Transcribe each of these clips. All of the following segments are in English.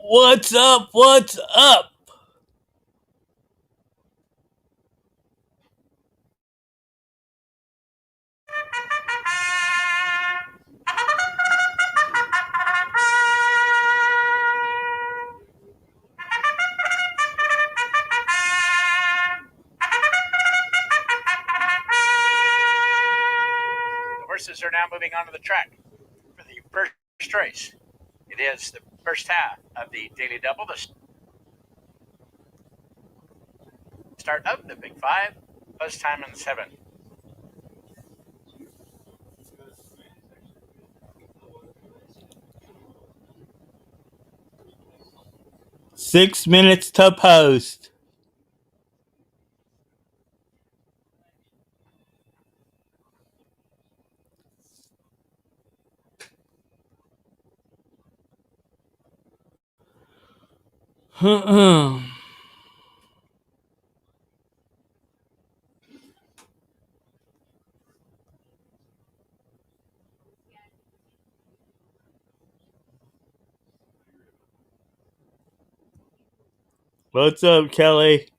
What's up? What's up? The horses are now moving onto the track for the first race. It is the first half of the Daily Double, the start of the Big Five. Buzz time in 7. 6 minutes to post. What's up, Kelly?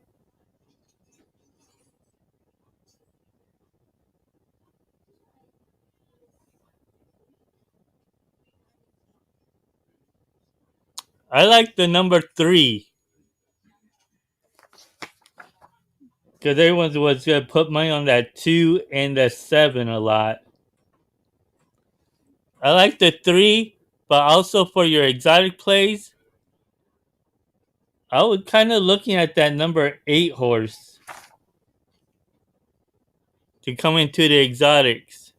I like the number 3 because everyone was gonna put money on that 2 and the 7 a lot. I like the 3, but also for your exotic plays, I was kind of looking at that number 8 horse to come into the exotics.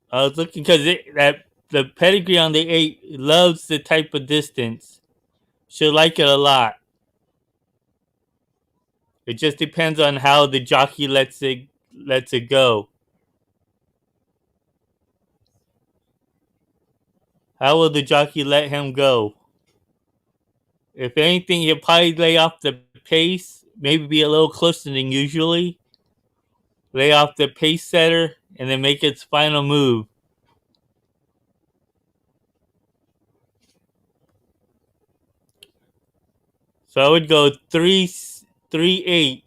I was looking because that the pedigree on the 8 loves the type of distance. She'll like it a lot. It just depends on how the jockey lets it go. How will the jockey let him go? If anything, he'll probably lay off the pace, maybe be a little closer than usually. Lay off the pace setter and then make its final move. So I would go 3-8.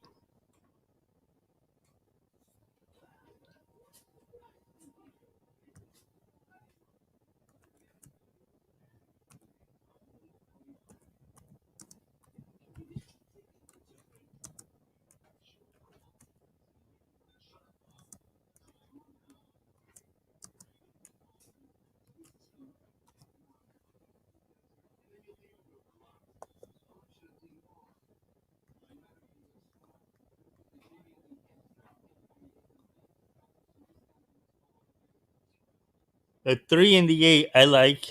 The 3 and the 8 I like.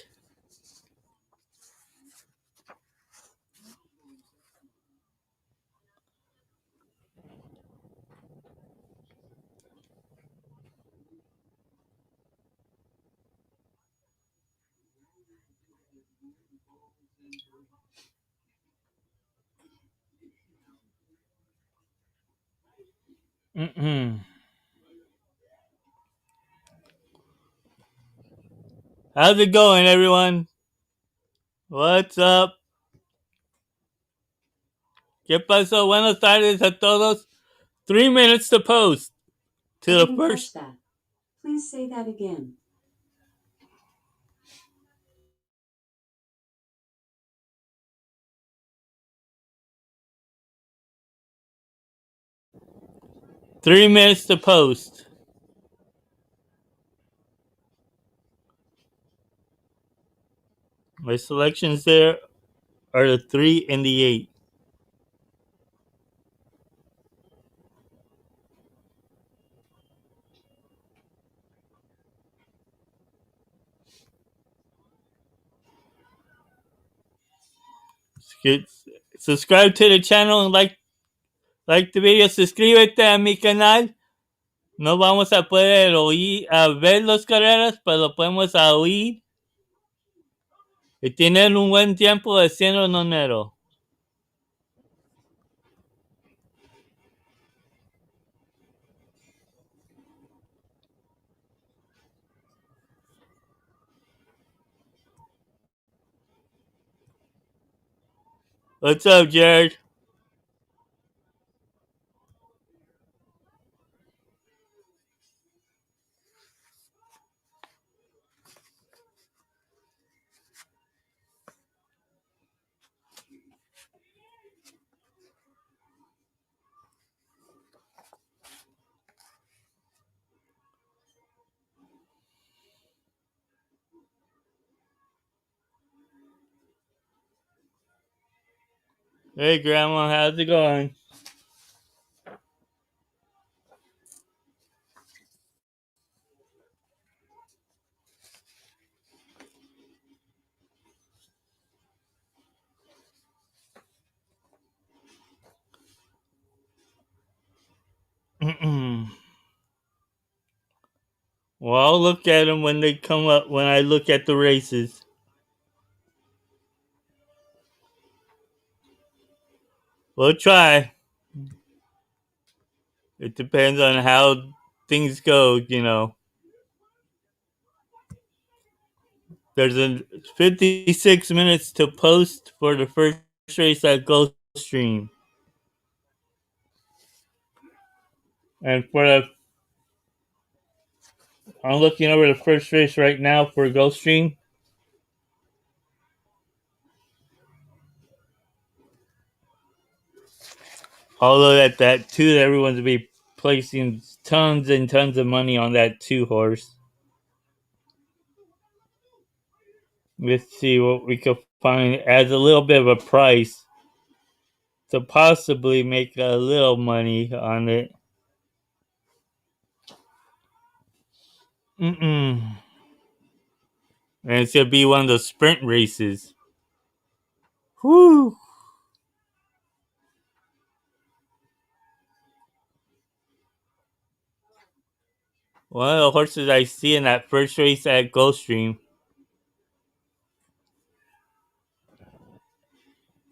Mm-mm. How's it going, everyone? What's up? ¿Qué pasó? Buenas tardes a todos. 3 minutes to post to I the didn't first. catch that. Please say that again. 3 minutes to post. My selections there are the 3 and the 8. Subscribe to the channel and like the video. Suscríbete a mi canal. No vamos a poder oír, a ver las carreras, pero podemos a oír y tener un buen tiempo haciendo nonero. What's up, Jared? Hey, Grandma, how's it going? Well, I'll look at them when they come up. When I look at the races, we'll try. It depends on how things go. There's 56 minutes to post for the first race at Gulfstream, and I'm looking over the first race right now for Gulfstream. Although that two, everyone's gonna be placing tons and tons of money on that 2 horse. Let's see what we can find as a little bit of a price to possibly make a little money on it. And it's gonna be one of those sprint races. Whew. One of the horses I see in that first race at Gulfstream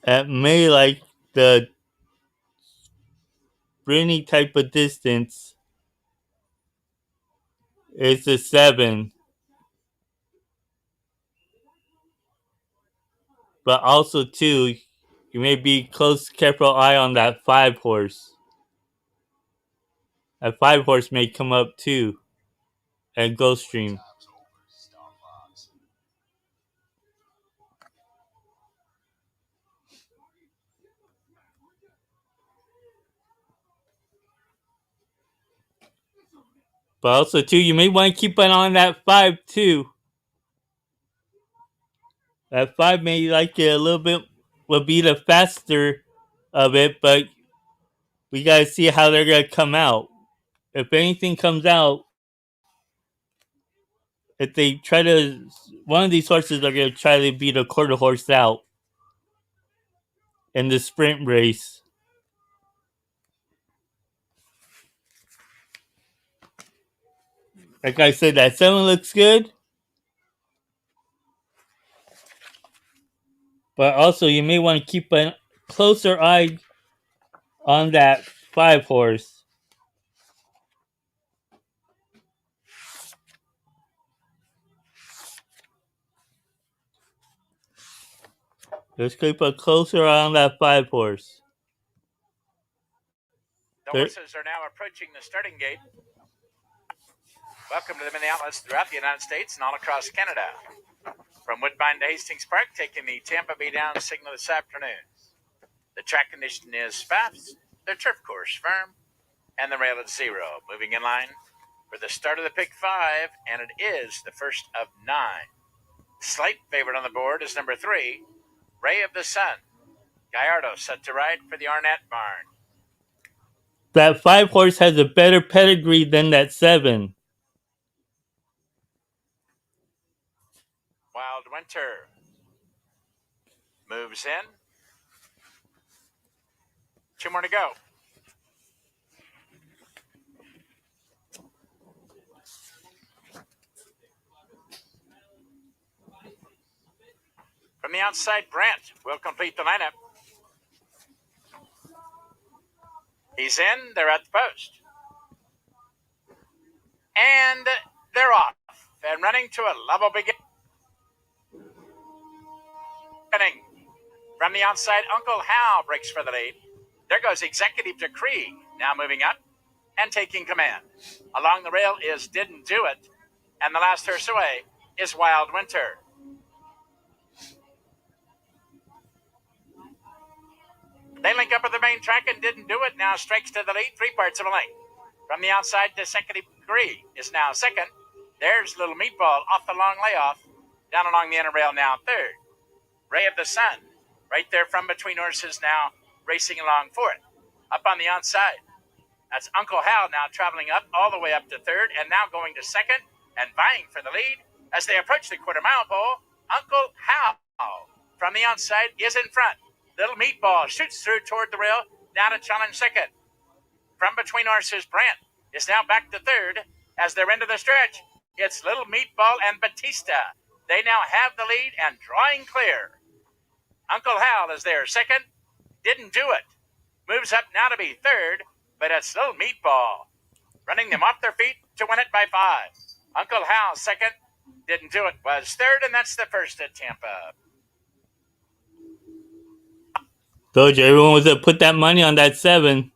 at may like the sprinty type of distance is a 7. But also too, you may be close careful eye on that 5 horse. That 5 horse may come up too at Gulfstream. But also too, you may want to keep an eye on that 5 too. That 5 may like it a little bit, will be the faster of it, but we gotta see how they're gonna come out. If anything comes out, if they try to, one of these horses are gonna try to beat a quarter horse out in the sprint race. Like I said, that 7 looks good, but also you may want to keep a closer eye on that 5 horse. Just keep a closer eye on that 5 horse. The horses are now approaching the starting gate. Welcome to the many outlets throughout the United States and all across Canada. From Woodbine to Hastings Park, taking the Tampa Bay down signal this afternoon. The track condition is fast, the turf course firm, and the rail at 0. Moving in line for the start of the pick 5, and it is the first of 9. Slight favorite on the board is number 3, Ray of the Sun. Gallardo set to ride for the Arnett barn. That 5 horse has a better pedigree than that 7. Wild Winter moves in. 2 more to go. From the outside, Brent will complete the lineup. He's in. They're at the post. And they're off. And running to a level beginning. From the outside, Uncle Hal breaks for the lead. There goes Executive Decree, now moving up and taking command. Along the rail is Didn't Do It, and the last horse away is Wild Winter. They link up at the main track and Didn't Do It now strikes to the lead, 3/4 of a length. From the outside, Executive Decree is now second. There's Little Meatball off the long layoff. Down along the inner rail now third. Ray of the Sun, right there from between horses now, racing along fourth. Up on the outside, that's Uncle Hal now traveling up all the way up to third and now going to second and vying for the lead. As they approach the quarter-mile pole, Uncle Hal from the outside is in front. Little Meatball shoots through toward the rail, now to challenge second. From between horses, Brant is now back to third. As they're into the stretch, it's Little Meatball and Batista. They now have the lead and drawing clear. Uncle Hal is there second. Didn't Do It moves up now to be third, but it's Little Meatball running them off their feet to win it by 5. Uncle Hal second. Didn't Do It was third, and that's the first at Tampa. Told you everyone was to put that money on that 7.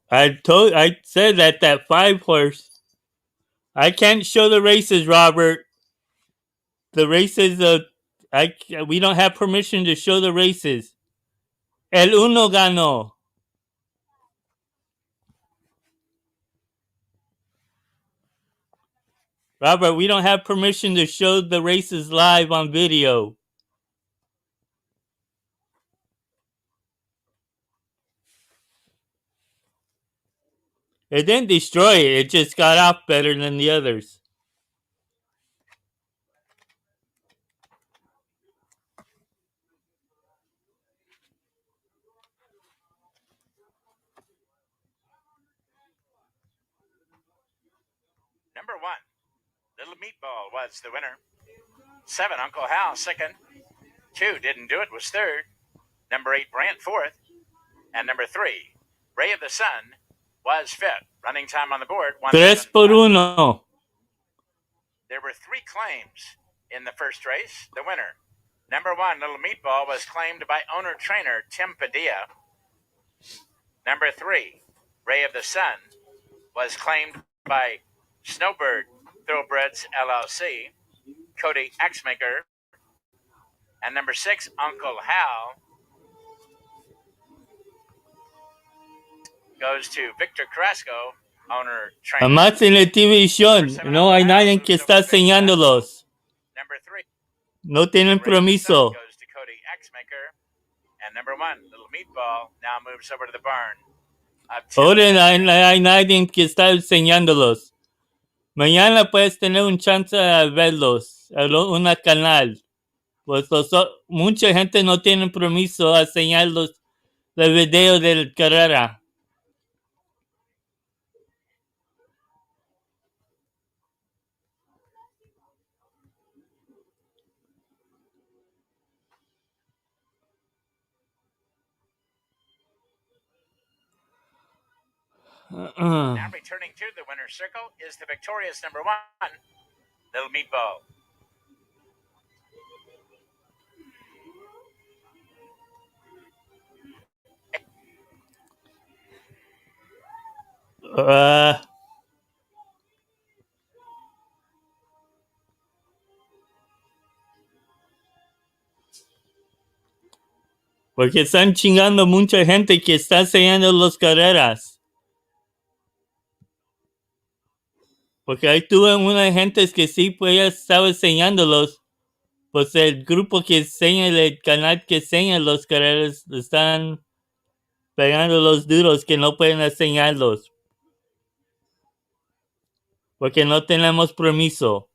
I said that 5 horse. I can't show the races, Robert. The races, we don't have permission to show the races. El Uno ganó. Robert, we don't have permission to show the races live on video. It didn't destroy it. It just got off better than the others. Number 1, Little Meatball was the winner. 7, Uncle Hal second. 2, Didn't Do It was third. Number 8, Brant fourth. And number 3, Ray of the Sun was fifth. Running time on the board, 3 por 1. There were 3 claims in the first race. The winner, number 1, Little Meatball, was claimed by owner-trainer Tim Padilla. Number 3, Ray of the Sun, was claimed by Snowbird Thoroughbreds LLC, Cody Axmaker. And number 6, Uncle Hal, goes to Victor Carrasco, owner-trainer. Además en la televisión no hay nadie que está enseñándolos. Number 3, No tienen permiso. goes to Cody Axmaker. And number 1, Little Meatball, now moves over to the barn. Ahora hay nadie que está enseñándolos. Mañana puedes tener un chance de verlos en un canal. Pues mucha gente no tiene permiso a enseñar los videos de la carrera. Now returning to the winner's circle is the victorious number 1, Little Meatball. Porque están chingando mucha gente que está enseñando las carreras. Porque ahí tuve una gente que sí pues estaba enseñándolos. Pues el grupo que enseña, el canal que enseña las carreras, están pegando los duros que no pueden enseñarlos. Porque no tenemos permiso.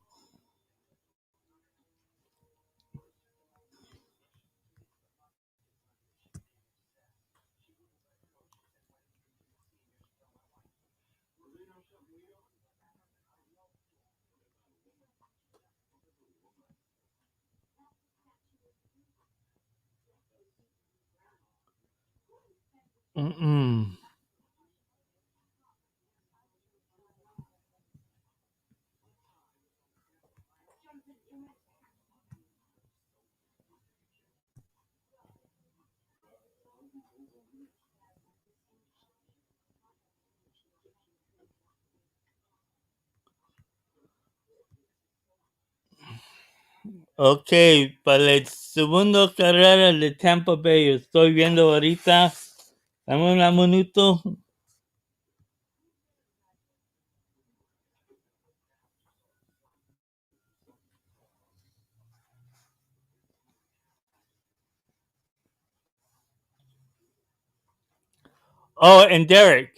Ok, para el segundo carrera de Tampa Bay, estoy viendo ahorita. Dame un minuto. Oh, and Derek,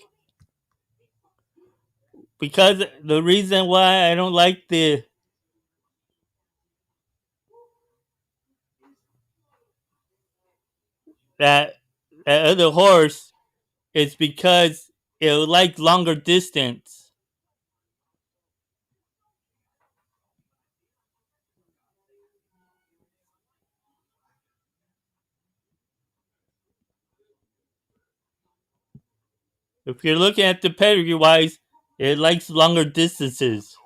because the reason why I don't like that that other horse is because it likes longer distance. If you're looking at the pedigree wise, it likes longer distances.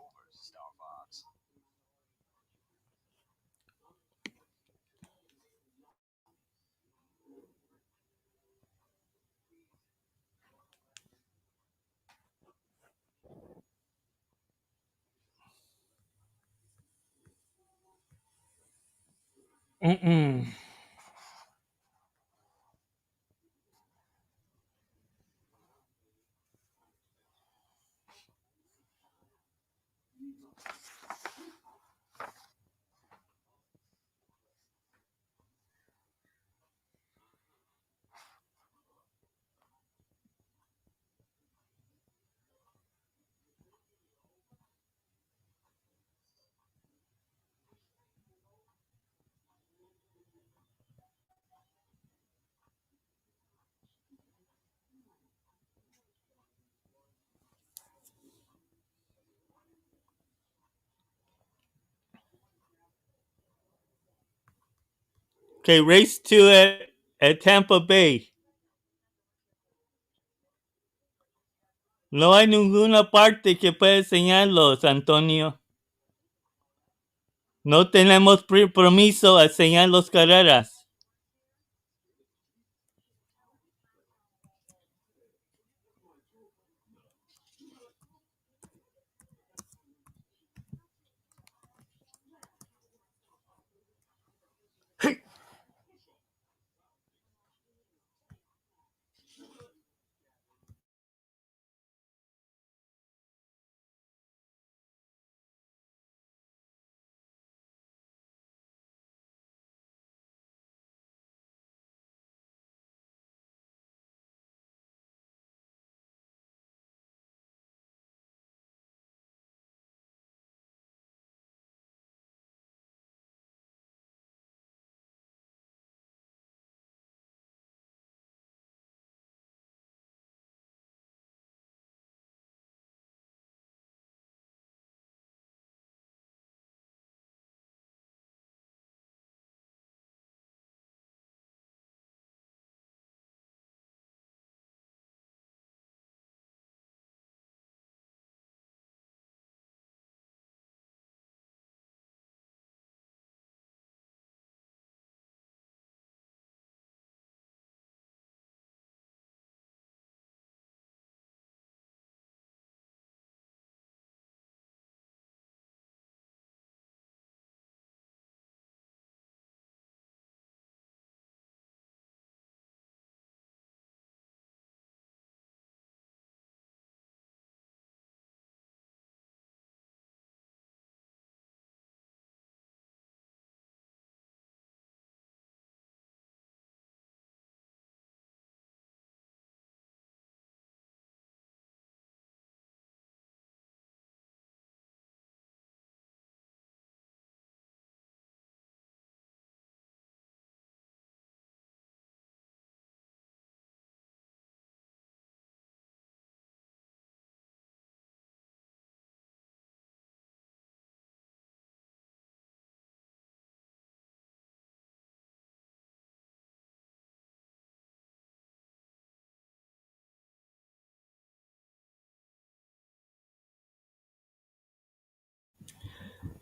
Mm-mm. Okay, race 2 at Tampa Bay. No hay ninguna parte que pueda enseñarlos, Antonio. No tenemos permiso a enseñar las carreras.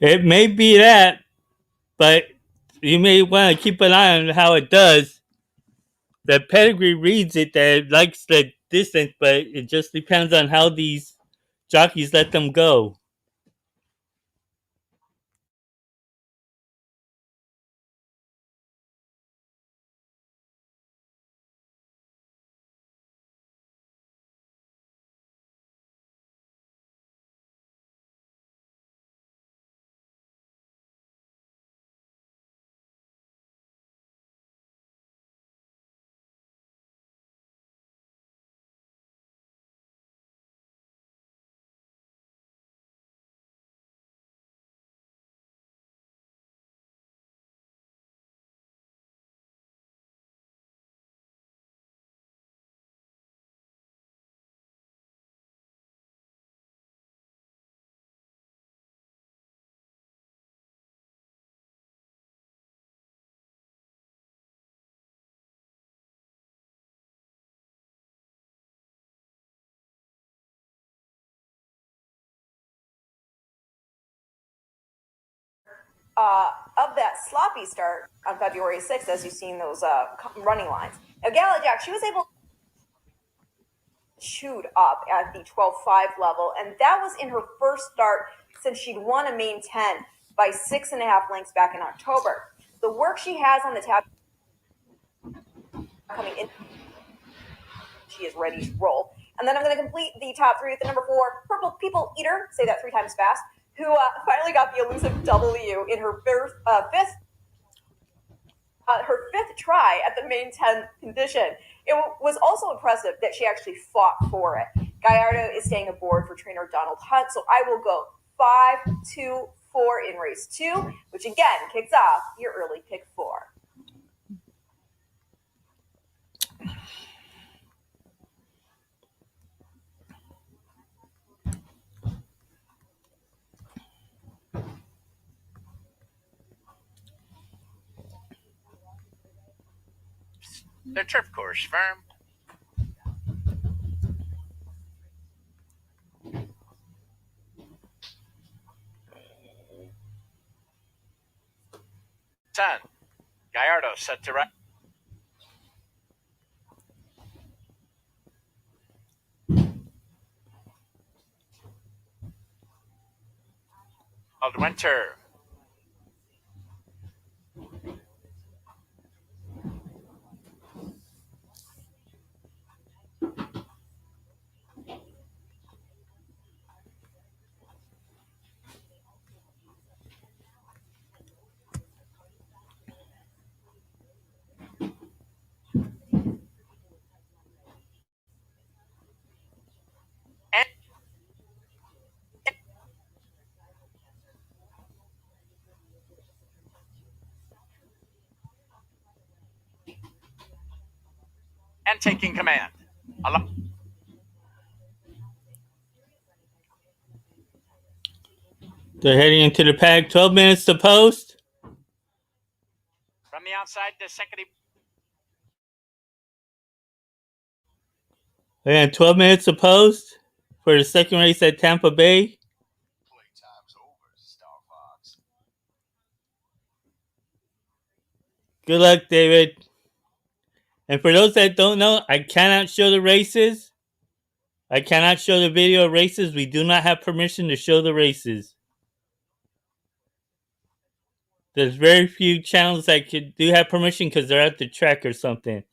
It may be that, but you may want to keep an eye on how it does. The pedigree reads it that it likes the distance, but it just depends on how these jockeys let them go. Of that sloppy start on February 6th, as you've seen those running lines. Now, Gala Jack, she was able to shoot up at the 12.5 level, and that was in her first start since she'd won a main 10 by 6.5 lengths back in October. The work she has on the tab coming in, she is ready to roll. And then I'm going to complete the top three with the number 4, Purple People Eater, say that 3 times fast, who finally got the elusive W in her fifth try at the main 10 condition. It was also impressive that she actually fought for it. Gallardo is staying aboard for trainer Donald Hunt, so I will go 5, 2, 4 in race 2, which again kicks off your early pick 4. The turf course firm. Ten. Gallardo set to right. Winter. And taking command. They're heading into the paddock. 12 minutes to post. From the outside, the second. And 12 minutes to post for the second race at Tampa Bay. Good luck, David. And for those that don't know, I cannot show the races. I cannot show the video of races. We do not have permission to show the races. There's very few channels that do have permission because they're at the track or something.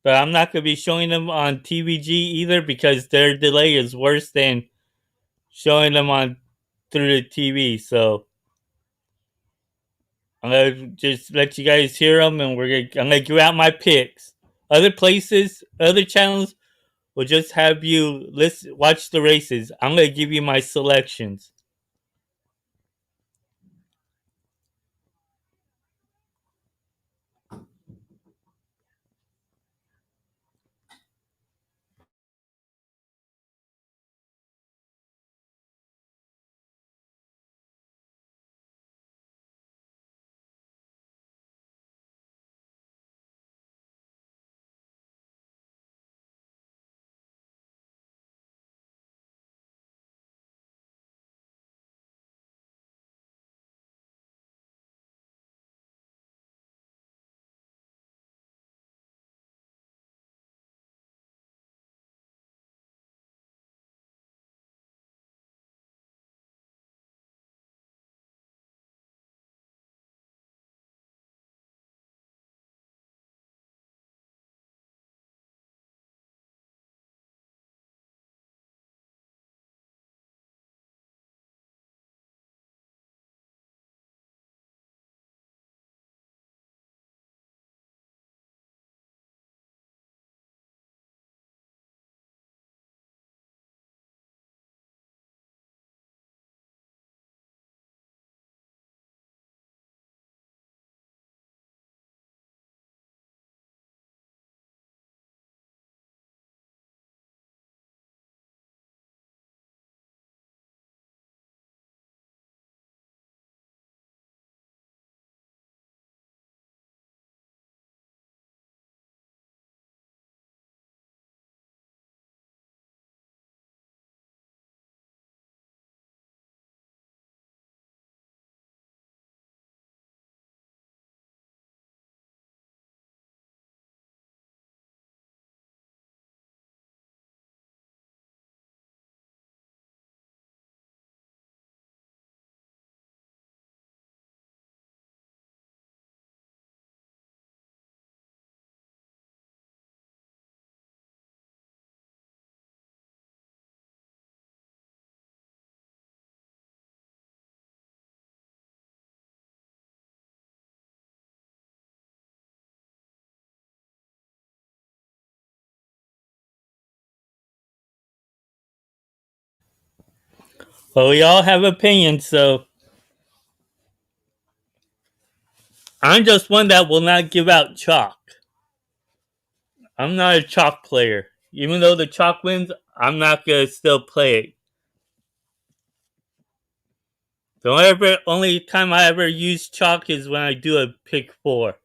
But I'm not going to be showing them on TVG either because their delay is worse than showing them on through the TV. So I'm gonna just let you guys hear them, and I'm gonna give out my picks. Other places, other channels will just have you watch the races. I'm gonna give you my selections. But we all have opinions, so I'm just one that will not give out chalk. I'm not a chalk player. Even though the chalk wins, I'm not gonna still play it. The only time I ever use chalk is when I do a pick four.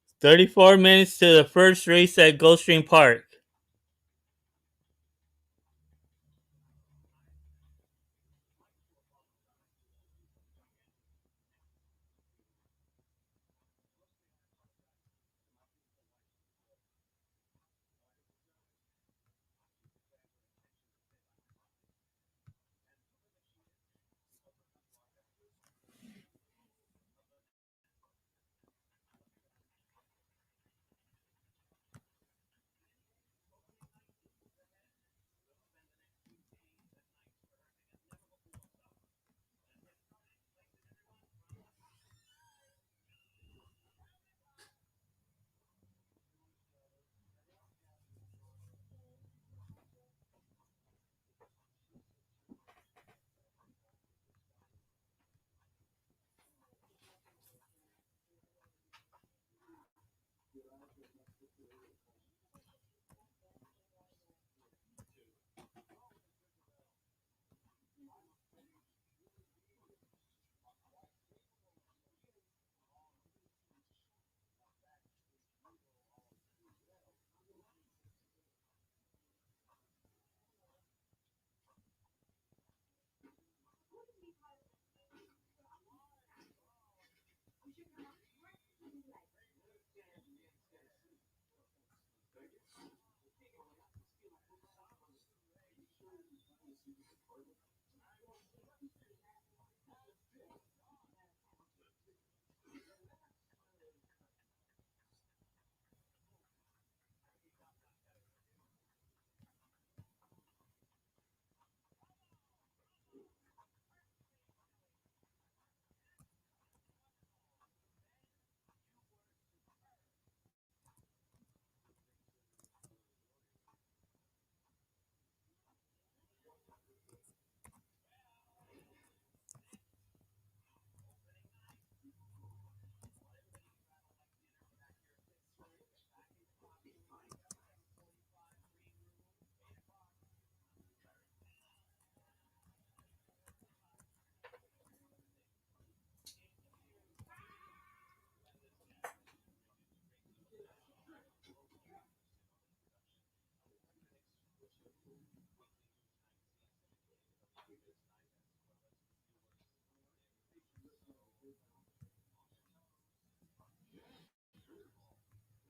It's 34 minutes to the first race at Gulfstream Park.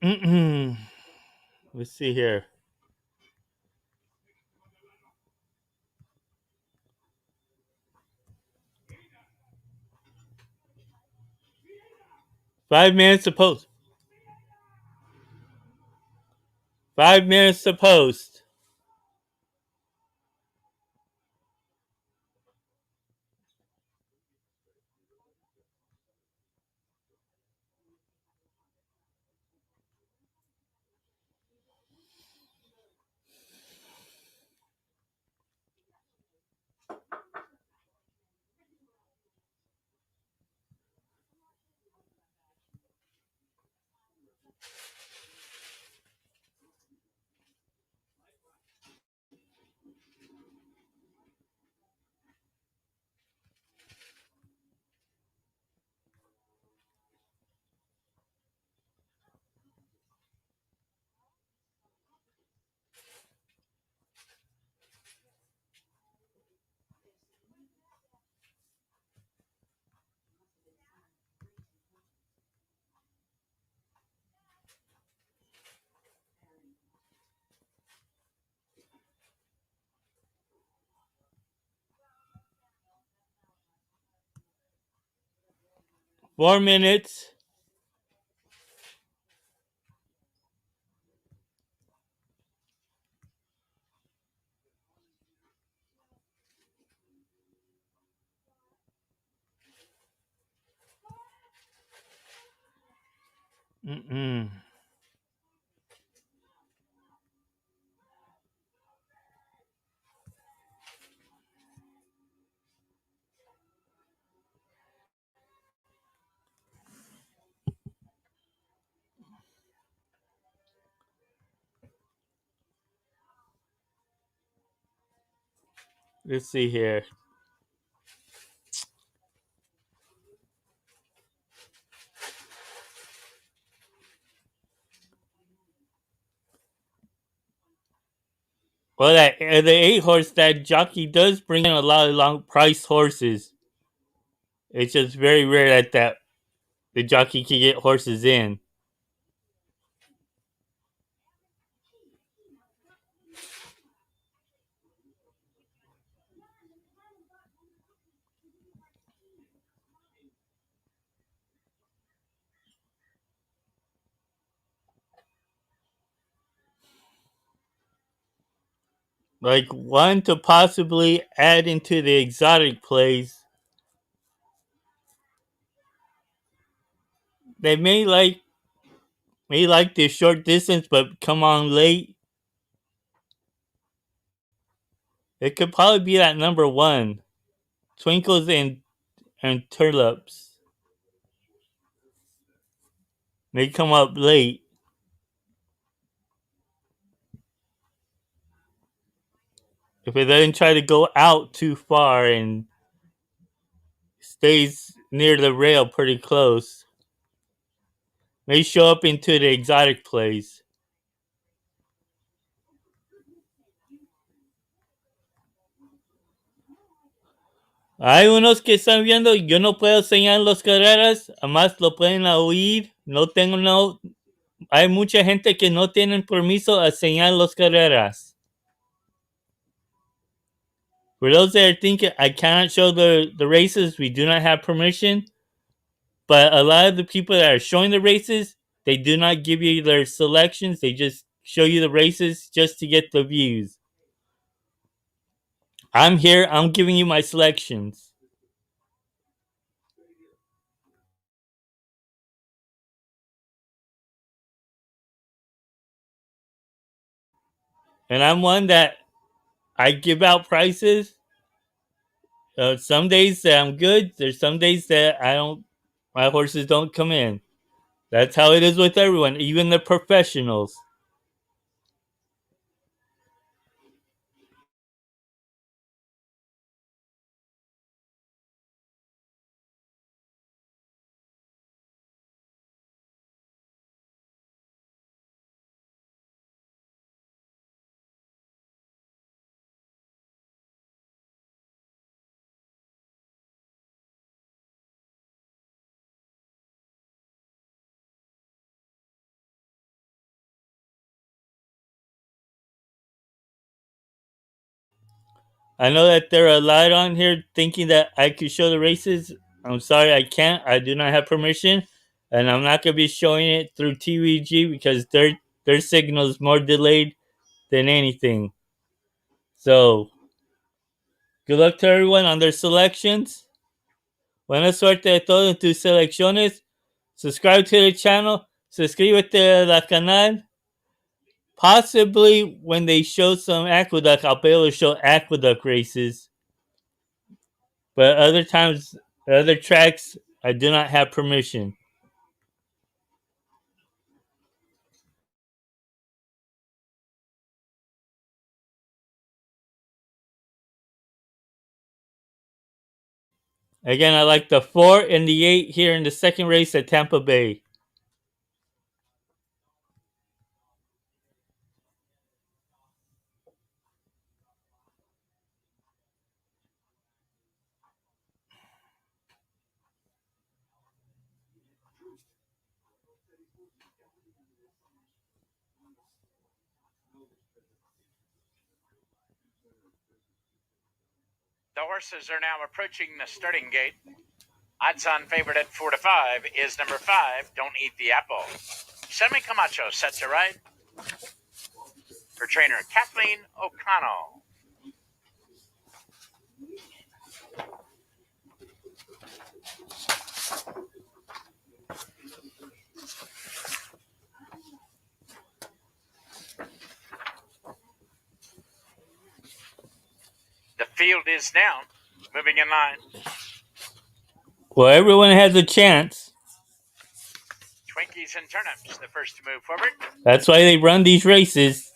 Let's see here. Five minutes to post. 5 minutes to post. 4 minutes. Mm-mm. Let's see here. Well, the 8 horse, that jockey does bring in a lot of long price horses. It's just very rare that the jockey can get horses in. Like one to possibly add into the exotic plays. They may like the short distance, but come on late. It could probably be that number 1, Twinkles and Turlips. They come up late. If it doesn't try to go out too far and stays near the rail pretty close, may show up into the exotic plays. Hay unos que están viendo, yo no puedo enseñar las carreras, además lo pueden oír. Hay mucha gente que no tienen permiso a enseñar las carreras. For those that are thinking I cannot show the races, we do not have permission. But a lot of the people that are showing the races, they do not give you their selections. They just show you the races just to get the views. I'm here, I'm giving you my selections. And I'm one that I give out prices. Some days that I'm good, there's some days that I don't, my horses don't come in. That's how it is with everyone, even the professionals. I know that there are a lot on here thinking that I could show the races. I'm sorry, I can't. I do not have permission, and I'm not going to be showing it through TVG because their signal is more delayed than anything. So, good luck to everyone on their selections. Buena suerte a todos en tus selecciones. Subscribe to the channel. Suscríbete al canal. Possibly when they show some aqueduct, I'll be able to show aqueduct races. But other times, other tracks, I do not have permission. Again, I like the 4 and the 8 here in the second race at Tampa Bay. The horses are now approaching the starting gate. Odds on favorite at 4 to 5 is number 5, Don't Eat the Apple. Semi Camacho set to ride for trainer Kathleen O'Connell. The field is down, moving in line. Well, everyone has a chance. Twinkies and Turnips, the first to move forward. That's why they run these races.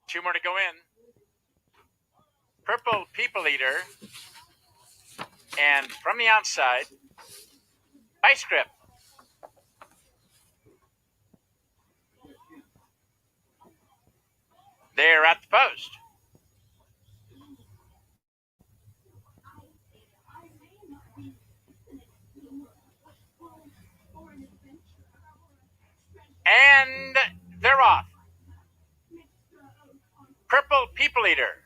Two more to go in. Purple People Eater. And from the outside, Ice Grip. They're at the post. And they're off. Purple People Eater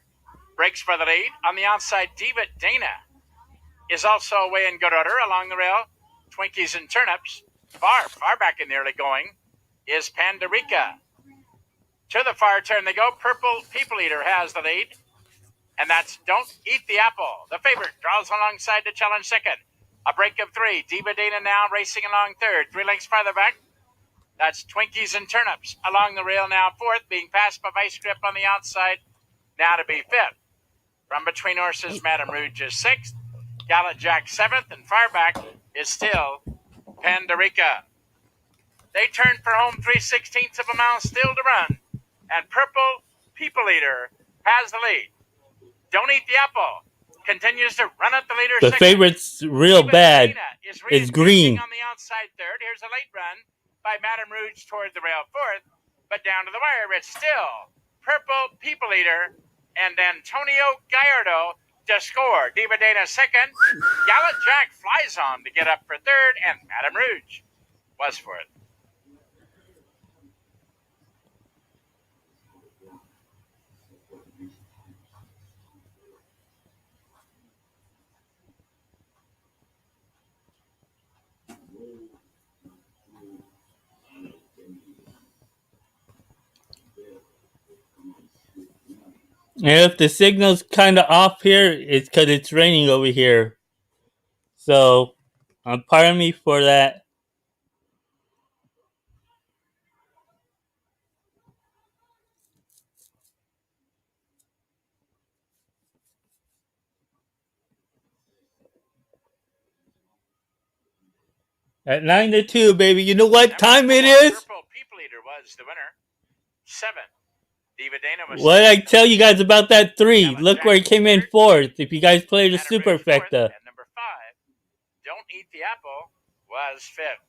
breaks for the lead. On the outside, Diva Dana is also away in good order along the rail. Twinkies and Turnips. Far back in the early going is Pandarica. To the far turn they go. Purple People Eater has the lead. And that's Don't Eat the Apple. The favorite draws alongside to challenge second. A break of 3. Diva Dana now racing along third. 3 lengths farther back. That's Twinkies and Turnips along the rail now fourth, being passed by Vice Grip on the outside, now to be fifth. From between horses, Madame Rouge is sixth. Gallant Jack seventh, and far back is still Pandarica. They turn for home 3/16 of a mile still to run, and Purple People Eater has the lead. Don't Eat the Apple continues to run at the leader. The second. favorite's real bad is green. On the outside third. Here's a late run by Madame Rouge toward the rail fourth, but down to the wire it's still Purple People Eater and Antonio Gallardo to score. Diva Dana second. Gallant Jack flies on to get up for third, and Madame Rouge was fourth. And if the signal's kind of off here, it's because it's raining over here. So, pardon me for that. At 9 to 2, baby. You know what time it is? Purple People Eater was the winner. 7. Diva Dana was What did I tell you guys about that 3? Look where he came in fourth. If you guys played a superfecta. And number 5, Don't Eat the Apple, was fifth.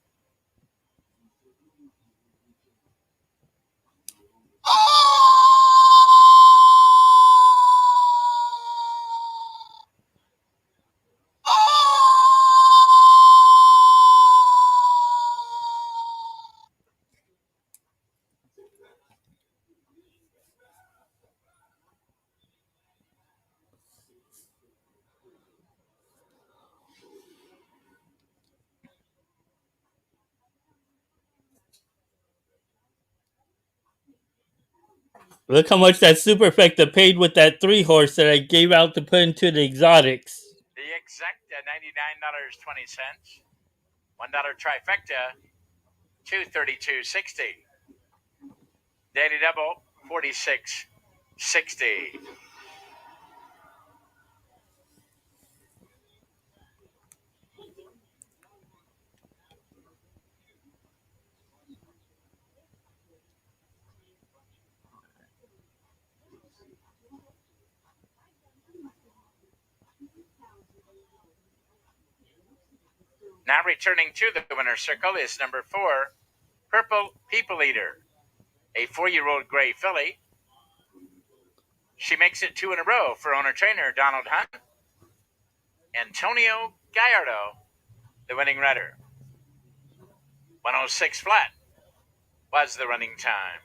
Look how much that superfecta paid with that 3 horse that I gave out to put into the exotics. The exact $99.20. $1 trifecta, $232.60. Daily double, $46.60. Now returning to the winner's circle is number 4, Purple People Eater, a 4-year-old gray filly. She makes it 2 in a row for owner-trainer Donald Hunt. Antonio Gallardo, the winning rider. 106 flat was the running time.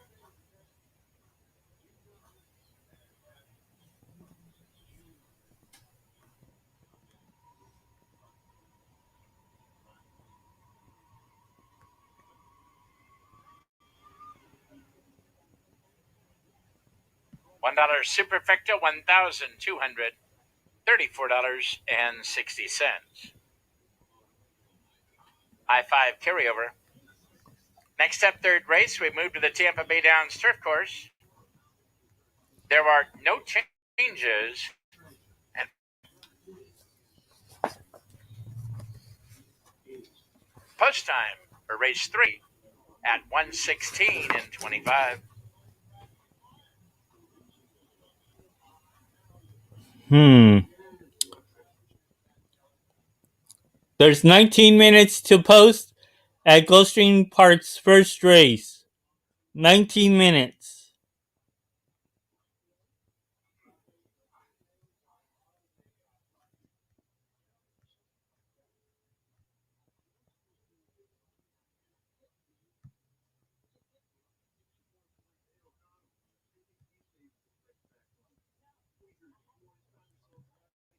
$1 superfecta, $1,234.60. I-5 carryover. Next up, third race, we move to the Tampa Bay Downs turf course. There are no changes. And post time for race 3 at 1:16:25. There's 19 minutes to post at Gulfstream Park's first race. 19 minutes.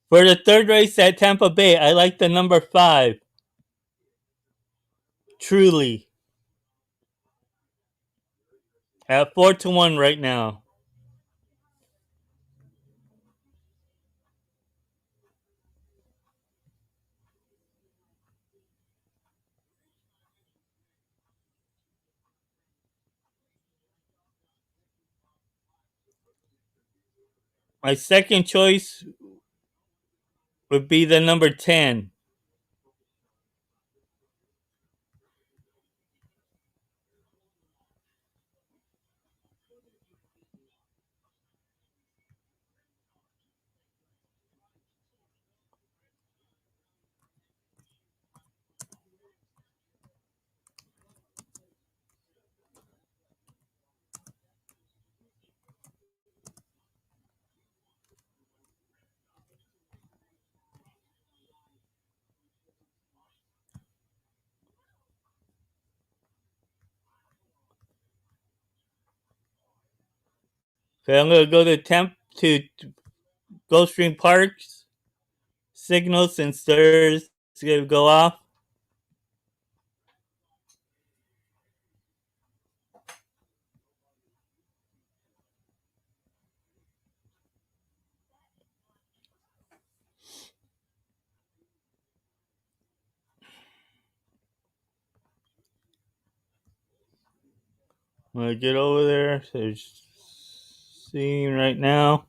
For the third race at Tampa Bay, I like the number 5. Truly. At 4-1 right now. My second choice would be the number 10. Okay, I'm gonna go to Gulfstream Park's signal since theirs is gonna go off. I'm gonna get over there. So seeing right now.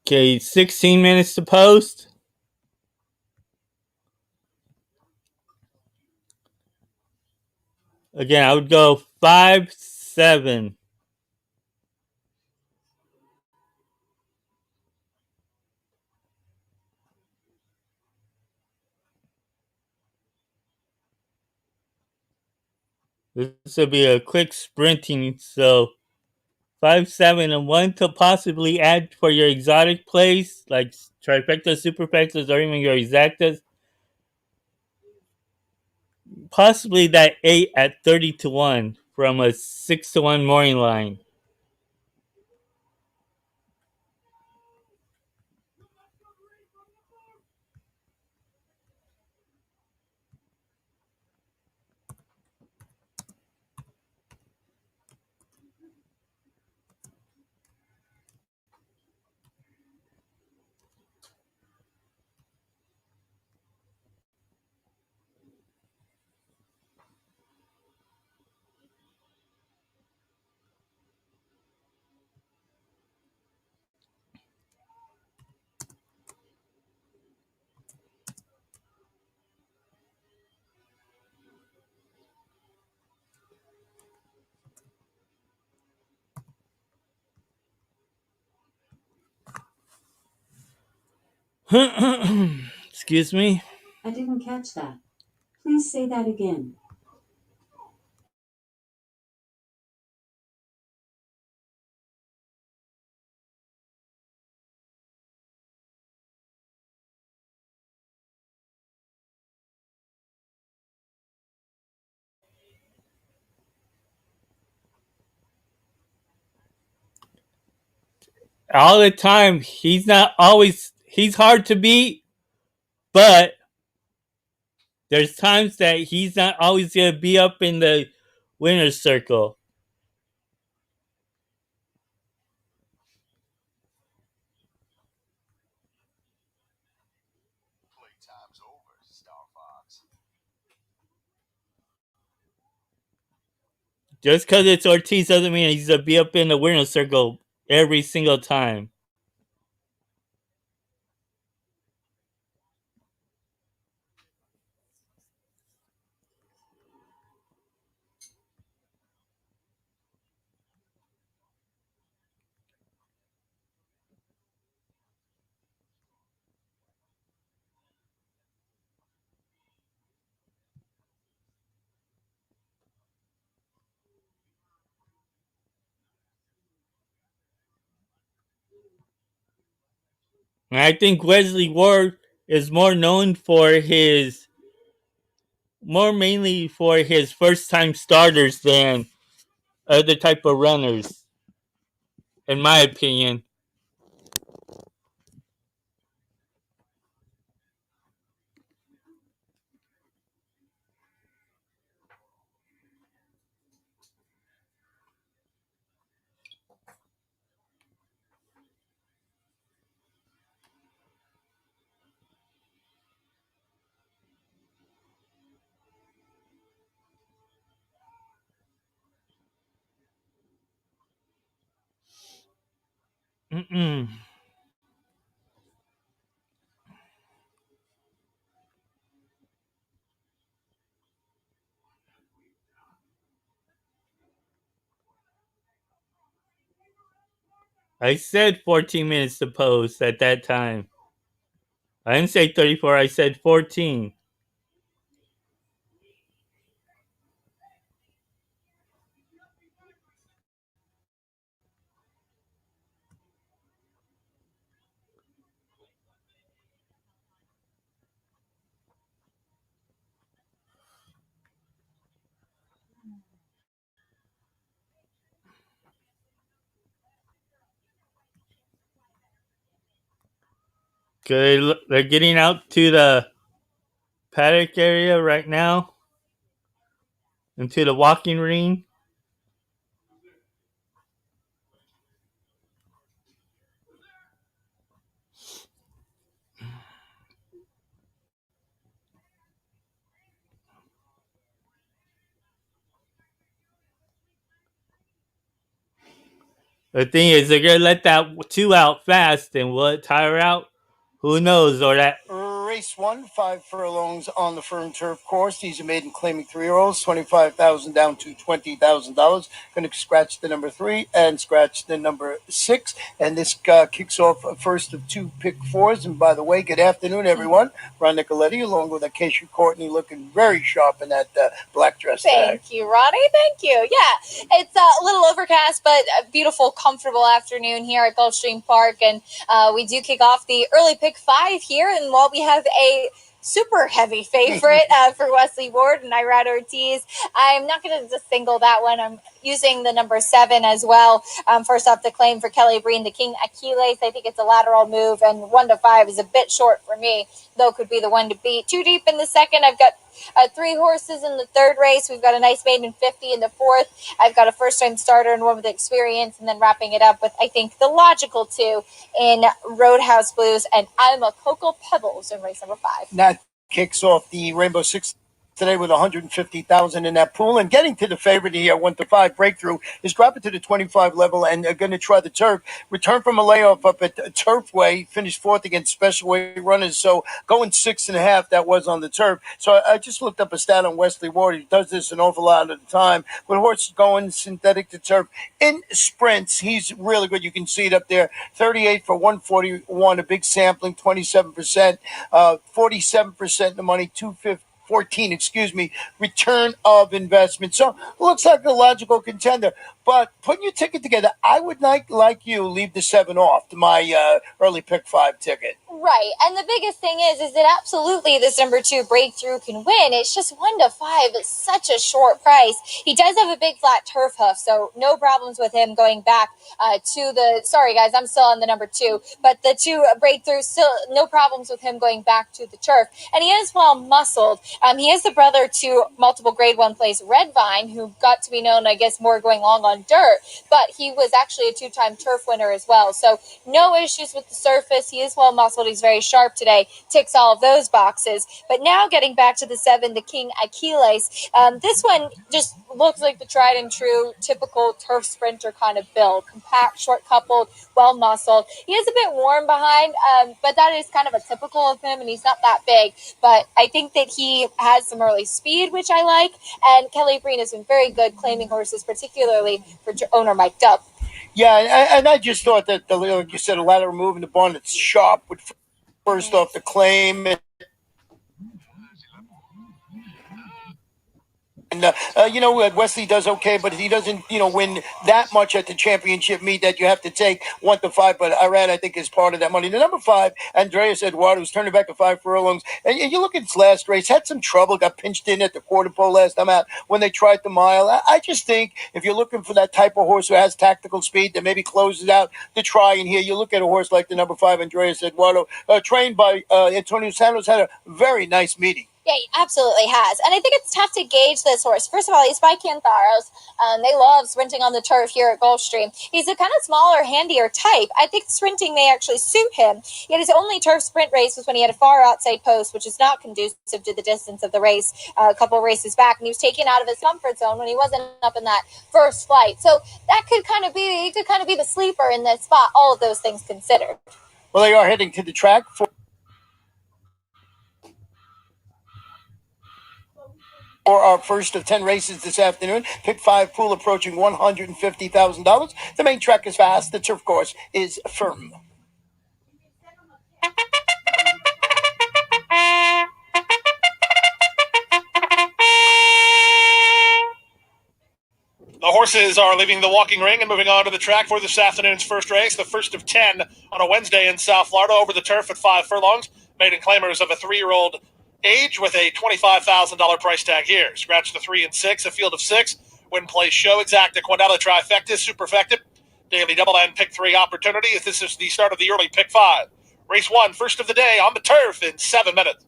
Okay, 16 minutes to post. Again, I would go 5-7. This will be a quick sprinting, so 5-7 and 1 to possibly add for your exotic plays like trifectas, superfectas, or even your exactas. Possibly that 8 at 30-1 from a 6-1 morning line. Excuse me. I didn't catch that. Please say that again. All the time, he's hard to beat, but there's times that he's not always going to be up in the winner's circle. Playtime's over, Star Fox. Just because it's Ortiz doesn't mean he's going to be up in the winner's circle every single time. And I think Wesley Ward is more known for mainly for his first time starters than other type of runners, in my opinion. Mm-mm. I said 14 minutes to post at that time. I didn't say 34, I said 14. They're getting out to the paddock area right now, into the walking ring. The thing is, they're gonna let that 2 out fast, and will it tire out? Who knows? Or that Race 1, 5 furlongs on the firm turf course. These are maiden claiming 3-year-olds, $25,000 down to $20,000. Going to scratch the number 3 and scratch the number 6. And this kicks off a first of 2 pick 4s. And by the way, good afternoon, everyone. Ron Nicoletti, along with Acacia Courtney, looking very sharp in that black dress. Thank you, Ronnie. Thank you. Yeah, it's a little overcast, but a beautiful, comfortable afternoon here at Gulfstream Park. And we do kick off the early pick 5 here. And while we have a super heavy favorite for Wesley Ward and Irad Ortiz, I'm not going to just single that one. I'm using the number 7 as well. First off, the claim for Kelly Breen, the King Achilles. I think it's a lateral move, and 1 to 5 is a bit short for me, though could be the one to beat. Too deep in the second. I've got 3 horses in the third race. We've got a nice maiden 50 in the fourth. I've got a first-time starter and one with experience, and then wrapping it up with, I think, the logical 2 in Roadhouse Blues and Alma Cocoa Pebbles in race number 5. That kicks off the Rainbow Six today with 150,000 in that pool. And getting to the favorite here, 1-5 breakthrough, is dropping to the 25 level and going to try the turf. Return from a layoff up at Turfway, finished fourth against special weight runners. So going 6.5, that was on the turf. So I just looked up a stat on Wesley Ward. He does this an awful lot of the time. With horses going synthetic to turf in sprints, he's really good. You can see it up there. 38 for 141, a big sampling, 27%, 47% the money, 214, return of investment. So looks like a logical contender. But putting your ticket together, I would like you leave the 7 off to my early pick 5 ticket. Right, and the biggest thing is that absolutely this number 2 breakthrough can win. It's just 1-5. It's such a short price. He does have a big flat turf hoof, so no problems with him going back to the. Sorry guys, I'm still on the number 2, but the 2 breakthrough still no problems with him going back to the turf. And he is well muscled. He is the brother to multiple Grade 1 place Red Vine, who got to be known, I guess, more going long on dirt, but he was actually a 2-time turf winner as well. So no issues with the surface. He is well muscled. He's very sharp today. Ticks all of those boxes. But now getting back to the 7, the King Achilles. This one just looks like the tried and true typical turf sprinter kind of build. Compact, short coupled, well muscled. He is a bit warm behind, but that is kind of a typical of him, and he's not that big. But I think that he has some early speed, which I like. And Kelly Breen has been very good claiming horses, particularly for owner Mike Dubb. Yeah, and I just thought that, like you said, a ladder move in the barn that's sharp would first off the claim. And Wesley does okay, but he doesn't, win that much at the championship meet that you have to take 1-5. But Iran, I think, is part of that money. The number 5, Andreas Eduardo, who's turning back to 5 furlongs. And you look at his last race, had some trouble, got pinched in at the quarter pole last time out when they tried the mile. I just think if you're looking for that type of horse who has tactical speed that maybe closes out the try in here, you look at a horse like the number 5, Andreas Eduardo, trained by Antonio Santos, had a very nice meeting. Yeah, he absolutely has. And I think it's tough to gauge this horse. First of all, he's by Cantharos. They love sprinting on the turf here at Gulfstream. He's a kind of smaller, handier type. I think sprinting may actually suit him. Yet his only turf sprint race was when he had a far outside post, which is not conducive to the distance of the race a couple of races back. And he was taken out of his comfort zone when he wasn't up in that first flight. So that could kind of be, he could kind of be the sleeper in this spot, all of those things considered. Well, they are heading to the track for our first of 10 races this afternoon. Pick 5 pool approaching $150,000. The main track is fast. The turf course is firm. The horses are leaving the walking ring and moving on to the track for this afternoon's first race, the first of 10 on a Wednesday in South Florida over the turf at 5 furlongs. Maiden claimers of a 3-year-old age with a $25,000 price tag here. Scratch the 3 and 6, a field of 6. Win, play, show, exacta, quadella, trifecta, superfecta, daily double, and pick 3 opportunity. If this is the start of the early pick 5. Race 1, first of the day on the turf in 7 minutes.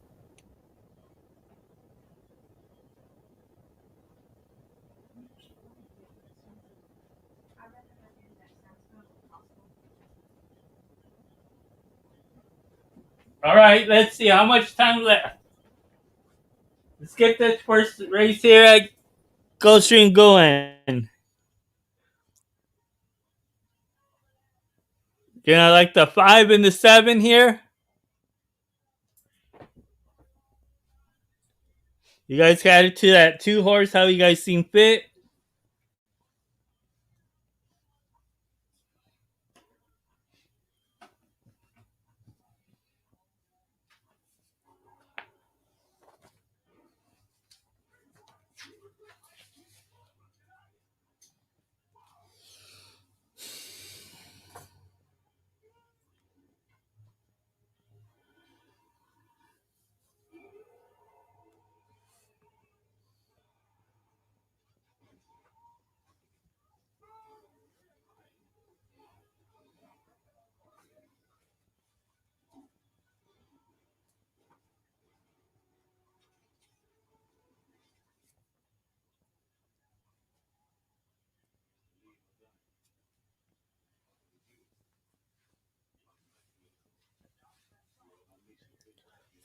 All right, let's see how much time left. Let's get this first race here at Gulfstream going. I like the 5 and the 7 here. You guys got it to that 2 horse, how you guys seem fit.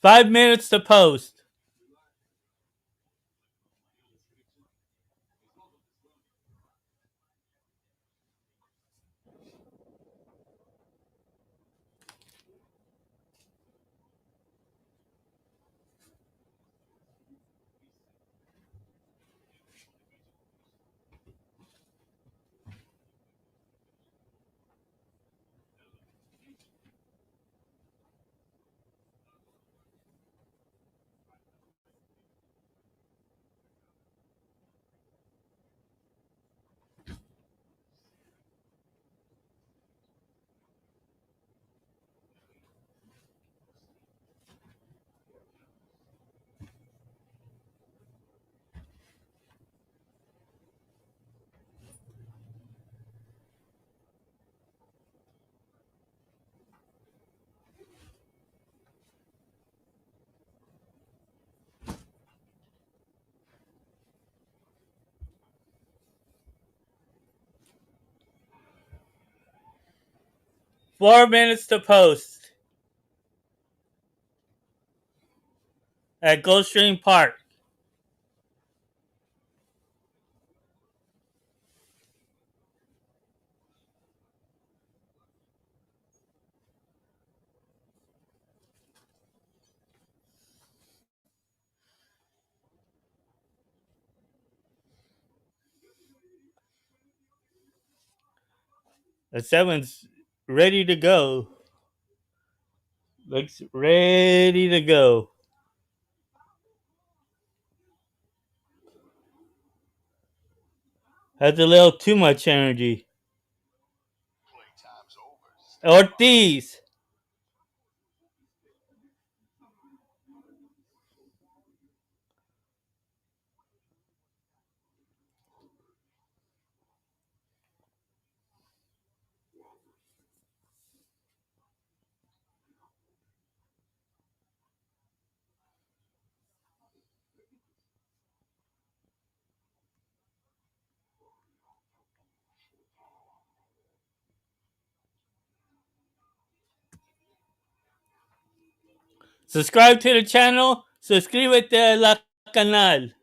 Five minutes to post. 4 minutes to post at Gulfstream Park. The 7's ready to go. Looks ready to go. Has a little too much energy. Ortiz. Subscribe to the channel. Suscríbete a la canal.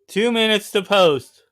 Two minutes to post.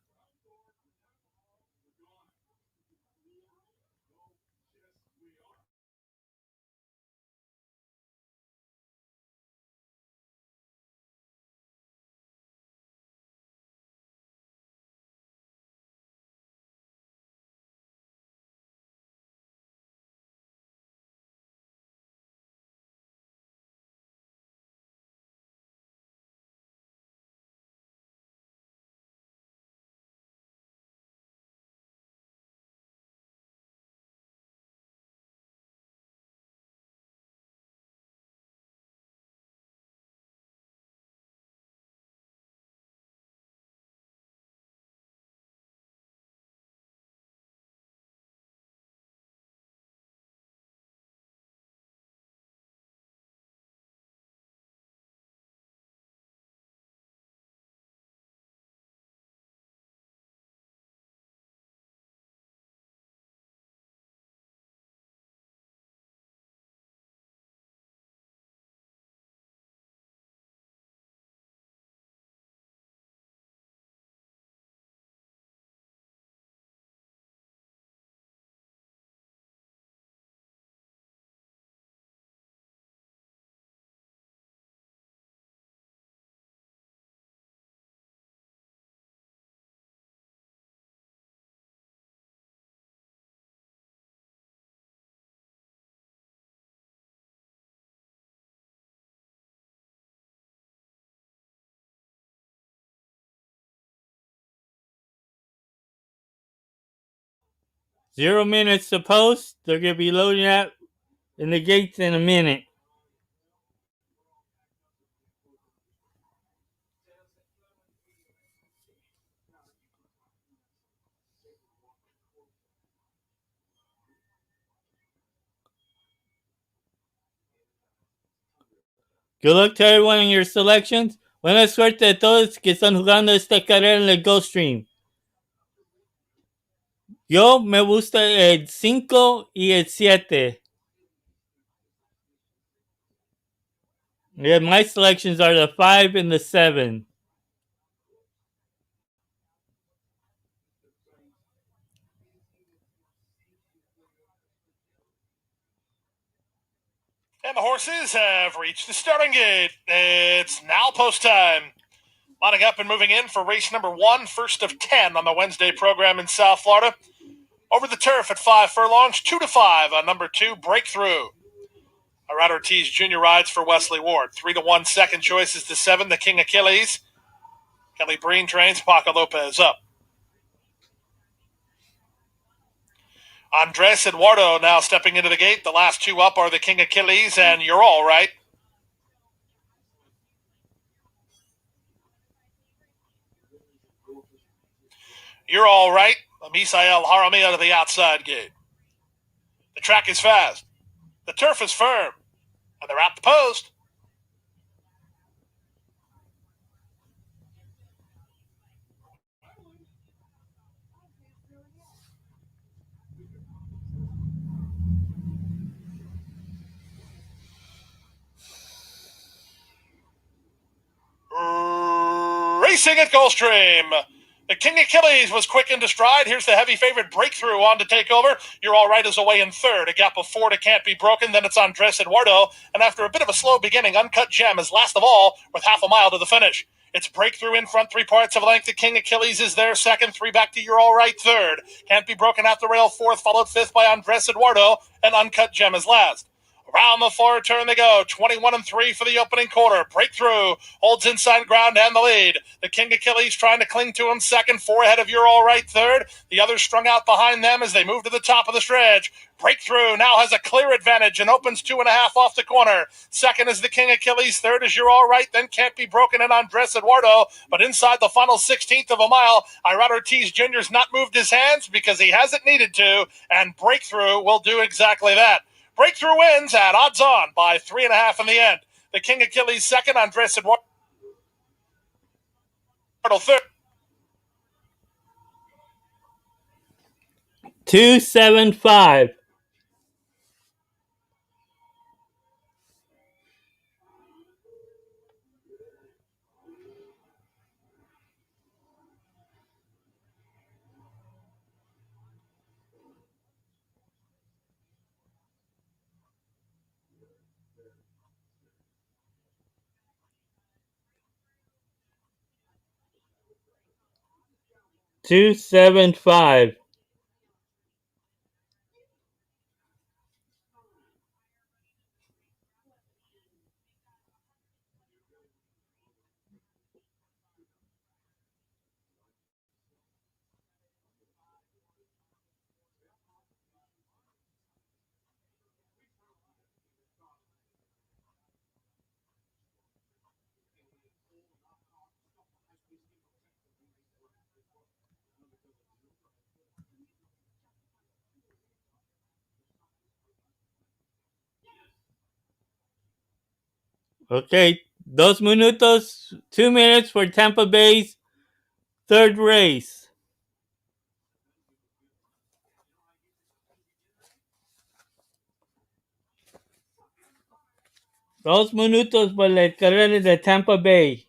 Zero minutes to post. They're going to be loading up in the gates in a minute. Good luck to everyone in your selections. Buena suerte a todos que están jugando esta carrera en el Gulfstream. Yo me gusta el 5 y el 7. Yeah, my selections are the 5 and the 7. And the horses have reached the starting gate. It's now post time. Lining up and moving in for race number 1, first of 10 on the Wednesday program in South Florida. Over the turf at 5 furlongs, 2-5 on number 2, Breakthrough. Irad Ortiz Jr. rides for Wesley Ward. 3-1 second choice is the 7, the King Achilles. Kelly Breen trains Paco Lopez up. Andres Eduardo now stepping into the gate. The last two up are the King Achilles and You're All Right. You're All Right. Misael Harami out of the outside gate. The track is fast. The turf is firm. And they're at the post. Racing at Gulfstream. The King Achilles was quick into stride. Here's the heavy favorite Breakthrough on to take over. You're All Right is away in third. A gap of 4 to Can't Be Broken. Then it's Andres Eduardo. And after a bit of a slow beginning, Uncut Gem is last of all with half a mile to the finish. It's Breakthrough in front, 3 parts of length. The King Achilles is there second, 3 back to You're All Right third. Can't Be Broken at the rail fourth, followed fifth by Andres Eduardo. And Uncut Gem is last. Around the far turn they go. 21-3 for the opening quarter. Breakthrough holds inside ground and the lead. The King Achilles trying to cling to him second, 4 ahead of You're All Right third. The others strung out behind them as they move to the top of the stretch. Breakthrough now has a clear advantage and opens 2.5 off the corner. Second is the King Achilles. Third is You're All Right. Then Can't Be Broken and Andres Eduardo. But inside the final 16th of a mile, Irat Ortiz Jr.'s not moved his hands because he hasn't needed to. And Breakthrough will do exactly that. Breakthrough wins at odds on by 3.5 in the end. The King Achilles second, Andres Eduardo third. 275. $275. Okay, 2 minutes for Tampa Bay's third race. Dos minutos por la carrera de Tampa Bay.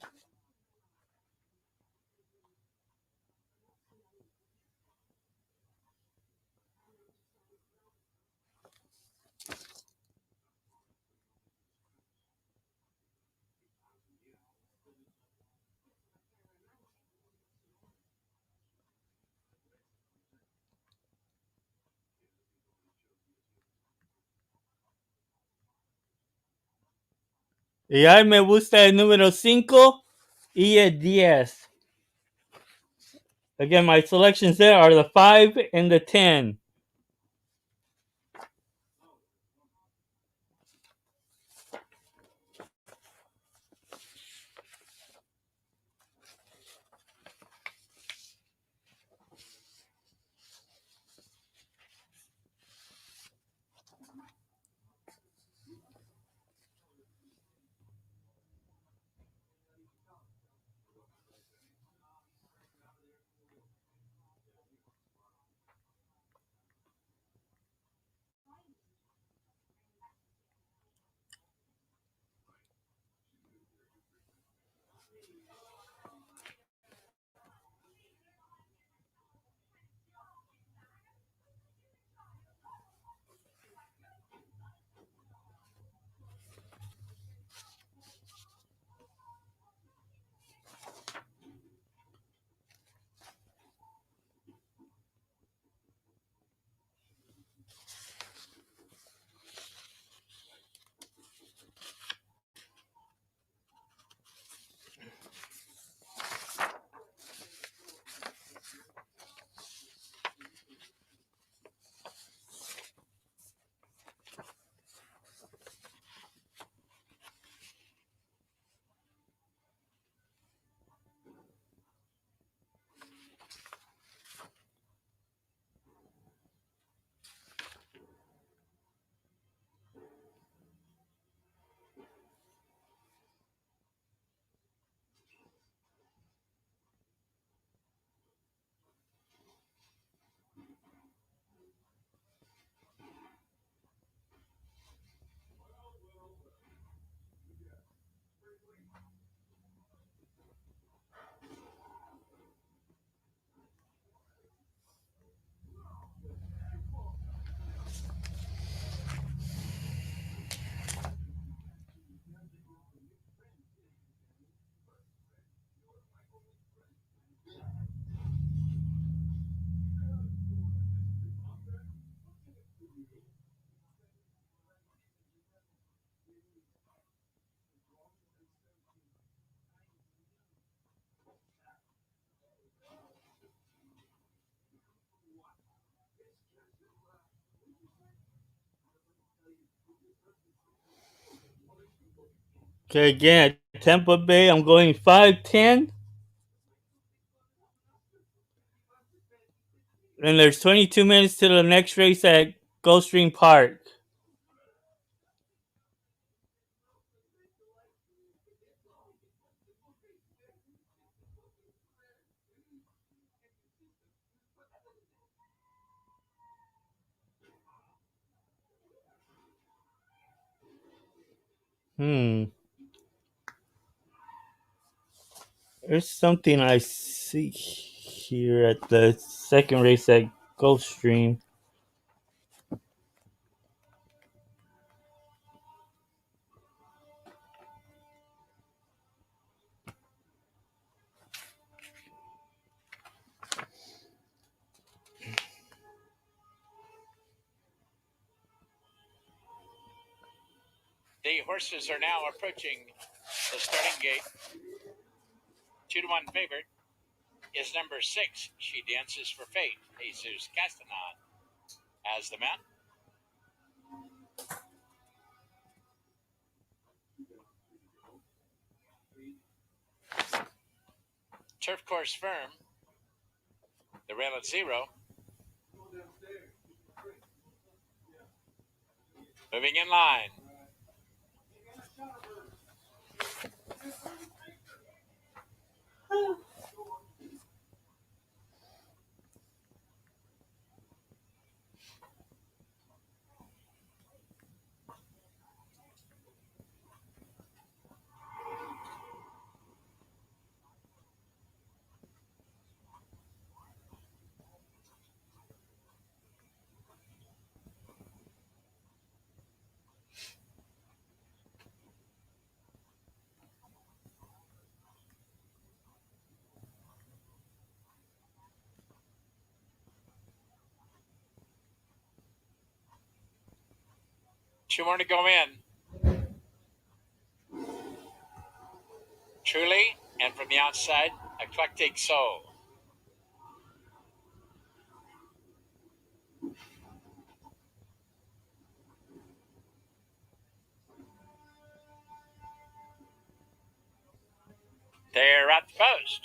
Y a mí me gusta el número 5 y el 10. Again, my selections there are the 5 and the 10. Okay, again, at Tampa Bay, I'm going 5-10. And there's 22 minutes to the next race at Gulfstream Park. There's something I see here at the second race at Gulfstream. The horses are now approaching the starting gate. 2-1 favorite is number 6. She Dances for Fate. Jesus Castanon as the mount. Turf Course Firm. The rail at 0. Moving in line. Two more to go in. Truly, and from the outside, Eclectic Soul. They're at the post.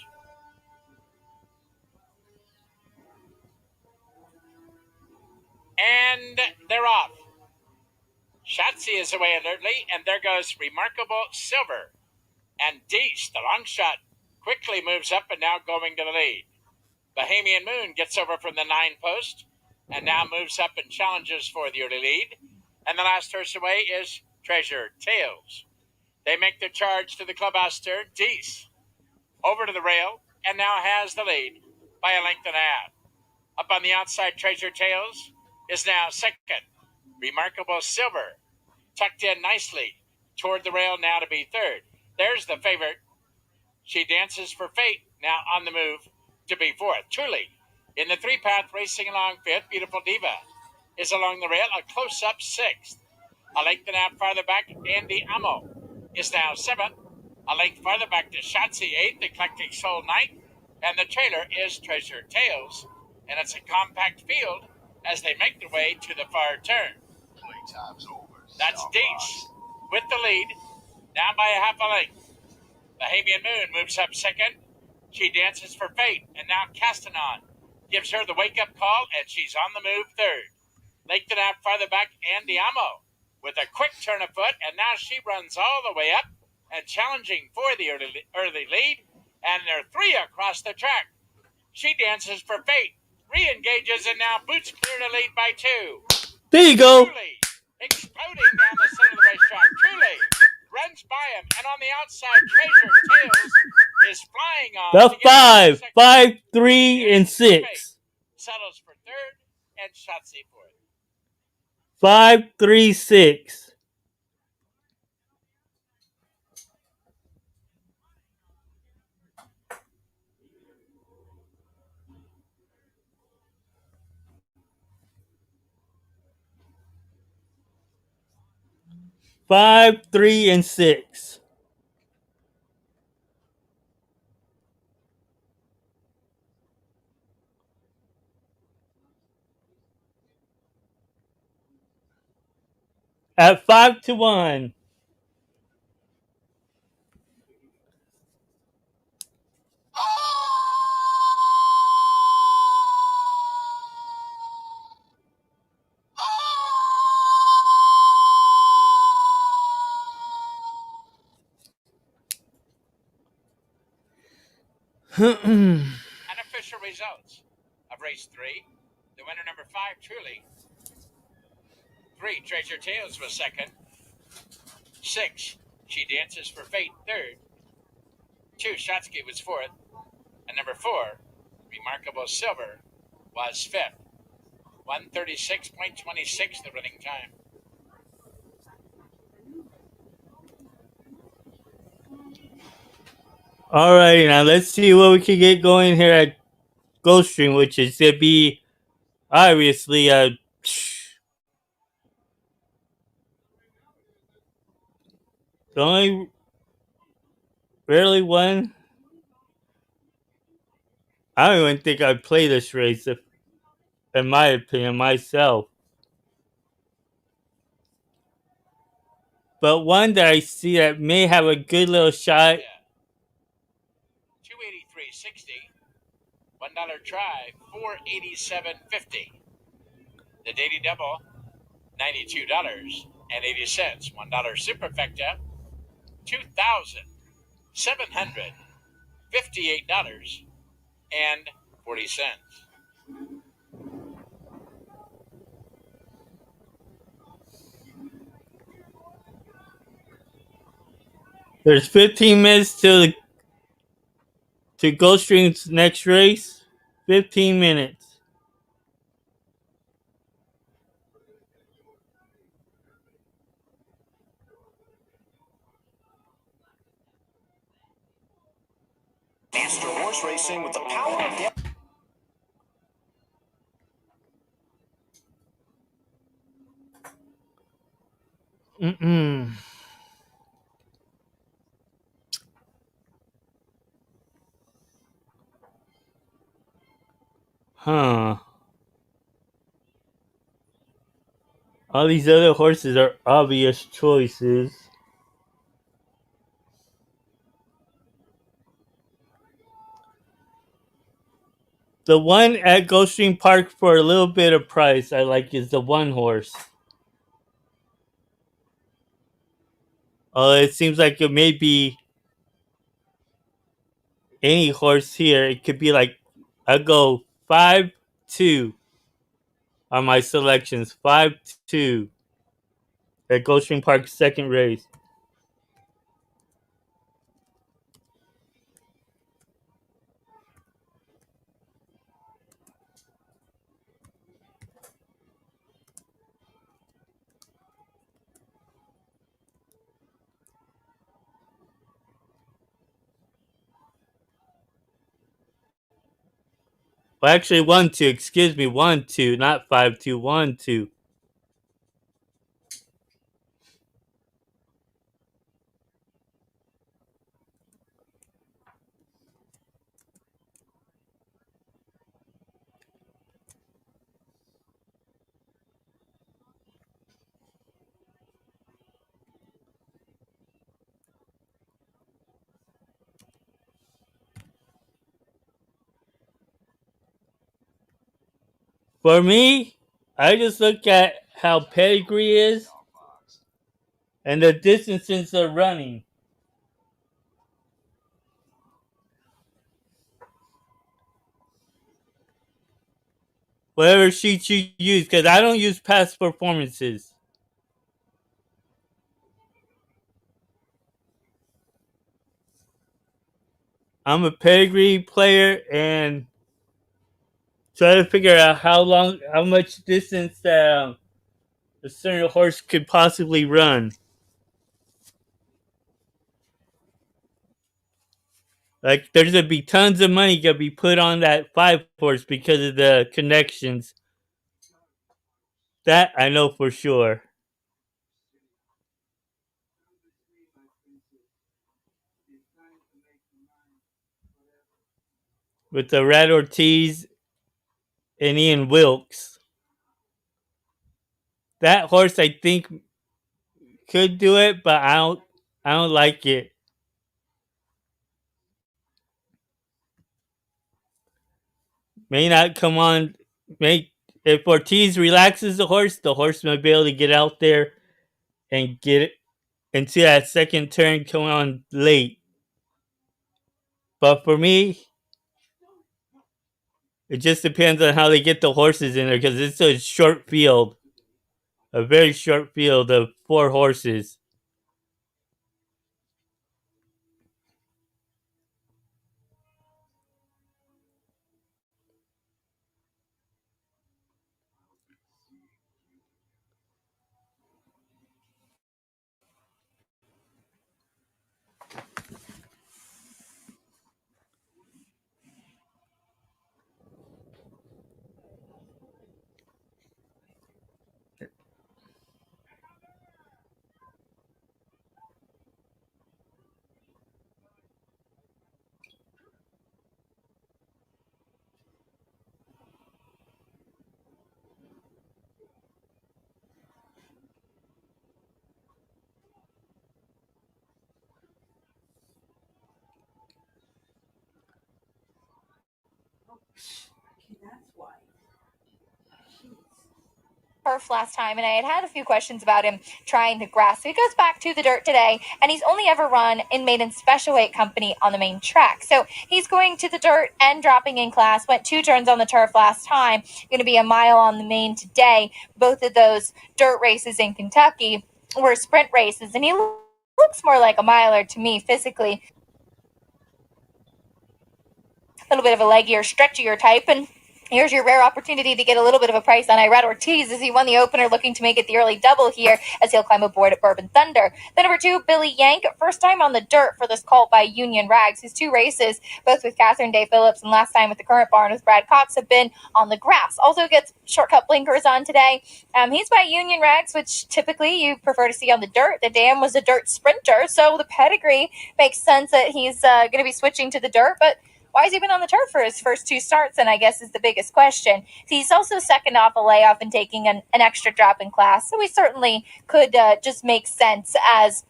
And they're off. Shotzi is away alertly, and there goes Remarkable Silver. And Dees, the long shot, quickly moves up and now going to the lead. Bahamian Moon gets over from the 9 post and now moves up and challenges for the early lead. And the last horse away is Treasure Tales. They make the charge to the clubhouse turn. Dees over to the rail and now has the lead by a length and a half. Up on the outside, Treasure Tales is now second. Remarkable Silver tucked in nicely toward the rail now to be third. There's the favorite. She Dances for Fate now on the move to be fourth. Truly, in the 3-path racing along fifth, Beautiful Diva is along the rail, a close-up sixth. A length and a half farther back, Andy Amo is now seventh. A length farther back to Shotzi eighth, Eclectic Soul ninth, and the trailer is Treasure Tales. And it's a compact field as they make their way to the far turn. Playtime's over. That's Deets with the lead, now by a half a length. Bahamian Moon moves up second. She Dances for Fate, and now Castanon gives her the wake-up call, and she's on the move third. Length and a half farther back, Andy Amo with a quick turn of foot, and now she runs all the way up and challenging for the early lead, and there are 3 across the track. She Dances for Fate re-engages and now boots clear to lead by 2. There you go. Truly exploding down the center of the racetrack. Truly runs by him, and on the outside, Treasure Tales is flying on. The 5, 3, and 6. Settles for third, and Shotzi fourth. 5, 3, 6. 5, 3, and 6. At 5-1. Unofficial results of race 3. The winner, number 5, Truly. 3, Treasure Tales was second. 6, She Dances for Fate, third. 2, Shotsky was fourth. And number 4, Remarkable Silver, was fifth. 1:36.26 the running time. All right, now let's see what we can get going here at Gulfstream, which is to be obviously the only really one. I don't even think I'd play this race, if, in my opinion, myself. But one that I see that may have a good little shot. Yeah. 283.60. $1 try, 487.50. The daily double, $92.80. $1 superfecta, $2,758.40. There's 15 minutes to Gulfstream's next race. 15 minutes. Master horse racing with the power of the Huh. All these other horses are obvious choices. The one at Gulfstream Park for a little bit of price I like is the one horse. It seems like it may be any horse here. It could be like, I go 5-2 on my selections. 5-2 at Gulfstream Park's second race. Well, actually, 1-2. Excuse me, 1-2, not 5-2. 1-2. For me, I just look at how pedigree is and the distances they're running. Whatever sheet you use, because I don't use past performances. I'm a pedigree player and try to figure out how much distance that a certain horse could possibly run. Like, there's gonna be tons of money gonna be put on that 5 horse because of the connections. That I know for sure. With the Red Ortiz and Ian Wilkes. That horse I think could do it, but I don't like it. May not come on. May If Ortiz relaxes the horse might be able to get out there and get it into that second turn coming on late. But for me, It just depends on how they get the horses in there because it's a short field, a very short field of 4 horses. Turf last time, and I had a few questions about him trying the grass. So he goes back to the dirt today, and he's only ever run in maiden special weight company on the main track. So he's going to the dirt and dropping in class. Went 2 turns on the turf last time. Going to be a mile on the main today. Both of those dirt races in Kentucky were sprint races, and he looks more like a miler to me physically. A little bit of a leggier, stretchier type, and here's your rare opportunity to get a little bit of a price on Irad Ortiz as he won the opener, looking to make it the early double here as he'll climb aboard at Bourbon Thunder. Then number 2, Billy Yank, first time on the dirt for this colt by Union Rags. His 2 races, both with Catherine Day Phillips and last time with the current barn with Brad Cox, have been on the grass. Also gets shortcut blinkers on today. He's by Union Rags, which typically you prefer to see on the dirt. The dam was a dirt sprinter, so the pedigree makes sense that he's going to be switching to the dirt, but why has he been on the turf for his first 2 starts, and I guess is the biggest question. He's also second off a layoff and taking an extra drop in class, so he certainly could just make sense as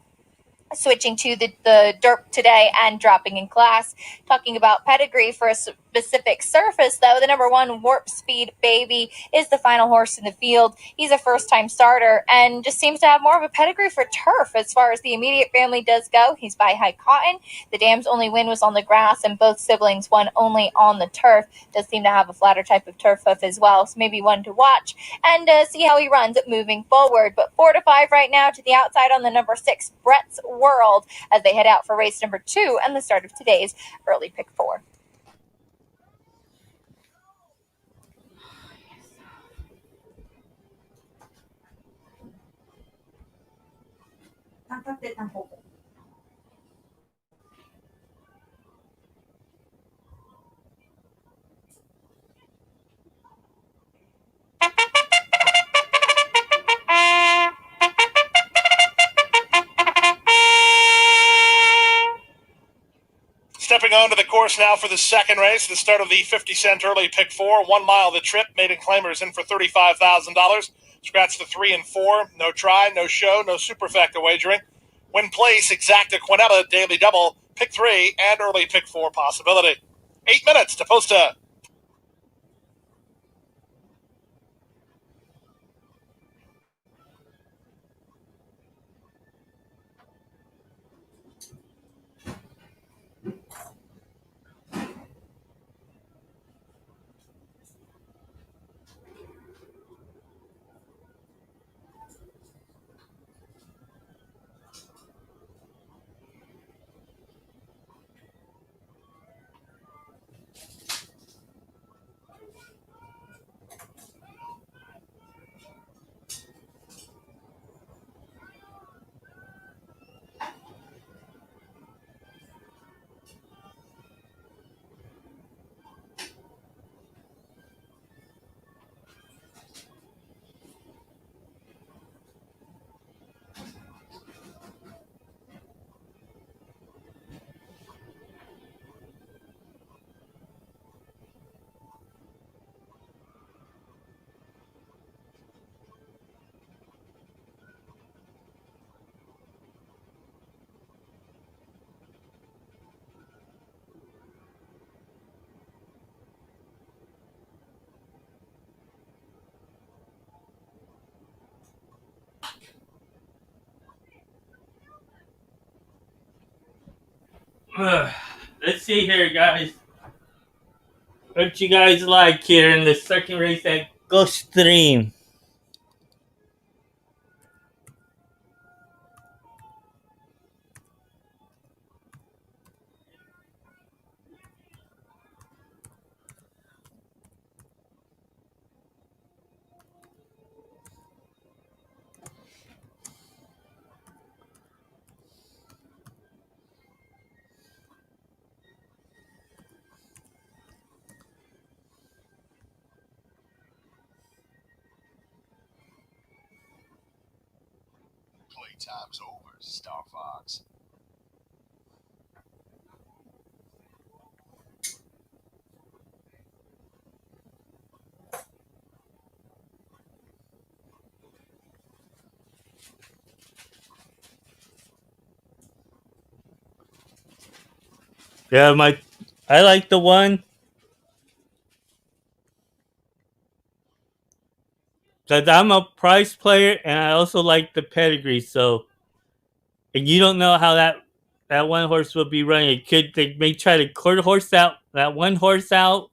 switching to the dirt today and dropping in class. Talking about pedigree for a specific surface, though, the number 1 Warp Speed Baby is the final horse in the field. He's a first-time starter and just seems to have more of a pedigree for turf as far as the immediate family does go. He's by High Cotton. The dam's only win was on the grass, and both siblings won only on the turf. Does seem to have a flatter type of turf hoof as well, so maybe one to watch and see how he runs moving forward. But 4 to 5 right now to the outside on the number 6, Brett's World, as they head out for race number 2 and the start of today's early pick 4. Stepping onto the course now for the second race, the start of the 50-cent early pick 4, 1 mile the trip. Maiden claimers in for $35,000. Scratch the 3 and 4. No try, no show, no superfecta wagering. Win place, exacta quinella, daily double, pick 3, and early pick 4 possibility. 8 minutes to posta. Let's see here, guys. What you guys like here in the second race at Gulfstream? Playtime's over, Star Fox. Yeah, I like the one because I'm a prize player and I also like the pedigree. So, and you don't know how that one horse will be running. They may try to quarter horse out that one horse out.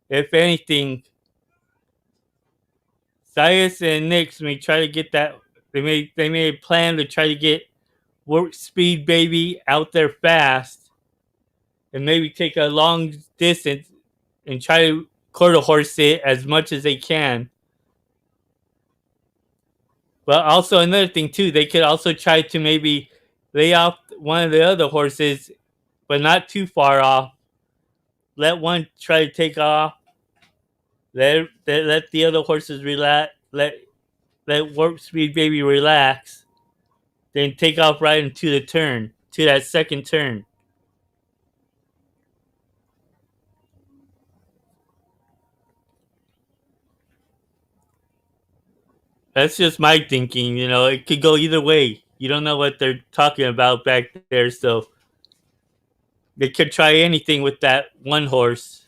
If anything, Sias and Nix may try to get that. They may plan to try to get Work Speed Baby out there fast and maybe take a long distance and try to quarter horse it as much as they can. But also another thing too, they could also try to maybe lay off one of the other horses, but not too far off. Let one try to take off. Let the other horses relax. Let Warp Speed Baby relax. Then take off right into the turn, to that second turn. That's just my thinking. It could go either way. You don't know what they're talking about back there, so they could try anything with that one horse.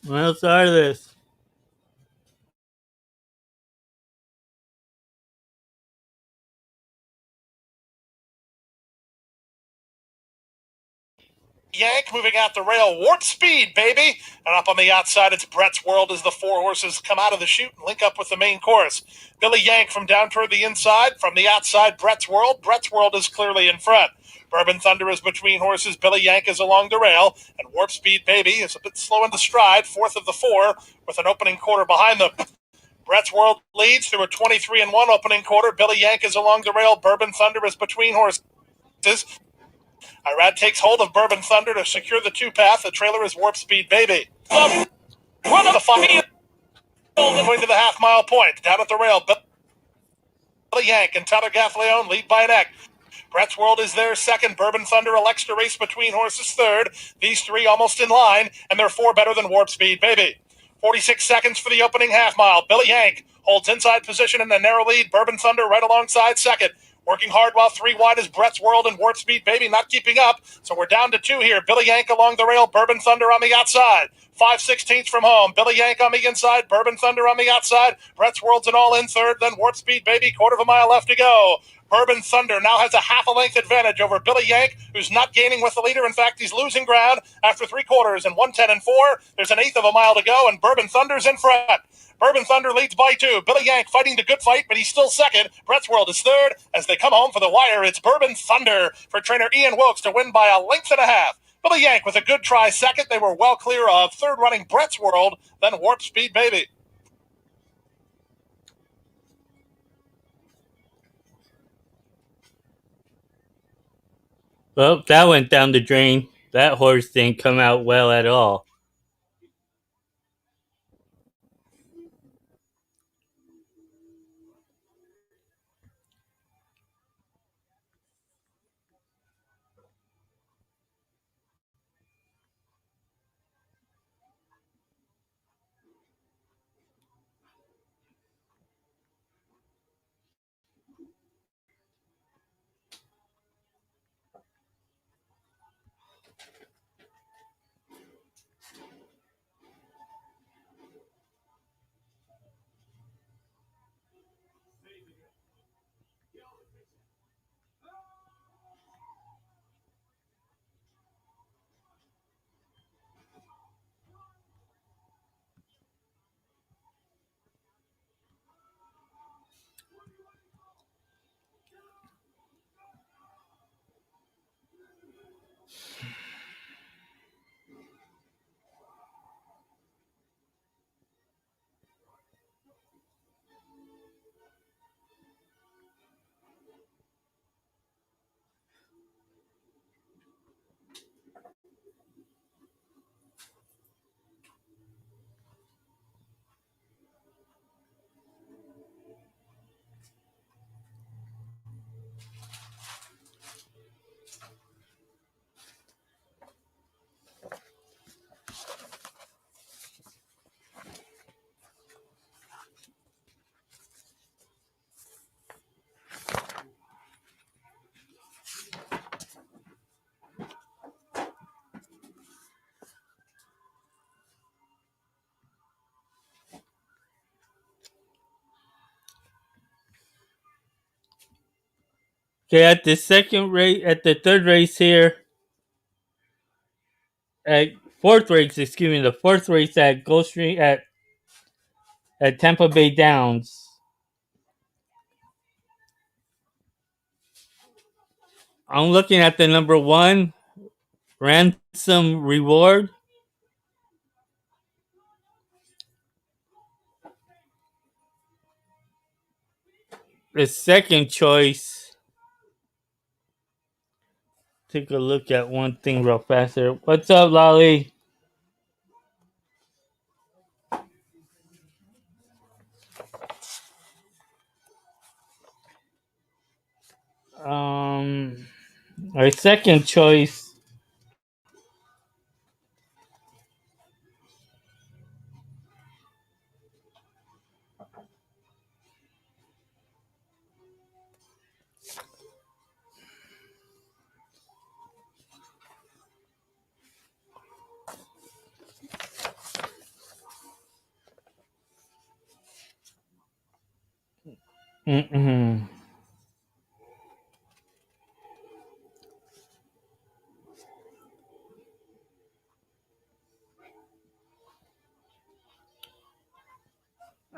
Buenos tardes. Yank moving out the rail, warp speed, baby. And up on the outside, it's Brett's World as the four horses come out of the chute and link up with the main course. Billy Yank from down toward the inside. From the outside, Brett's World. Brett's World is clearly in front. Bourbon Thunder is between horses. Billy Yank is along the rail. And Warp Speed Baby is a bit slow into stride, fourth of the four, with an opening quarter behind them. Brett's World leads through a 23-1 opening quarter. Billy Yank is along the rail. Bourbon Thunder is between horses. Irad takes hold of Bourbon Thunder to secure the two-path. The trailer is Warp Speed Baby. Run of the final going to the half-mile point. Down at the rail, Billy Yank and Tyler Gaffleone lead by a neck. Brett's World is there second. Bourbon Thunder elects to race between horses third. These three almost in line, and they're four better than Warp Speed Baby. 46 seconds for the opening half mile. Billy Yank holds inside position in a narrow lead. Bourbon Thunder right alongside second. Working hard while three wide is Brett's World and Warp Speed Baby not keeping up. So we're down to two here. Billy Yank along the rail. Bourbon Thunder on the outside. 5/16 from home. Billy Yank on the inside. Bourbon Thunder on the outside. Brett's World's an all in third. Then Warp Speed Baby. Quarter of a mile left to go. Bourbon Thunder now has a half a length advantage over Billy Yank, who's not gaining with the leader. In fact, he's losing ground after three quarters and 1:10.4. There's an eighth of a mile to go, and Bourbon Thunder's in front. Bourbon Thunder leads by two. Billy Yank fighting the good fight, but he's still second. Brett's World is third. As they come home for the wire, it's Bourbon Thunder for trainer Ian Wilkes to win by a length and a half. Billy Yank with a good try second. They were well clear of third running Brett's World, then Warp Speed Baby. Well, that went down the drain. That horse didn't come out well at all. Okay, at the third race here, at the fourth race at Gulfstream at Tampa Bay Downs. I'm looking at the number one, Ransom Reward. The second choice. Take a look at one thing real fast here. What's up, Lolly? Um, our second choice. Mm-mm.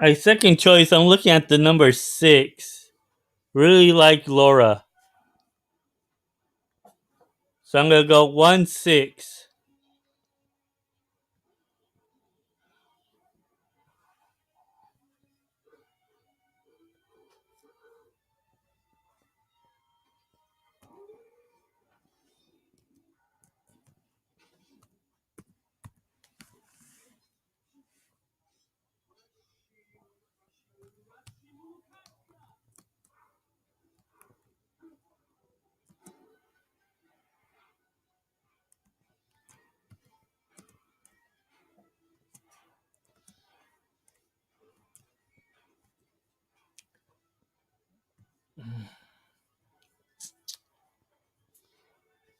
My second choice, I'm looking at the number 6. Really like Laura. So I'm going to go 1-6.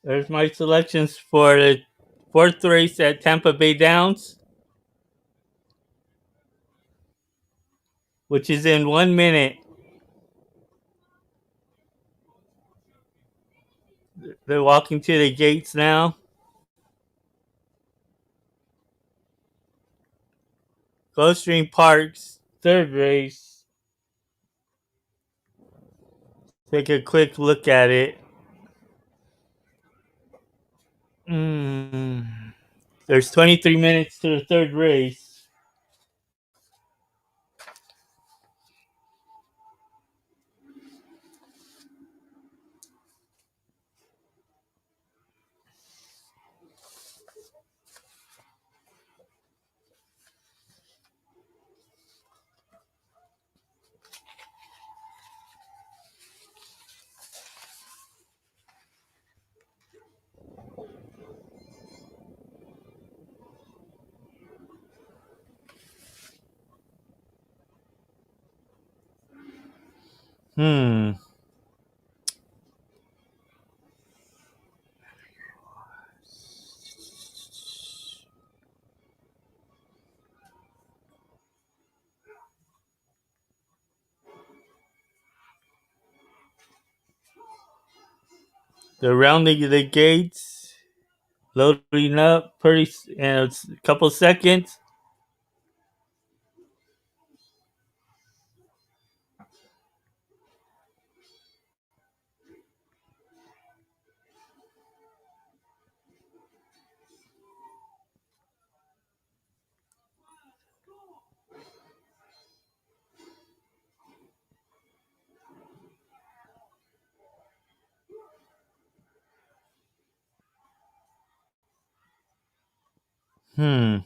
There's my selections for the 4th race at Tampa Bay Downs, which is in 1 minute. They're walking to the gates now. Gulfstream Park's 3rd race. Take a quick look at it. There's 23 minutes to the 3rd race. Hmm. They're rounding the gates, loading up pretty in a couple seconds. Hmm.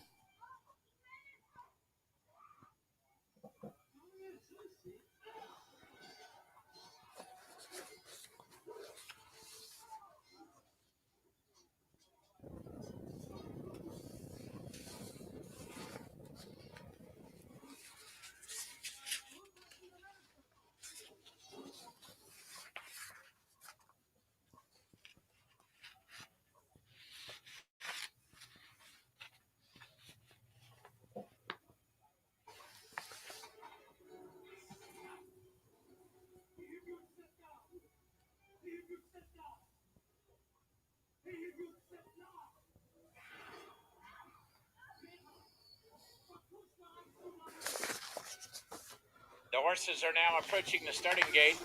The horses are now approaching the starting gate.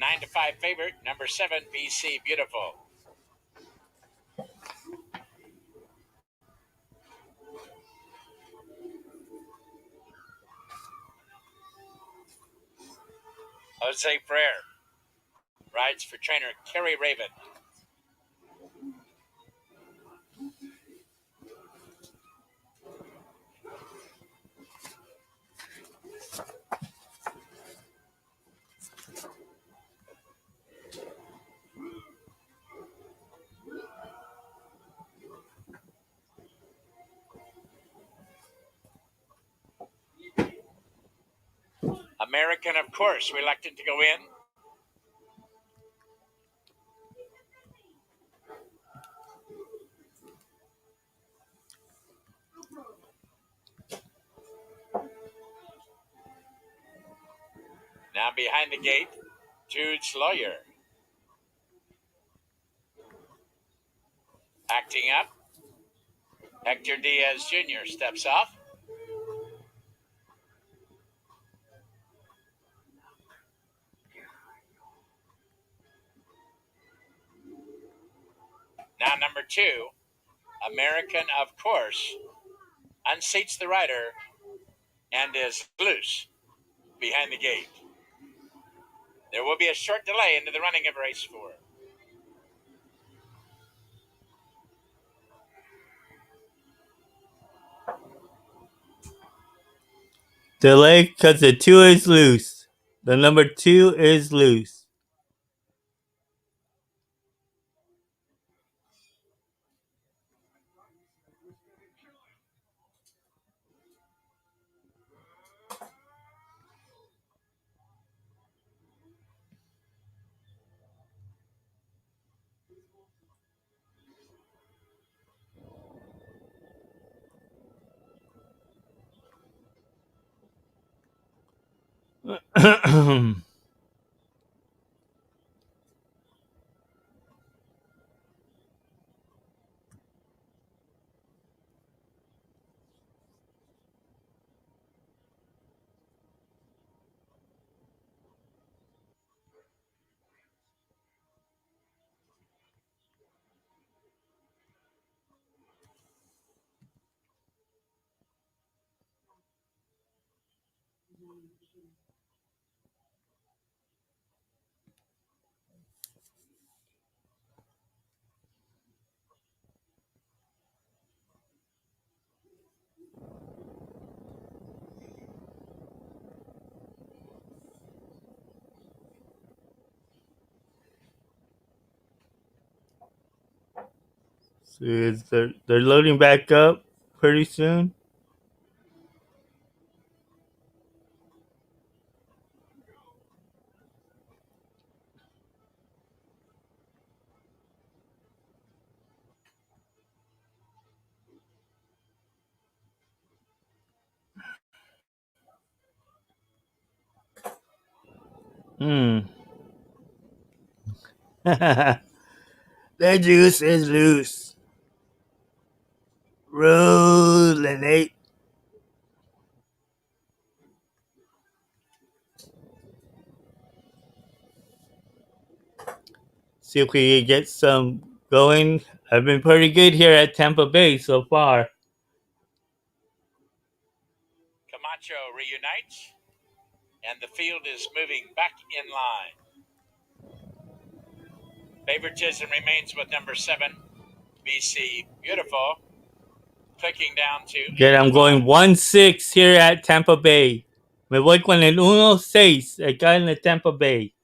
9-5 favorite, number 7, BC Beautiful. Jose Frere rides for trainer Kerry Raven. American, of course, reluctant to go in. behind the gate, Jude's Lawyer. Acting up, Hector Diaz Jr. steps off. Now number 2, American of Course, unseats the rider and is loose behind the gate. There will be a short delay into the running of race 4. Delay because the 2 is loose. The number 2 is loose. So they're loading back up pretty soon. The juice is loose. Rolling 8. See if we can get some going. I've been pretty good here at Tampa Bay so far. Camacho reunites, and the field is moving back in line. Favoritism remains with number 7, BC Beautiful, clicking down to... Good, I'm going 1-6 here at Tampa Bay. Me voy con el 1-6 acá en el Tampa Bay.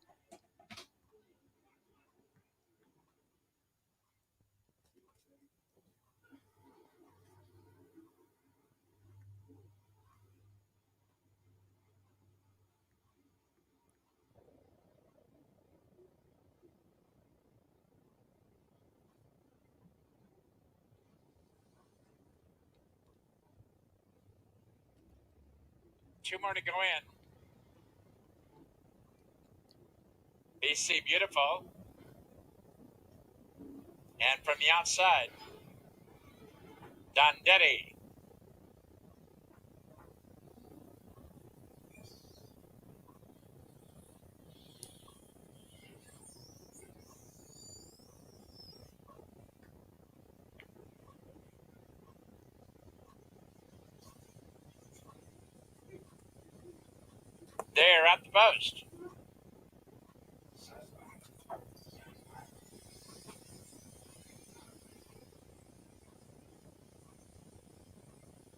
Two more to go in. BC Beautiful. And from the outside, Dondetti. There at the post.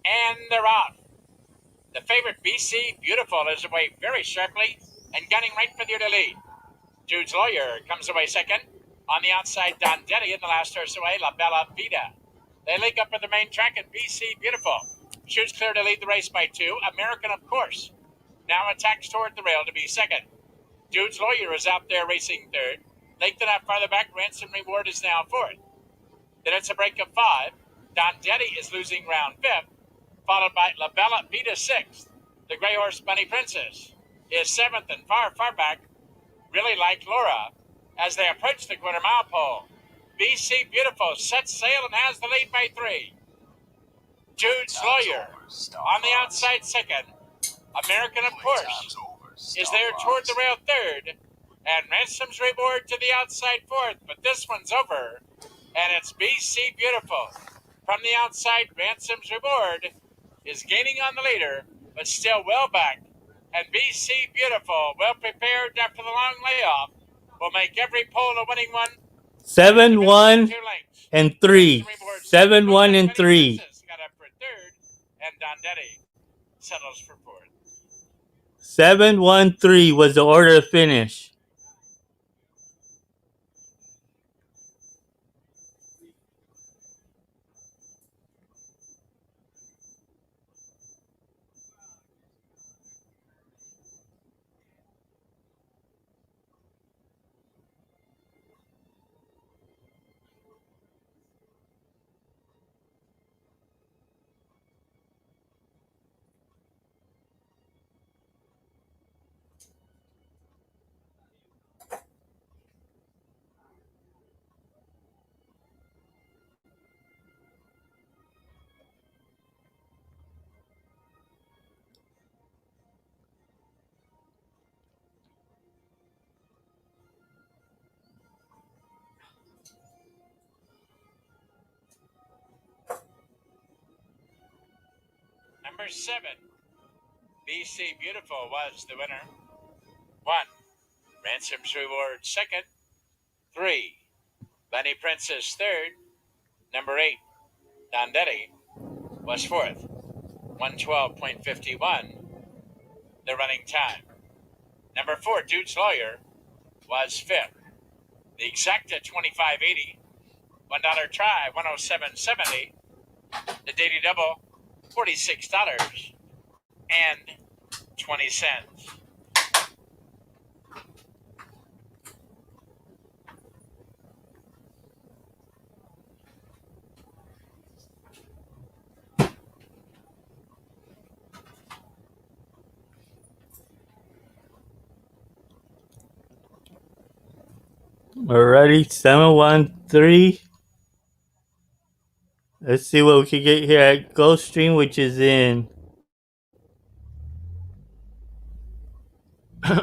And they're off. The favorite BC Beautiful is away very sharply and gunning right for the lead. Jude's Lawyer comes away second. On the outside, Dondetti in the last horse away, La Bella Vida. They link up with the main track at BC Beautiful. Shoots clear to lead the race by 2. American, of course, now attacks toward the rail to be second. Jude's Lawyer is out there racing third. Length enough farther back, Ransom Reward is now fourth. Then it's a break of 5. Dondetti is losing round 5th, followed by La Bella Vida 6th. The gray horse Bunny Princess is seventh and far back, Really Like Laura, as they approach the quarter mile pole. BC Beautiful sets sail and has the lead by 3. Jude's Lawyer on the outside second. American of course is there toward the rail third, and Ransom's Reward to the outside fourth, but this one's over, and it's BC Beautiful. From the outside, Ransom's Reward is gaining on the leader, but still well back, and BC Beautiful, well prepared after the long layoff, will make every pole a winning one. 7-1 and 3. 7-1 and 3. Got up for third, and Dondetti settles for fourth. 7-1-3 was the order of finish. Number 7, BC Beautiful was the winner. 1, Ransom's Reward second. 3, Lenny Princess third. Number 8, Dondetti was fourth. 112.51, the running time. Number 4, Dude's Lawyer was fifth. The exacta 25.80, $1 try 107.70. The daily double $46.20. Alrighty, 7-1-3. Let's see what we can get here at Gulfstream, which is in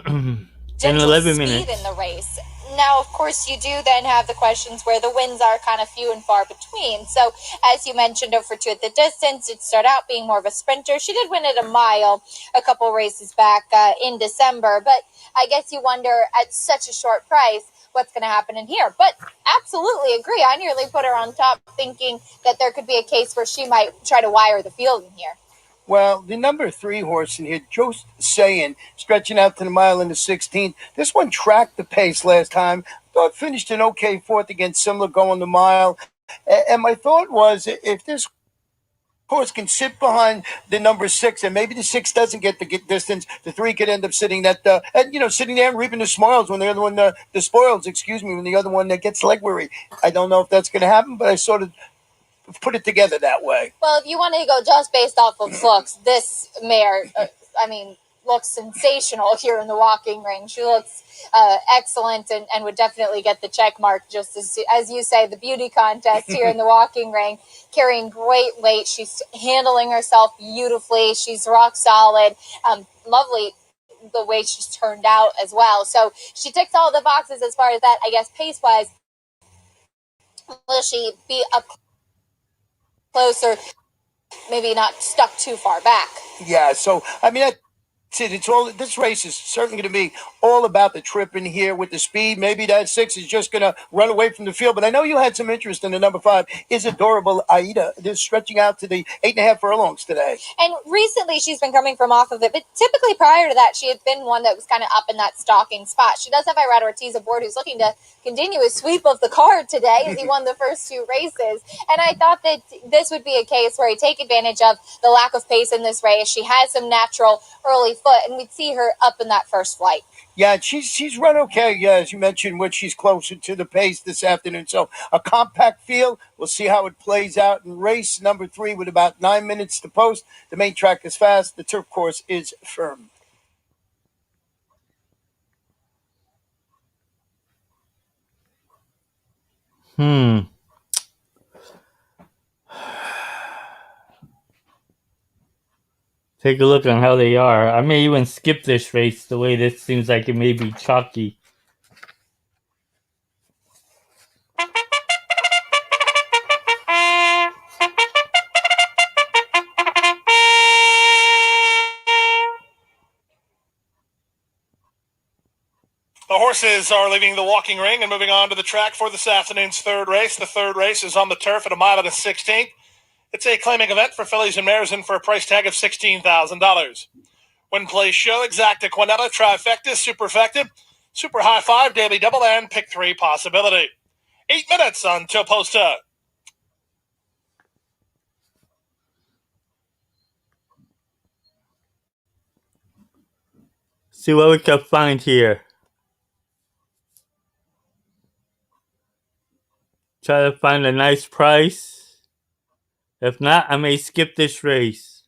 in gentle 11 speed minutes. in the race. Now, of course, you do then have the questions where the wins are kind of few and far between. So, as you mentioned, over 2 at the distance, it started out being more of a sprinter. She did win at a mile a couple races back in December, but I guess you wonder at such a short price what's going to happen in here. But absolutely agree. I nearly put her on top, thinking that there could be a case where she might try to wire the field in here. Well, the number 3 horse in here, Just Saying, stretching out to the mile in the 16th. This one tracked the pace last time. Thought finished an okay fourth against similar going the mile. And my thought was, if this horse can sit behind the number 6, and maybe the 6 doesn't get the distance, the 3 could end up sitting sitting there and reaping the spoils when the other one, when the other one gets leg weary. I don't know if that's going to happen, but I sort of put it together that way. Well, if you want to go just based off of looks, this mare, looks sensational here in the walking ring. She looks excellent and would definitely get the check mark, just as you say, the beauty contest here in the walking ring, carrying great weight. She's handling herself beautifully. She's rock solid. Lovely the way she's turned out as well. So she ticks all the boxes as far as that. I guess pace-wise, will she be up closer, maybe not stuck too far back? Yeah, so I mean, that's it. It's all. This race is certainly going to be all about the trip in here with the speed. Maybe that 6 is just going to run away from the field. But I know you had some interest in the number 5, Is Adorable Aida. They're stretching out to the 8.5 furlongs today. And recently she's been coming from off of it, but typically prior to that, she had been one that was kind of up in that stalking spot. She does have Irad Ortiz aboard, who's looking to continue his sweep of the card today as he won the first 2 races. And I thought that this would be a case where he'd take advantage of the lack of pace in this race. She has some natural early foot, and we'd see her up in that first flight. Yeah, she's run okay. Yeah, as you mentioned, when she's closer to the pace this afternoon. So a compact field. We'll see how it plays out in race number 3 with about 9 minutes to post. The main track is fast. The turf course is firm. Hmm. Take a look on how they are. I may even skip this race the way this seems like it may be chalky. The horses are leaving the walking ring and moving on to the track for this afternoon's third race. The third race is on the turf at a mile and a 16th. It's a claiming event for fillies and mares and for a price tag of $16,000. Win, play, show, exacta, quinella, trifecta, superfecta, super high five, daily double, and pick three possibility. 8 minutes on Toposta. See what we can find here. Try to find a nice price. If not, I may skip this race.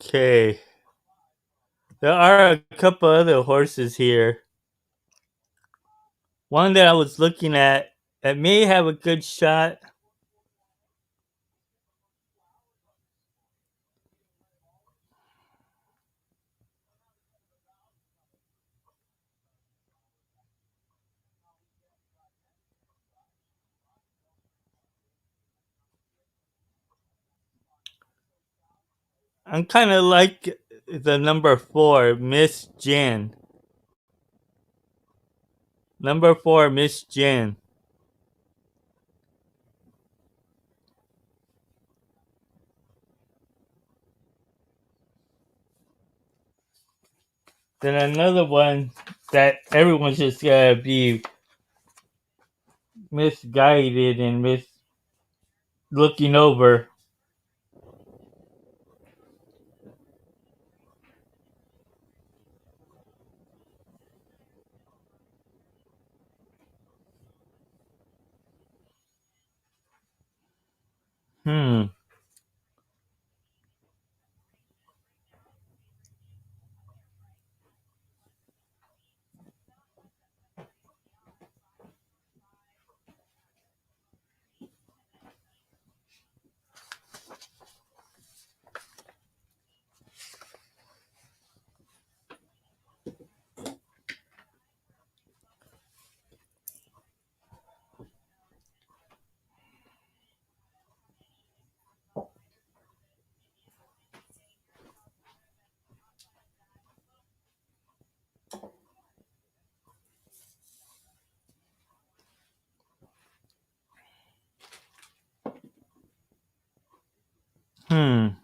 Okay. There are a couple other horses here. One that I was looking at that may have a good shot. I'm kind of like the number 4, Miss Jan. Number 4, Miss Jan. Then another one that everyone's just gonna be misguided and looking over. Hmm. Hmm.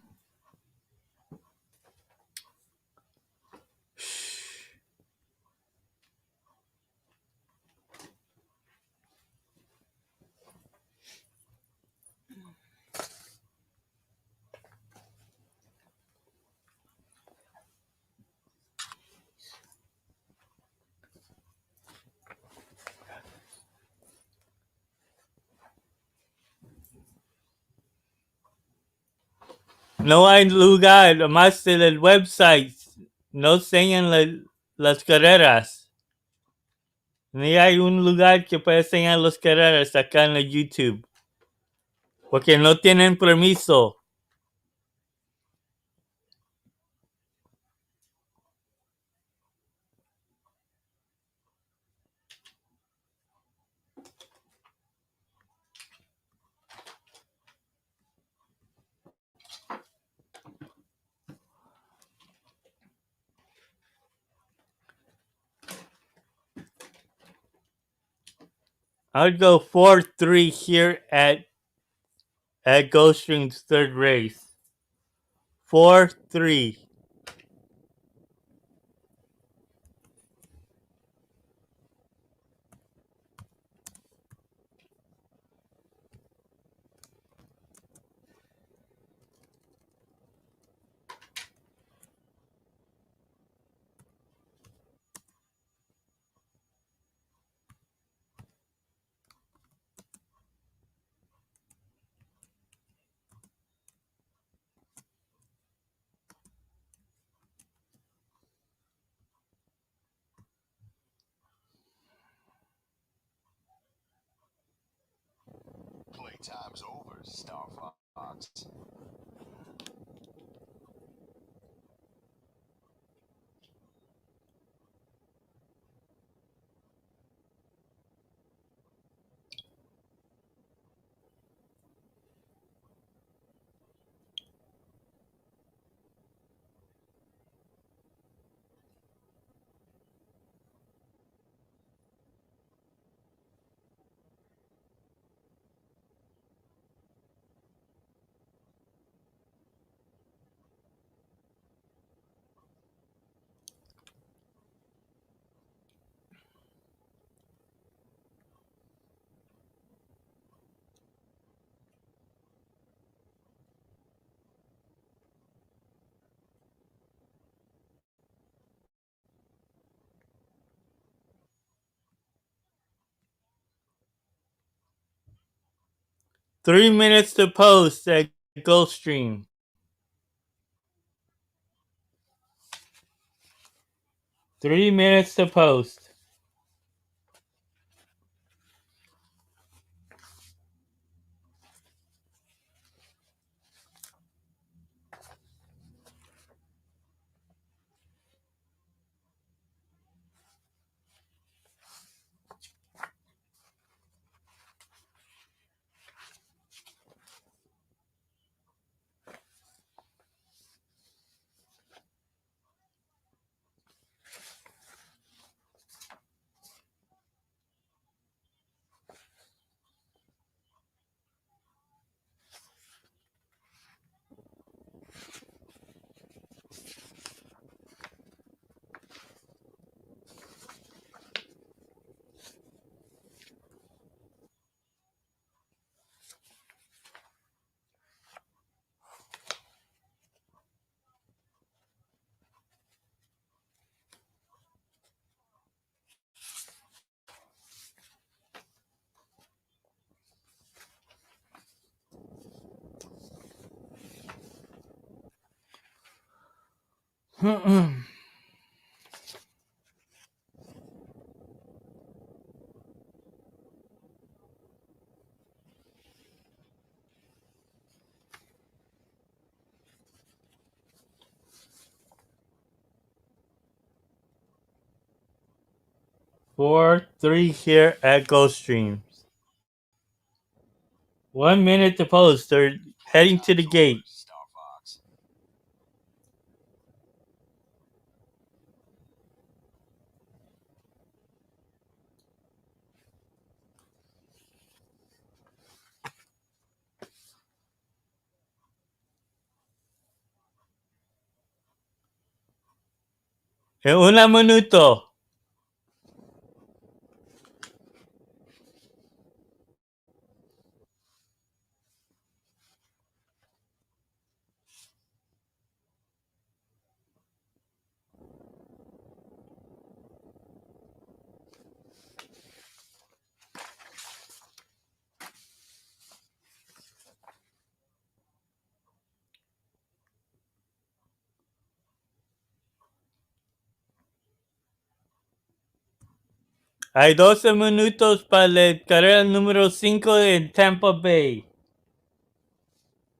No hay lugar más en el website. No enseñan las carreras. Ni hay un lugar que pueda enseñar las carreras acá en el YouTube. Porque no tienen permiso. I'll go 4-3 here at Gulfstream's third race. 4-3. times over, Star Fox. Three minutes to post at Gulfstream. Three minutes to post. Four, three here at Gulfstream. 1 minute to post. They're heading to the gate. Star Fox. En un minuto. Hay 12 minutos para la carrera número 5 en Tampa Bay.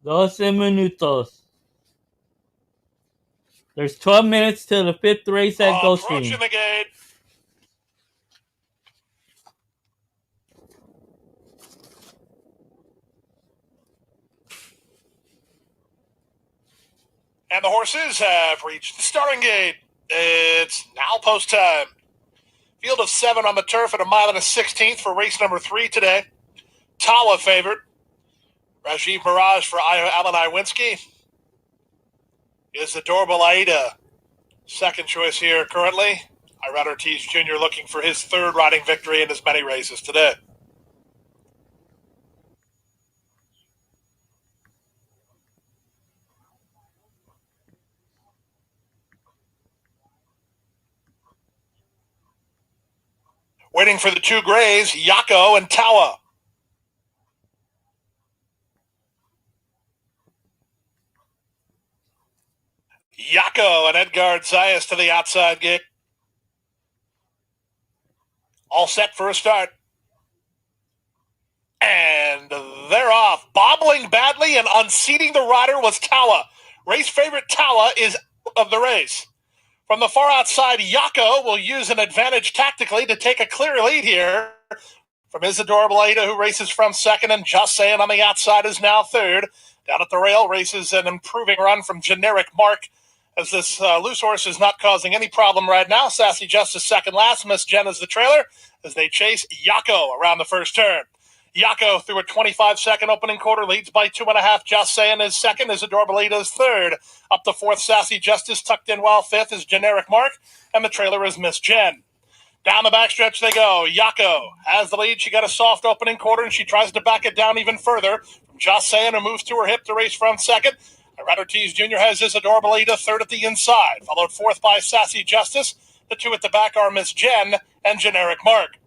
12 minutos. There's 12 minutes till the fifth race at Gulfstream. Approaching the gate. And the horses have reached the starting gate. It's now post time. Field of 7 on the turf at 1 mile and a 16th for race number 3 today. Tawa favored. Rajiv Mirage for Alan Iwinski. Is Adorable Aida second choice here currently. Irad Ortiz Jr. looking for his third riding victory in as many races today. Waiting for the two grays, Yako and Tawa. Yako and Edgard Zayas to the outside gate. All set for a start. And they're off. Bobbling badly and unseating the rider was Tawa. Race favorite Tawa is of the race. From the far outside, Yako will use an advantage tactically to take a clear lead here from Isadora Baleda, who races from second, and Just Saying on the outside is now third. Down at the rail, races an improving run from Generic Mark, as this loose horse is not causing any problem right now. Sassy Justice second last. Miss Jen is the trailer as they chase Yako around the first turn. Yako through a 25-second opening quarter leads by 2.5. Just Saying is second. Isadora Baleda is third. Up the fourth, Sassy Justice tucked in while fifth is Generic Mark, and the trailer is Miss Jen. Down the backstretch they go. Yako has the lead. She got a soft opening quarter, and she tries to back it down even further. Just Saying, who moves to her hip to race from second. Ortiz Jr. has Isadora Baleda third at the inside, followed fourth by Sassy Justice. The two at the back are Miss Jen and Generic Mark.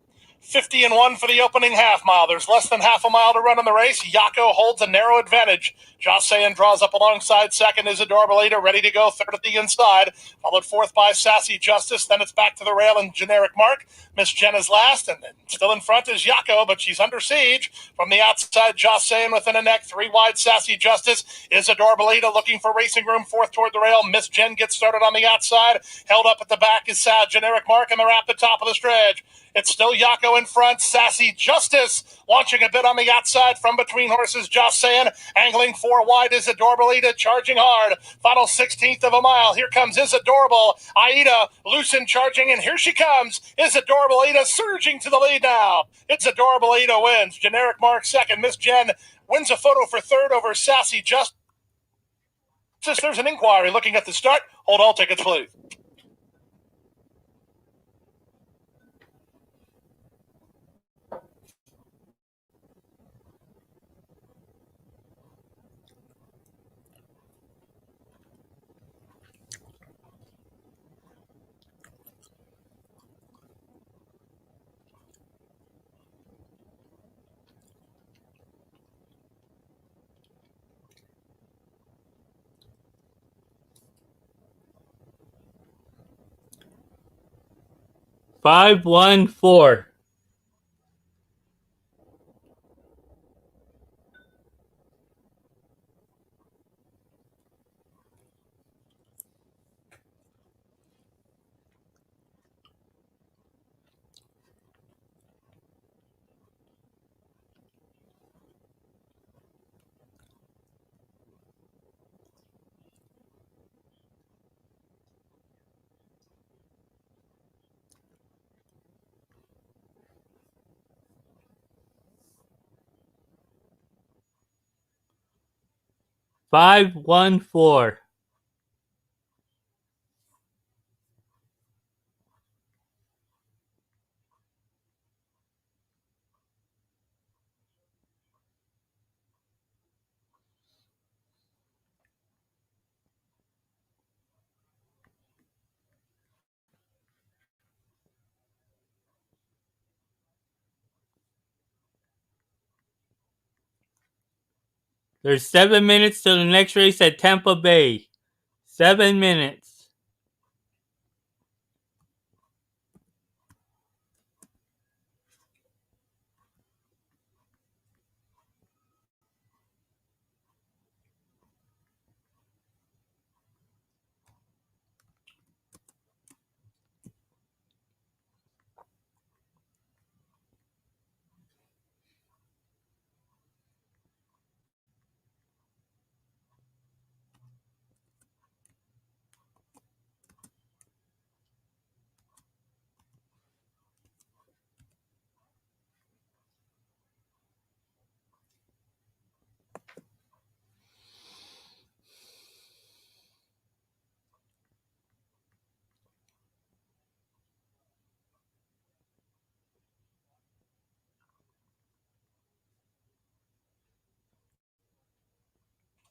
50-1 for the opening half mile. There's less than half a mile to run in the race. Yako holds a narrow advantage. Just Saying draws up alongside second. Isadora Baleda ready to go third at the inside, followed fourth by Sassy Justice. Then it's back to the rail and Generic Mark. Miss Jen is last, and then still in front is Yako, but she's under siege. From the outside, Just Saying within a neck. Three wide, Sassy Justice. Isadora Baleda looking for racing room. Fourth toward the rail. Miss Jen gets started on the outside. Held up at the back is Generic Mark, and they're at the top of the stretch. It's still Yako in front. Sassy Justice launching a bit on the outside from between horses. Just Saying angling four wide. Isadora Baleda charging hard. Final 16th of a mile. Here comes Isadora. Aida loose and charging, and here she comes. Isadora Baleda surging to the lead now. Isadora Baleda wins. Generic Mark second. Miss Jen wins a photo for third over Sassy Justice. There's an inquiry looking at the start. Hold all tickets, please. Five, 1, 4. Five, 1, 4. There's 7 minutes to the next race at Tampa Bay. 7 minutes.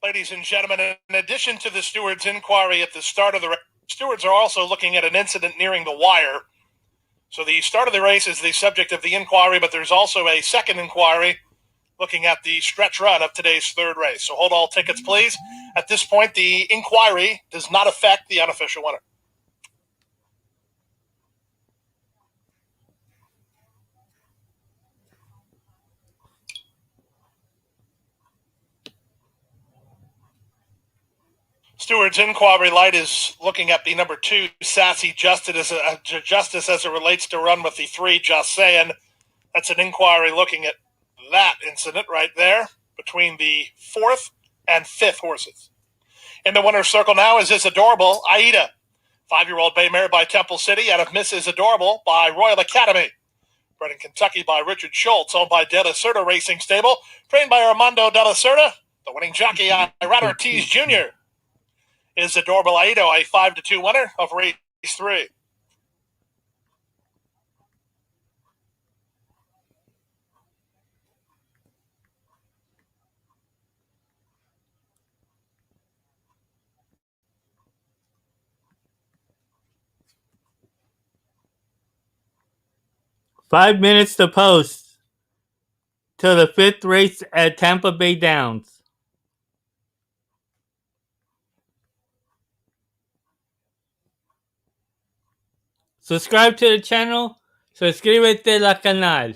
Ladies and gentlemen, in addition to the steward's inquiry at the start of the race, stewards are also looking at an incident nearing the wire. So the start of the race is the subject of the inquiry, but there's also a second inquiry looking at the stretch run of today's third race. So hold all tickets, please. At this point, the inquiry does not affect the unofficial winner. Stewart's inquiry light is looking at the number 2, Sassy Justice, as it relates to run with the 3, Just Saying. That's an inquiry looking at that incident right there between the 4th and 5th horses. In the winner's circle now is Adorable Aida, 5-year-old bay mare by Temple City out of Mrs. Adorable by Royal Academy. Bred in Kentucky by Richard Schultz, owned by De La Cerda Racing Stable, trained by Armando De La Cerda. The winning jockey, Irad Ortiz Jr. is Adorable Aida, a 5-2 winner of race 3. Five minutes to post to the 5th race at Tampa Bay Downs. Subscribe to the channel. Suscríbete al canal.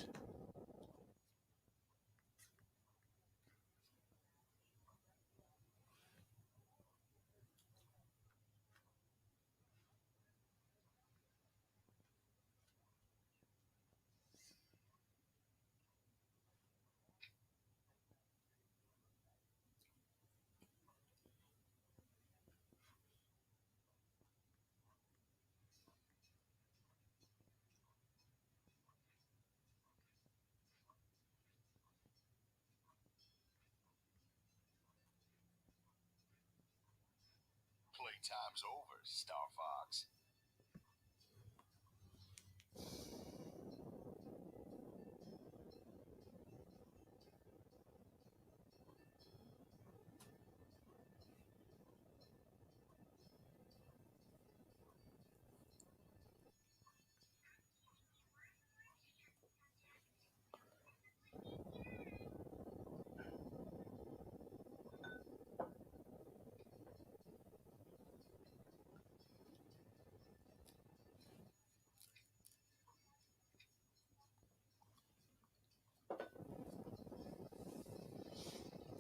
Playtime's over, Star Fox.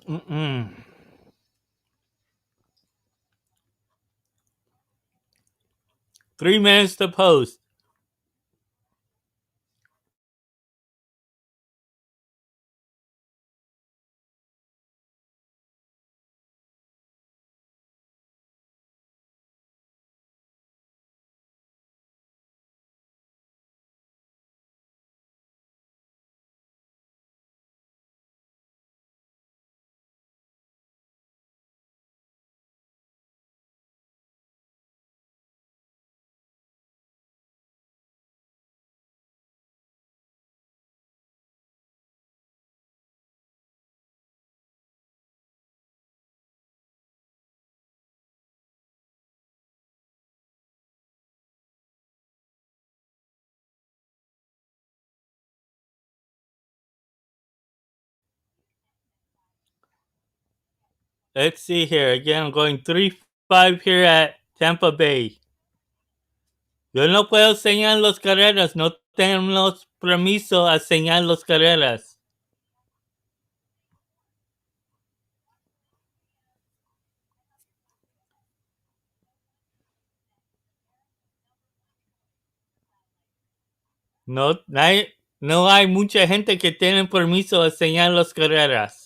Mm-mm. 3 minutes to post. Let's see here. Again, I'm going 3-5 here at Tampa Bay. Yo no puedo enseñar las carreras. No tenemos permiso a enseñar las carreras. No hay mucha gente que tiene permiso de enseñar las carreras.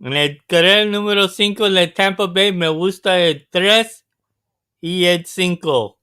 En el carrera número 5 de Tampa Bay me gusta el 3 y el 5.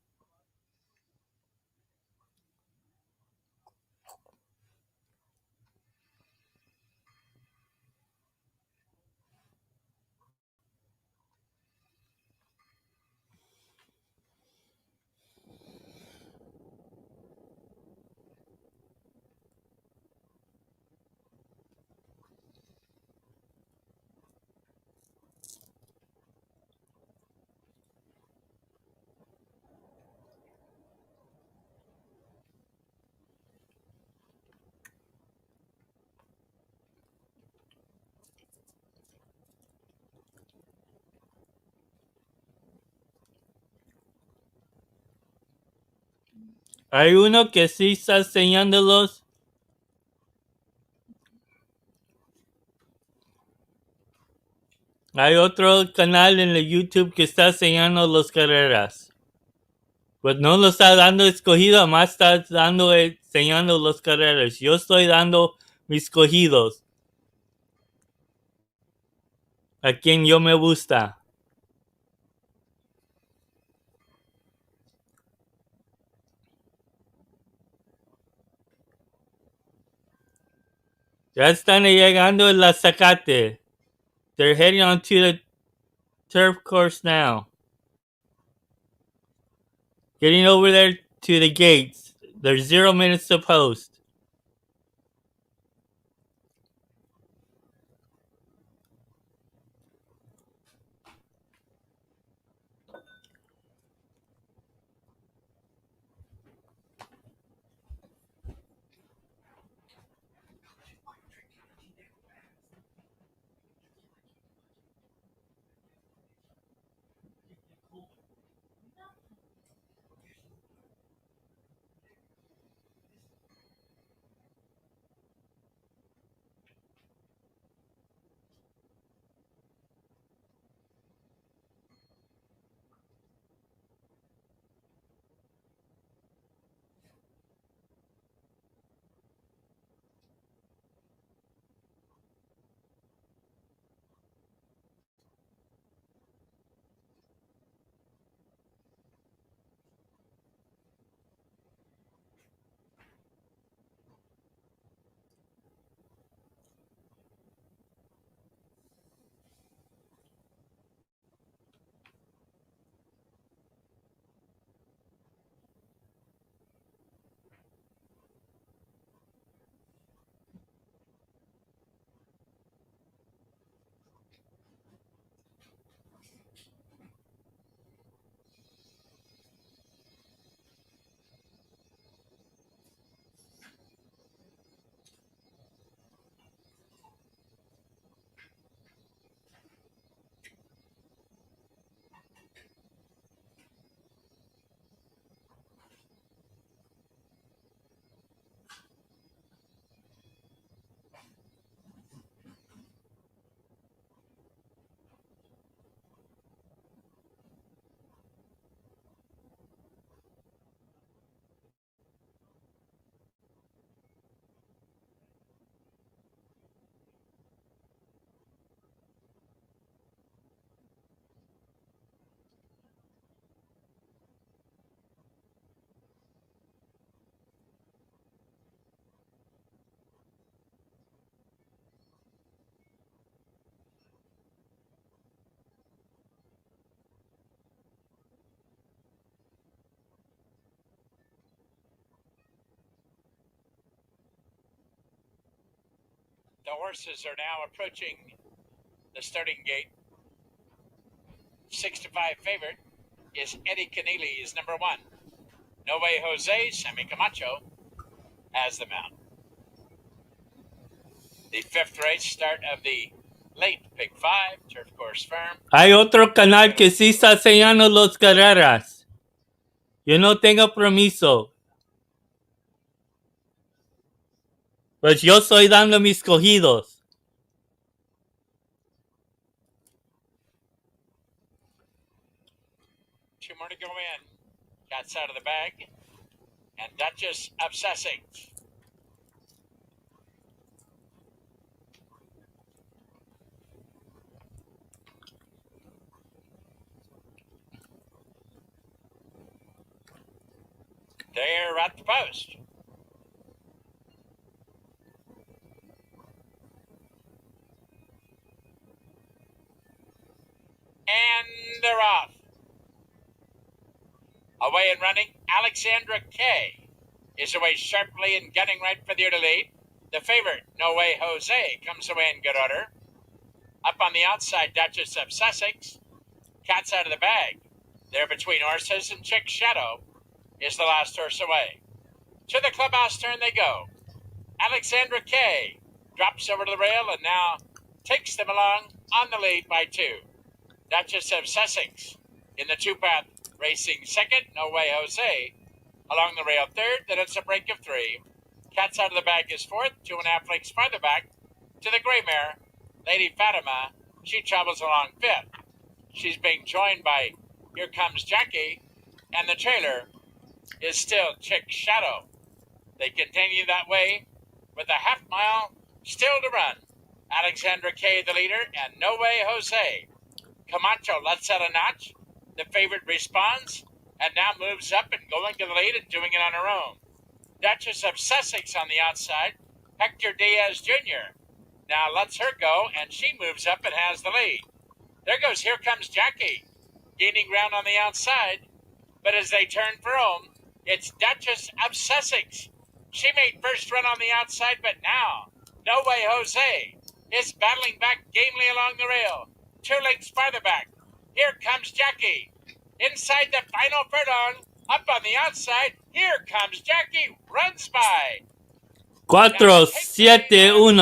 Hay uno que sí está enseñándolos Hay otro canal en el YouTube que está enseñando las carreras. Pues no lo está dando escogido, más está dando enseñando las carreras. Yo estoy dando mis escogidos. A quien yo me gusta. Ya están llegando en la Zacate. They're heading on to the turf course now. Getting over there to the gates. There's 0 minutes to post. The horses are now approaching the starting gate. 6-5 favorite is Eddie Keneally is number 1. No Way Jose, Sammy Camacho has the mount. The 5th race, start of the late Pick 5, turf course firm. Hay otro canal que sí está enseñando las carreras. Yo no tengo permiso. Pues yo estoy dando mis escogidos. 2 more to go in. Cat's out of the bag. And Duchess of Sussex. They're at the post. And they're off. Away and running, Alexandra Kay is away sharply and gunning right for the early lead. The favorite, No Way Jose, comes away in good order. Up on the outside, Duchess of Sussex. Cat's out of the bag. There between horses, and Chick Shadow is the last horse away. To the clubhouse turn they go. Alexandra Kay drops over to the rail and now takes them along on the lead by 2. Duchess of Sussex in the 2-path racing second. No Way Jose along the rail third. Then it's a break of 3. Cat's out of the bag is 4th. 2.5 lengths farther back to the gray mare, Lady Fatima, She travels along fifth. She's being joined by Here Comes Jackie, and the trailer is still Chick Shadow. They continue that way with a half mile still to run. Alexandra Kay, the leader, and No Way Jose. Camacho lets out a notch. The favorite responds and now moves up and going to the lead and doing it on her own. Duchess of Sussex on the outside. Hector Diaz Jr. now lets her go, and she moves up and has the lead. There goes Here Comes Jackie, gaining ground on the outside. But as they turn for home, it's Duchess of Sussex. She made first run on the outside, but now No Way Jose is battling back gamely along the rail. 2 lengths farther back. Here Comes Jackie. Inside the final furlong, up on the outside, Here Comes Jackie, runs by. 4, 7, 1,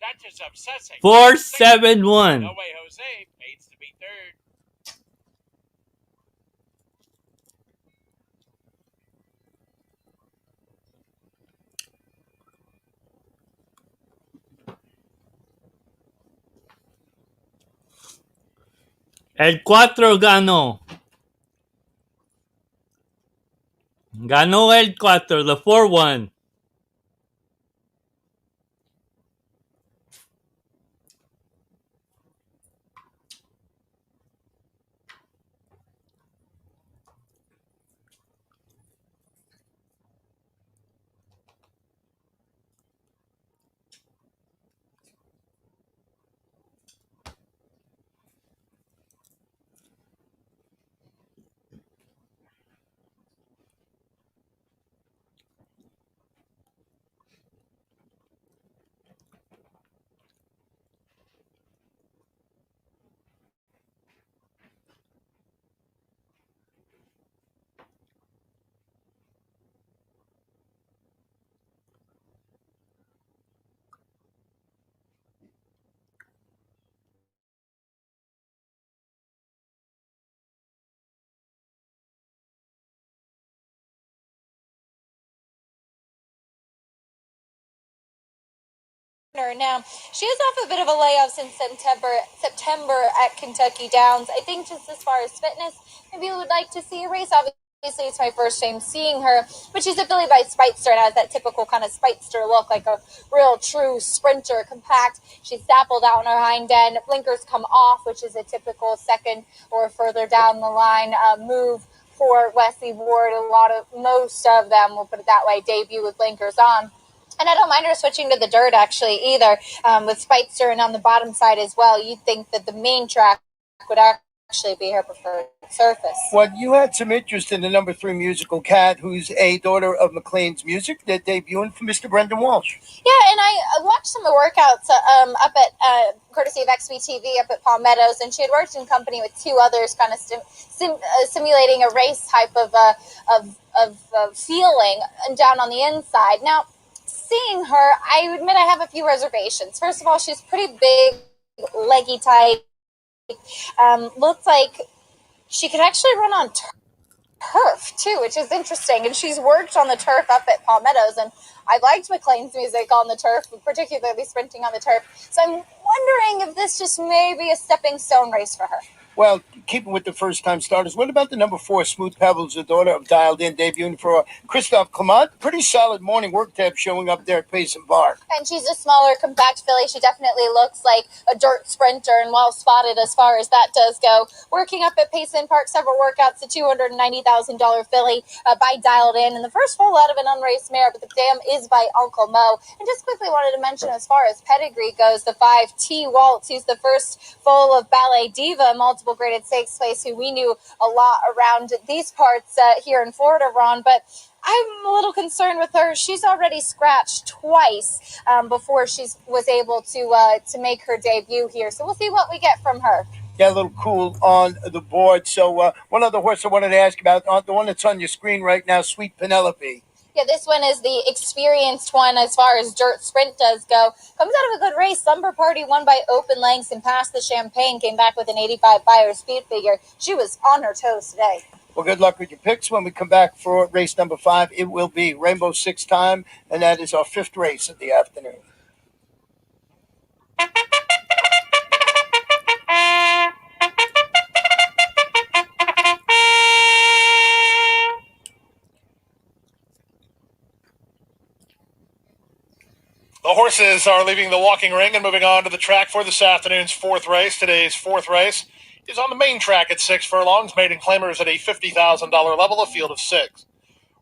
Duchess of Sussex. 4, 7, 1. No Way Jose fades to be third. El 4 ganó. Ganó el 4, the 4-1. Now, she is off a bit of a layoff since September at Kentucky Downs. I think just as far as fitness, maybe we would like to see a race. Obviously, it's my first time seeing her, but she's a filly by Speightster and has that typical kind of Speightster look, like a real true sprinter, compact. She's dappled out in her hind end. Blinkers come off, which is a typical second or further down the line move for Wesley Ward. Most of them, we'll put it that way, debut with blinkers on. And I don't mind her switching to the dirt, actually, either, with Speightster and on the bottom side as well. You'd think that the main track would actually be her preferred surface. Well, you had some interest in the number 3 musical Cat, who's a daughter of McLean's Music, that debuting for Mr. Brendan Walsh. Yeah, and I watched some of the workouts up at, courtesy of XBTV, up at Palmettos, and she had worked in company with 2 others, kind of simulating a race type of feeling down on the inside. Now, seeing her, I admit I have a few reservations. First of all, she's pretty big, leggy type. Looks like she could actually run on turf too, which is interesting. And she's worked on the turf up at Palmettos, and I liked McLean's Music on the turf, particularly sprinting on the turf. So I'm wondering if this just may be a stepping stone race for her. Well, keeping with the first-time starters, what about the number 4, Smooth Pebbles, the daughter of Dialed In, debuting for Christophe Clement? Pretty solid morning work tab showing up there at Payson Park. And she's a smaller, compact filly. She definitely looks like a dirt sprinter and well-spotted as far as that does go. Working up at Payson Park, several workouts, a $290,000 filly by Dialed In. And the first foal out of an unraced mare, but the dam is by Uncle Mo. And just quickly wanted to mention, as far as pedigree goes, the 5 T. Waltz, who's the first foal of Ballet Diva, multiple graded stakes place, who we knew a lot around these parts here in Florida, Ron, but I'm a little concerned with her. She's already scratched twice before she was able to make her debut here, so we'll see what we get from her. Yeah, a little cool on the board. So one other horse I wanted to ask about, the one that's on your screen right now, Sweet Penelope. Yeah, this one is the experienced one as far as dirt sprint does go. Comes out of a good race. Slumber Party won by open lengths and passed the Champagne. Came back with an 85 buyer speed figure. She was on her toes today. Well, good luck with your picks. When we come back for race number 5, it will be Rainbow Six time, and that is our 5th race of the afternoon. horses are leaving the walking ring and moving on to the track for this afternoon's fourth race. Today's fourth race is on the main track at 6 furlongs, maiden claimers at a $50,000 level, a field of 6.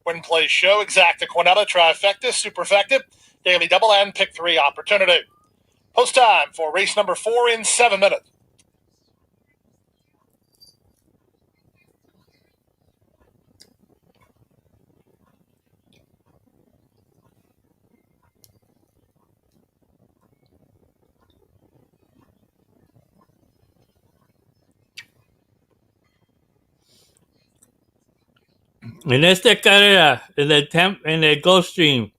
Win, play, show, exacta, quinella, trifecta, superfecta, daily double, and pick 3 opportunity. Post time for race number 4 in 7 minutes. En esta carrera, en el Gulfstream,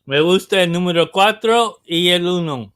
me gusta el número 4 y el 1.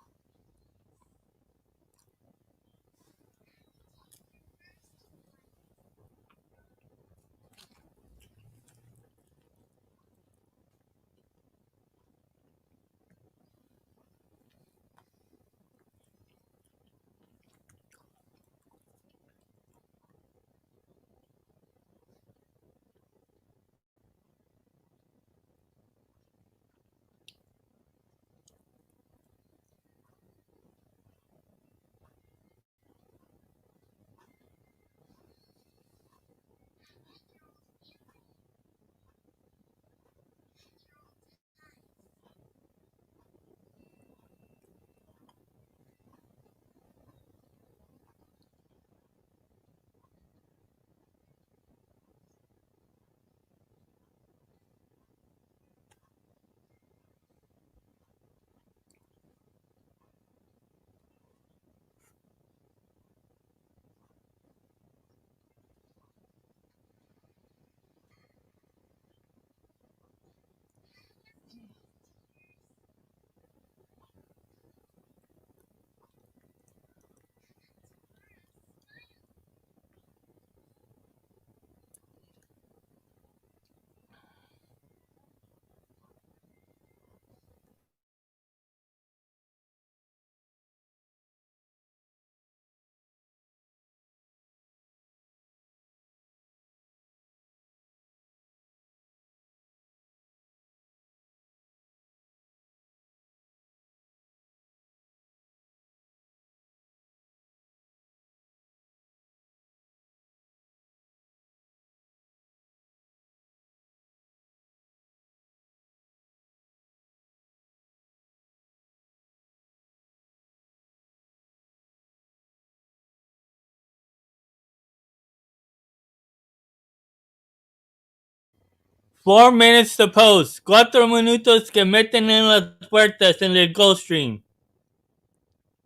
Four minutes to post. 4 minutos que meten en las puertas en el Gulfstream.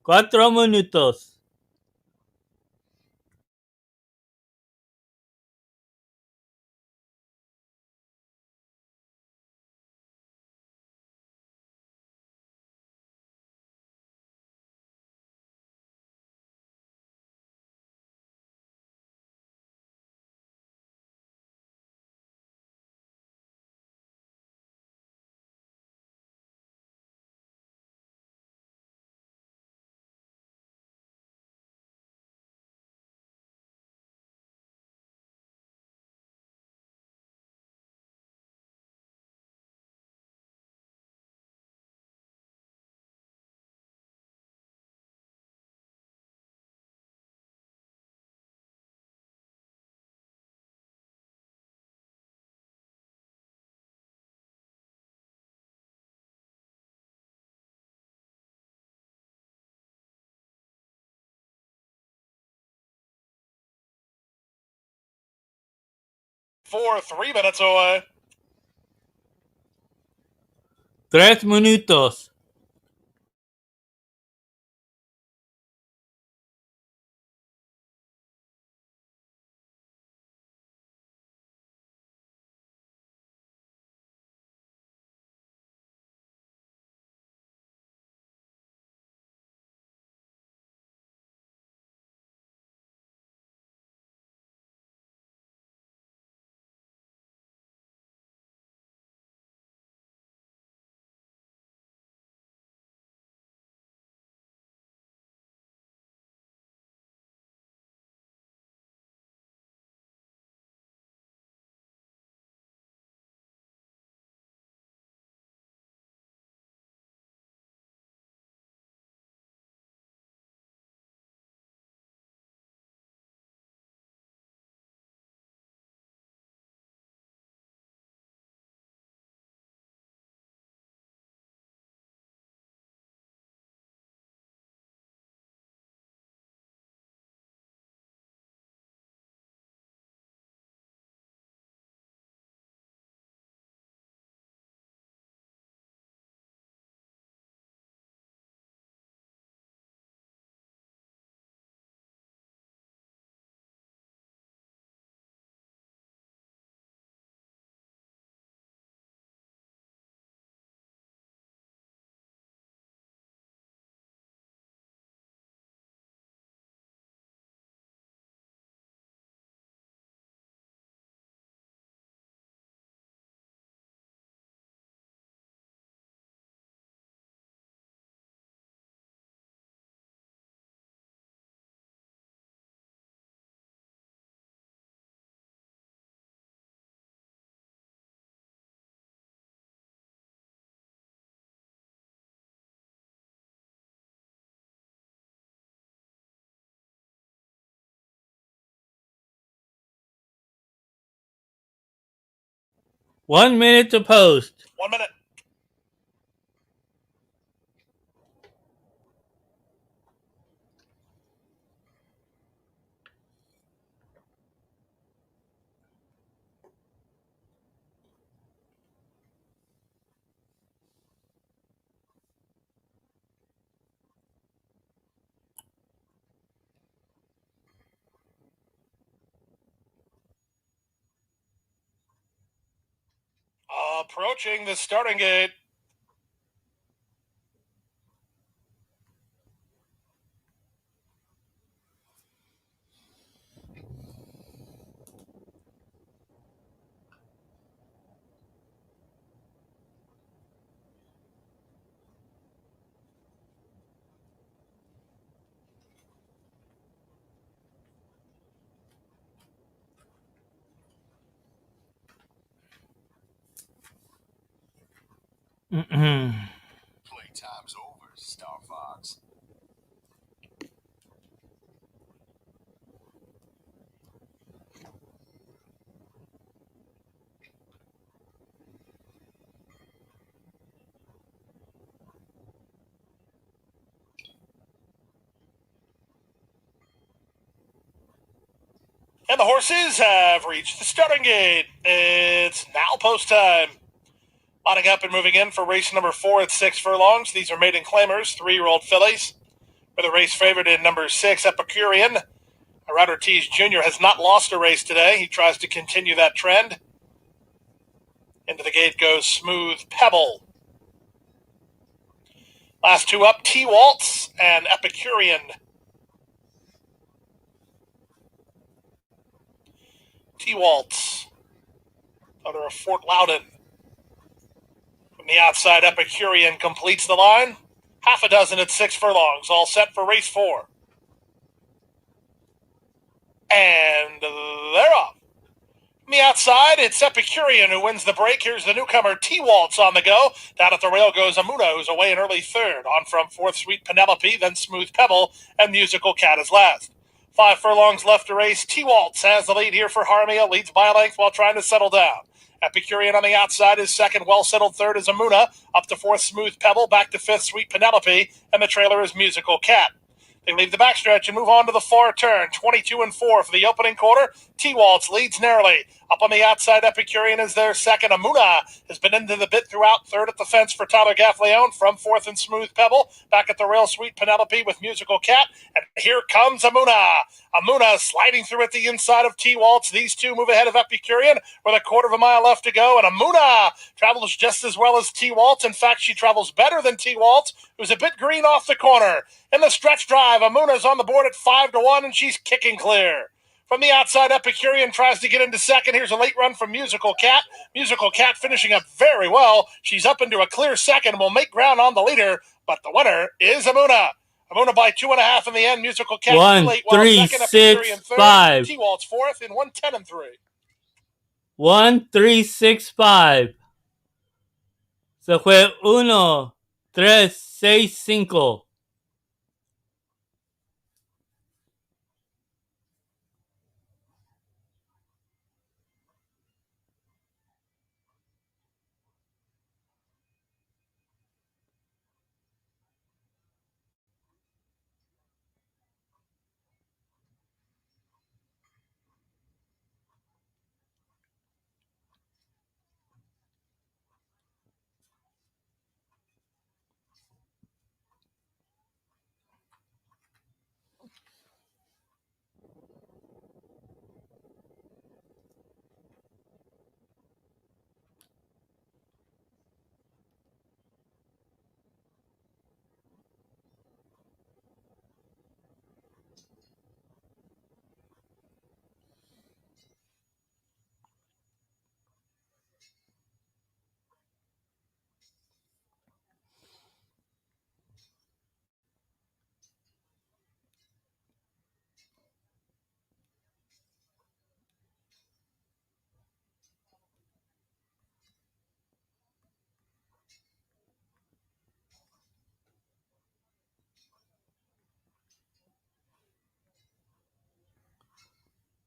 4 minutos. For 3 minutes away. 3 minutos. 1 minute to post. 1 minute. Approaching the starting gate. Playtime's over, Star Fox. And the horses have reached the starting gate. It's now post time. Lining up and moving in for race number 4 at 6 furlongs. These are maiden claimers, 3-year-old fillies. For the race favorite in number 6, Epicurean. Red Ortiz Jr. has not lost a race today. He tries to continue that trend. Into the gate goes Smooth Pebble. Last two up, T-Waltz and Epicurean. T-Waltz, owner of Fort Loudon. From the outside, Epicurean completes the line. Half a dozen at 6 furlongs, all set for race 4. And they're off. From the outside, it's Epicurean who wins the break. Here's the newcomer, T-Waltz, on the go. Down at the rail goes Amuna, who's away in early third. On from fourth, Sweet Penelope, then Smooth Pebble, and Musical Cat is last. 5 furlongs left to race. T-Waltz has the lead here for Harmia, leads by a length while trying to settle down. Epicurean on the outside is second, well-settled third is Amuna. Up to fourth, Smooth Pebble, back to fifth, Sweet Penelope, and the trailer is Musical Cat. They leave the backstretch and move on to the far turn. 22-4 for the opening quarter. T-Waltz leads narrowly. Up on the outside, Epicurean is there second. Amuna has been into the bit throughout. Third at the fence for Tyler Gaffleone. From fourth and Smooth Pebble. Back at the rail, Sweet Penelope with Musical Cat. And here comes Amuna. Amuna sliding through at the inside of T-Waltz. These two move ahead of Epicurean with a quarter of a mile left to go. And Amuna travels just as well as T-Waltz. In fact, she travels better than T-Waltz, who's a bit green off the corner. In the stretch drive, Amuna's on the board at 5-1, and she's kicking clear. From the outside, Epicurean tries to get into second. Here's a late run from Musical Cat. Musical Cat finishing up very well. She's up into a clear second and will make ground on the leader, but the winner is Amuna. Amuna by 2.5 in the end. Musical Cat 1, late, while 3, second, Epicurean 6, third. 5. T-Waltz fourth in 1:10-3. 1, 3, 6, 5. Se fue 1, 3, 6, 5.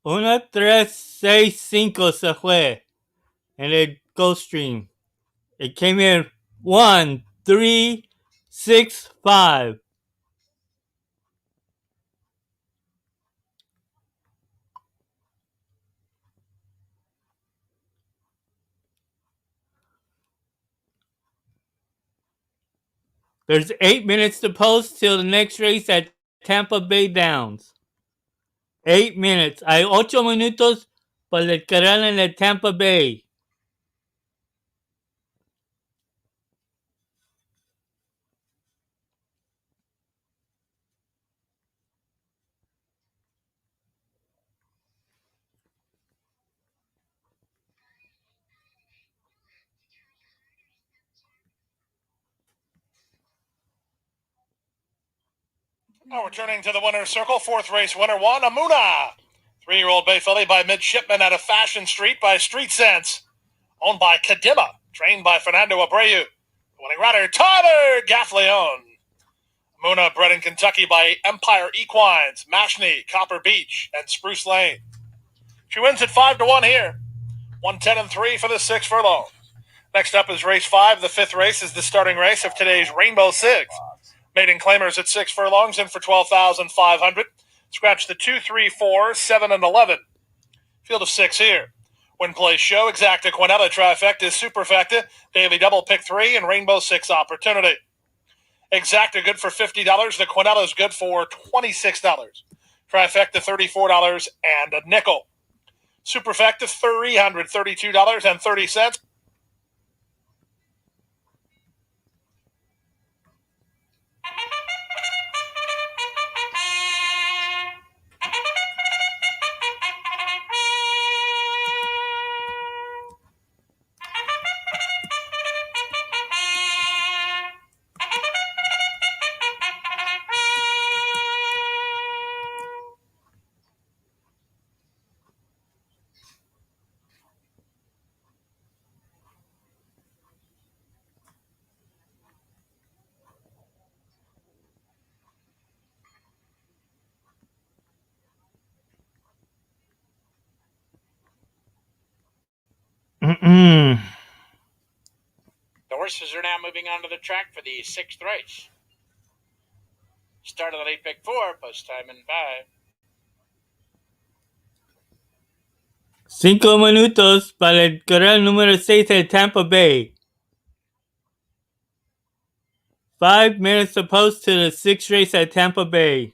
Una, tres, seis, cinco se fue. En el Gulfstream. It came in 1365. There's 8 minutes to post till the next race at Tampa Bay Downs. 8 minutes. Hay 8 minutos para el corral en el Tampa Bay. Now returning to the winner's circle, fourth race winner one, Amuna. 3-year-old bay filly by Midshipman out of Fashion Street by Street Sense. Owned by Kadima, trained by Fernando Abreu. The winning rider, Tyler Gaffleon. Amuna bred in Kentucky by Empire Equines, Mashney, Copper Beach, and Spruce Lane. She wins at 5-1 here. 110-3 for the 6 furlong. Next up is race 5. The 5th race is the starting race of today's Rainbow Six. Maiden claimers at 6 furlongs in for $12,500. Scratch the 2, 3, 4, 7, and 11. Field of 6 here. Win, play, show, exacta, quinella, trifecta, superfecta, daily double, pick 3, and Rainbow 6 opportunity. Exacta good for $50. The quinella is good for $26. Trifecta $34 and a nickel. Superfecta $332.30. Mm-mm. The horses are now moving onto the track for the 6th race. Start of the late pick 4, post time in 5. 5 minutos para el corral número 6 de Tampa Bay. 5 minutes to post to the 6th race at Tampa Bay.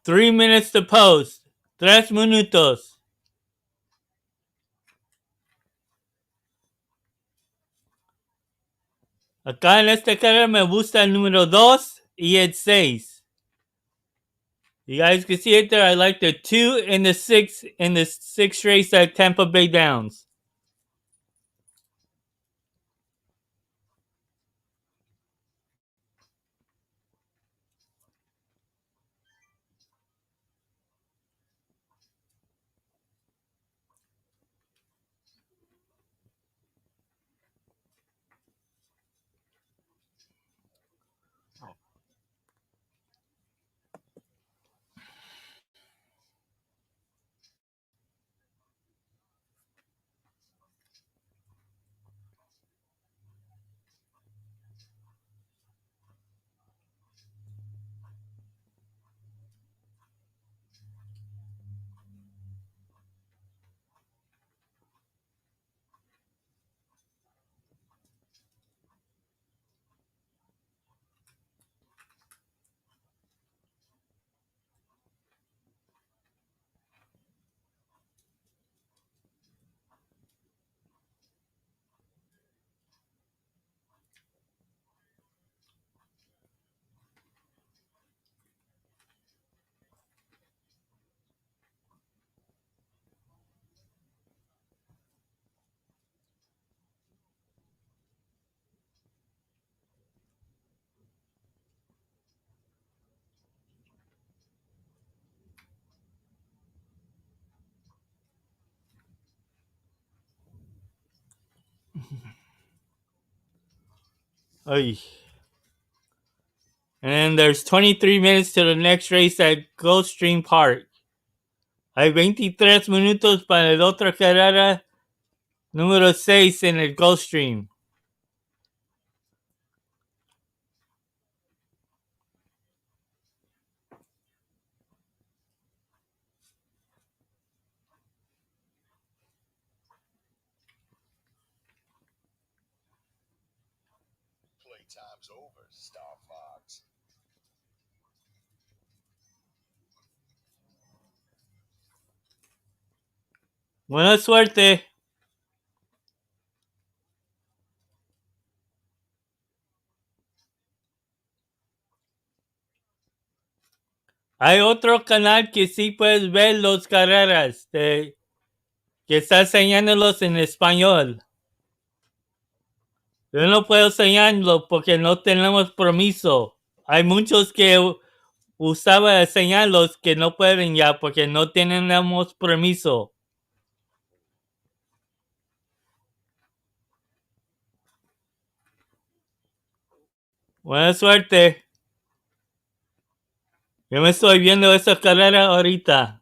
3 minutes to post. 3 minutos. Acá en esta carrera me gusta el número 2 y el 6. You guys can see it there. I like the 2 and the 6 in the 6th race at Tampa Bay Downs. Ay. And there's 23 minutes to the next race at Gulfstream Park. Hay 23 minutos para la otra carrera número 6 en el Gulfstream. Playtime's over, Star Fox. Buena suerte. Hay otro canal que sí puedes ver las carreras que está enseñándolos en español. Yo no puedo enseñarlo porque no tenemos permiso. Hay muchos que usaban enseñarlos que no pueden ya porque no tenemos permiso. Buena suerte. Yo me estoy viendo esa carrera ahorita.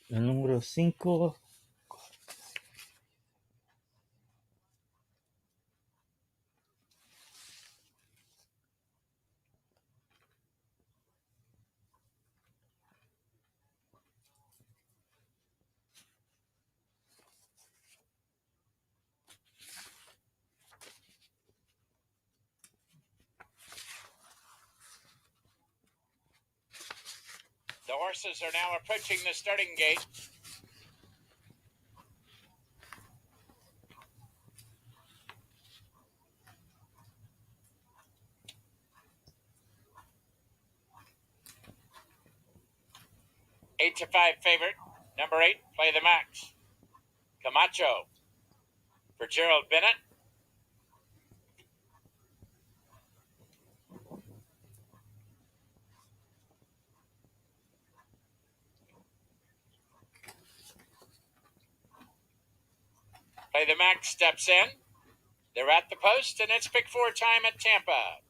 El número 5. The horses are now approaching the starting gate. 8-5 favorite. Number 8, Play the Max. Camacho for Gerald Bennett. Play the Max steps in. They're at the post, and it's pick 4 time at Tampa.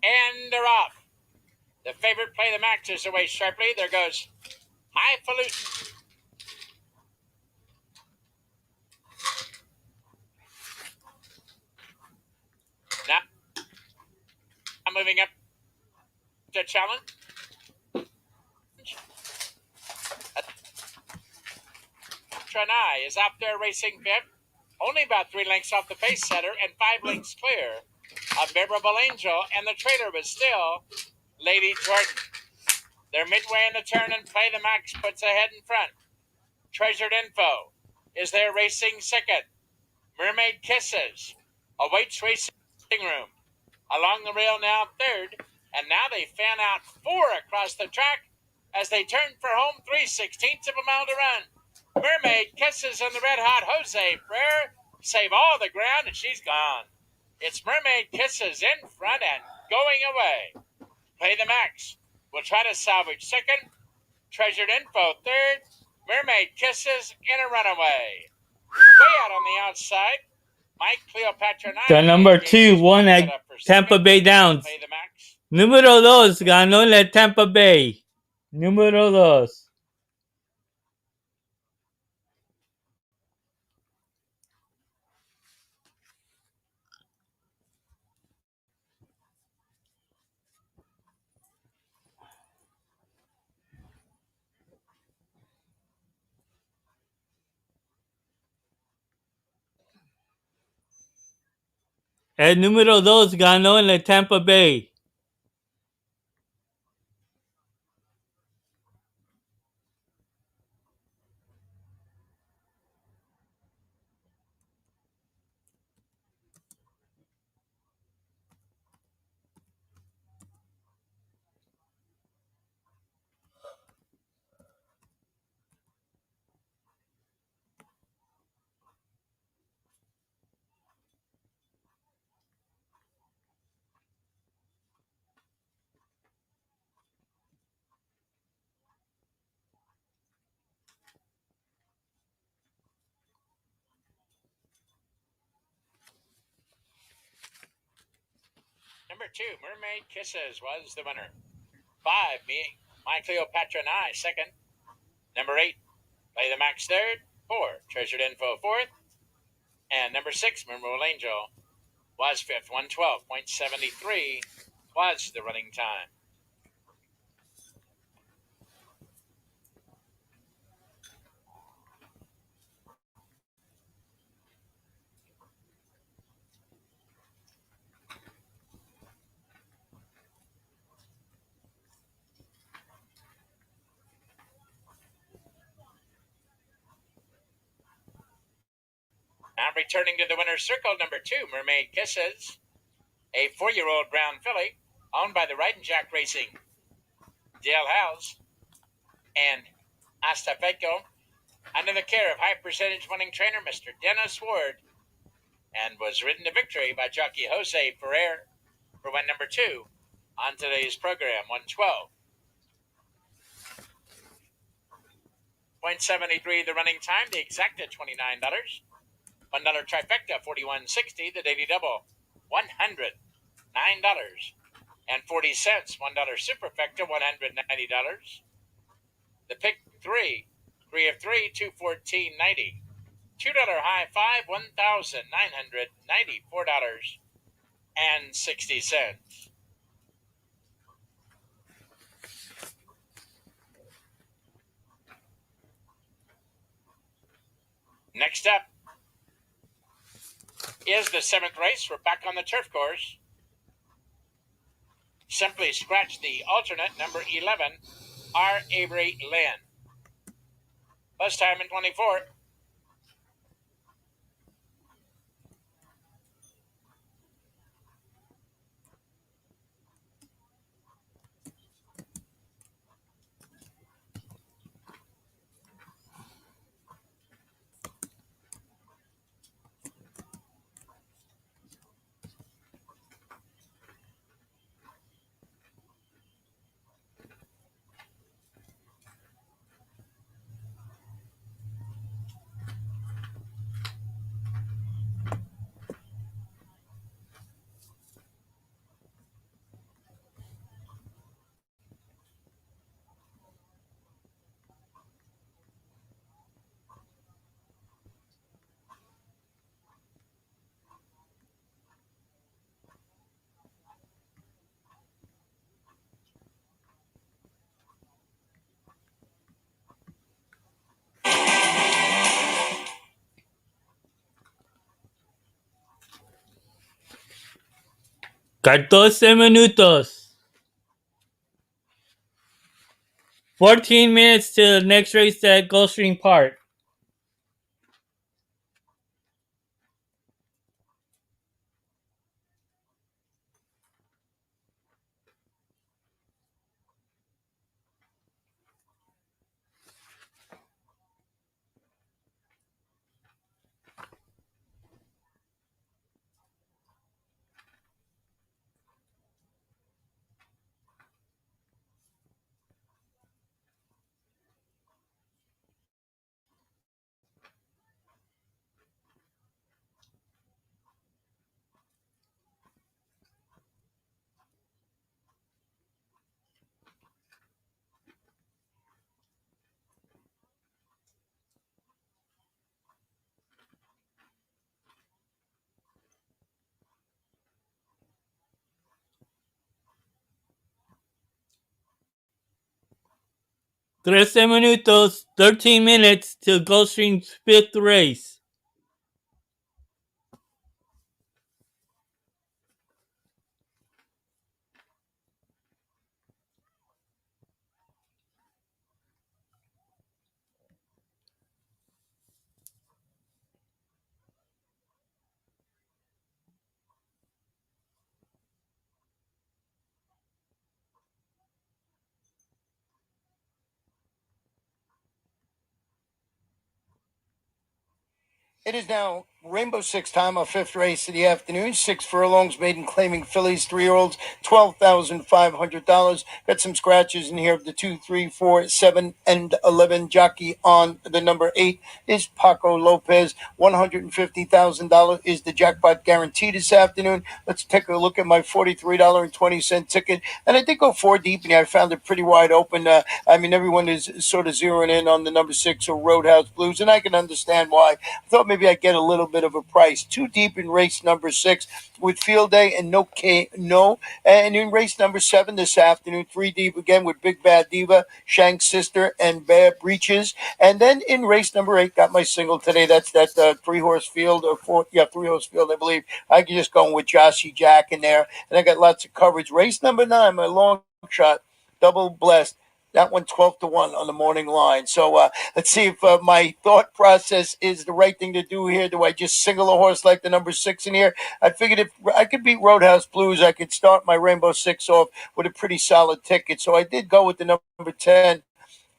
And they're off. The favorite Play the Max is away sharply. There goes Highfalutin. Now I'm moving up to challenge. Tranai is out there racing fifth, only about 3 lengths off the pace setter and 5 lengths clear of Memorable Angel, and the trailer was still Lady Jordan. They're midway in the turn, and Play the Max puts ahead in front. Treasured Info is there racing second. Mermaid Kisses awaits racing room. Along the rail now third, and now they fan out 4 across the track as they turn for home 3/16 of a mile to run. Mermaid Kisses and the red hot Jose Frere save all the ground, and she's gone. It's Mermaid Kisses in front and going away. Play the Max will try to salvage second. Treasured Info third. Mermaid Kisses in a runaway. Way out on the outside, Mike Cleopatra 9. The number 2 won at Tampa Bay Downs. Play the Max. Número 2 ganó en la Tampa Bay. Número 2. El número 2 ganó en la Tampa Bay. Number 2, Mermaid Kisses was the winner. 5, My Cleopatra 9, second. Number 8, Play the Max third. 4, Treasured Info fourth. And number 6, Memorable Angel was fifth. 112.73 was the running time. Now returning to the winner's circle, number 2, Mermaid Kisses, a 4-year-old brown filly owned by the Riding Jack Racing, Dale House, and Astafeco, under the care of high percentage winning trainer Mr. Dennis Ward, and was ridden to victory by jockey Jose Ferrer for win number 2 on today's program. 112.73 the running time, the exact at $29. $1 trifecta, $41.60. The daily double, $109.40. $1 superfecta, $190. The pick 3 of 3, $214.90. $2 high 5, $1,994.60. Next up is the 7th race. We're back on the turf course. Simply scratch the alternate number 11, R. Avery Lynn. Bus time in 24. Catorce minutos. 14 minutes to the next race at Gulfstream Park. Trece minutos, 13 minutes to Gulfstream's fifth race. It is now Rainbow Six time, our fifth race of the afternoon. 6 furlongs, maiden claiming fillies, 3-year-olds, $12,500. Got some scratches in here of the 2, 3, 4, 7, and 11. Jockey on the number 8 is Paco Lopez. $150,000 is the jackpot guarantee this afternoon. Let's take a look at my $43.20 ticket. And I did go 4 deep in here. I found it pretty wide open. Everyone is sort of zeroing in on the number 6 or Roadhouse Blues, and I can understand why. I thought maybe I'd get a little bit of a price. 2 deep in race number 6 with Field Day and and in race number 7 this afternoon, 3 deep again with Big Bad Diva, Shank's Sister, and Bear Breeches. And then in race number 8, got my single today. That's that 3-horse field or 3-horse field, I believe. I can just go with Joshy Jack in there, and I got lots of coverage. Race number 9, my long shot, Double Blessed. That one 12-1 on the morning line. So let's see if my thought process is the right thing to do here. Do I just single a horse like the number 6 in here? I figured if I could beat Roadhouse Blues, I could start my Rainbow Six off with a pretty solid ticket. So I did go with the number 10.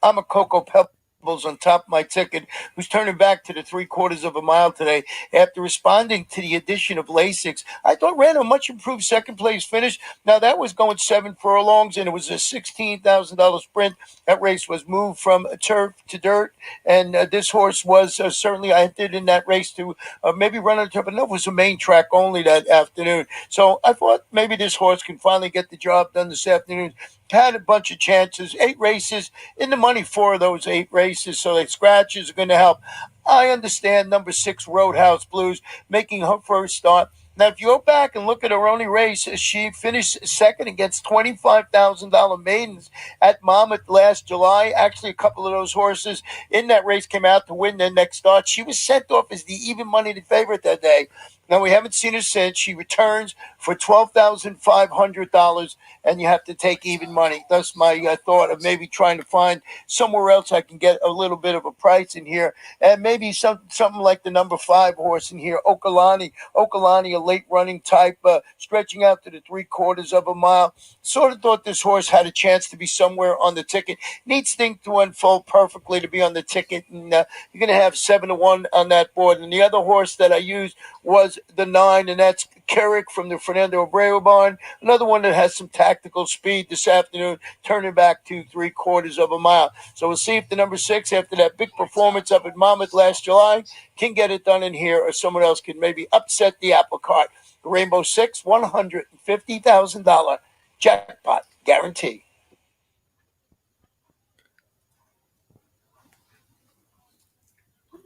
I'm a Cocoa Pebbles on top of my ticket, who's turning back to the 3/4 of a mile today after responding to the addition of Lasix. I thought ran a much improved second place finish. Now that was going 7 furlongs, and it was a $16,000 sprint. That race was moved from turf to dirt, and this horse was certainly, I did in that race to maybe run on turf, but no, it was a main track only that afternoon. So I thought maybe this horse can finally get the job done this afternoon. Had a bunch of chances, 8 races in the money, 4 of those 8 races, so the scratches are going to help. I understand number 6 Roadhouse Blues making her first start. Now, if you go back and look at her only race, she finished second against $25,000 maidens at Monmouth last July. Actually, a couple of those horses in that race came out to win their next start. She was sent off as the even money favorite that day. Now, we haven't seen her since. She returns for $12,500, and you have to take even money. Thus, my thought of maybe trying to find somewhere else I can get a little bit of a price in here, and maybe something like the number 5 horse in here, Okalani, a late running type, stretching out to the 3/4 of a mile. Sort of thought this horse had a chance to be somewhere on the ticket. Needs things to unfold perfectly to be on the ticket, and you're going to have 7-1 on that board. And the other horse that I used was the 9, and that's Carrick from the Fernando Abreu barn. Another one that has some tactical speed this afternoon, turning back to 3/4 of a mile. So we'll see if the number 6, after that big performance up at Monmouth last July, can get it done in here, or someone else can maybe upset the apple cart. The Rainbow 6, $150,000 jackpot guarantee.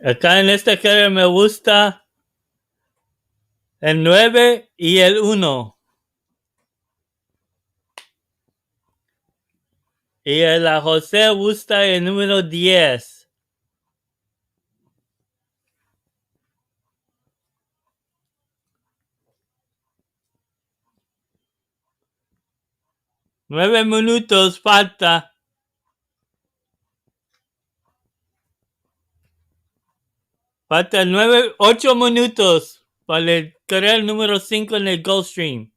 Acá en esta carrera me gusta el 9 y el 1. Y a la José gusta el número 10. Nueve minutos falta. Falta 8 minutos para el carrera número 5 en el Gulfstream.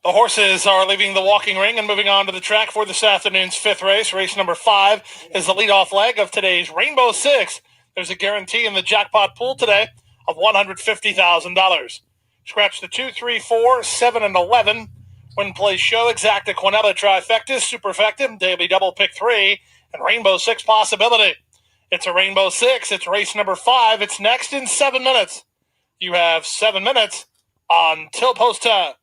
The horses are leaving the walking ring and moving on to the track for this afternoon's 5th race. Race number 5 is the leadoff leg of today's Rainbow 6. There's a guarantee in the jackpot pool today of $150,000. Scratch the 2, 3, 4, 7, and 11. Win, play, show, exacta, quinella, trifecta, superfecta, daily double, pick 3, and Rainbow 6 possibility. It's a Rainbow 6. It's race number 5. It's next in 7 minutes. You have 7 minutes until post time.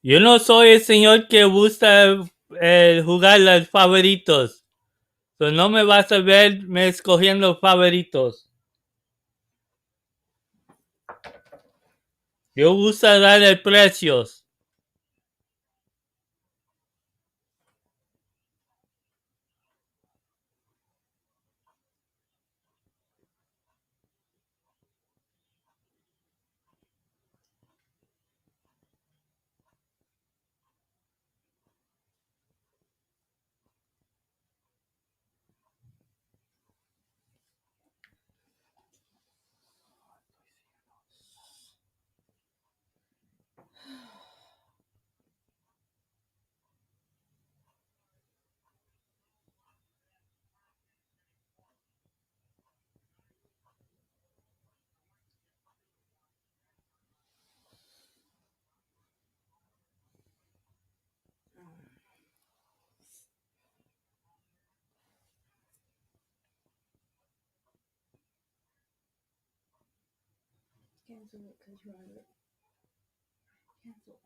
Yo no soy el señor que gusta jugar los favoritos. So no me vas a ver me escogiendo favoritos. Yo gusta dar precios. Cancel it because you're on it. Cancel.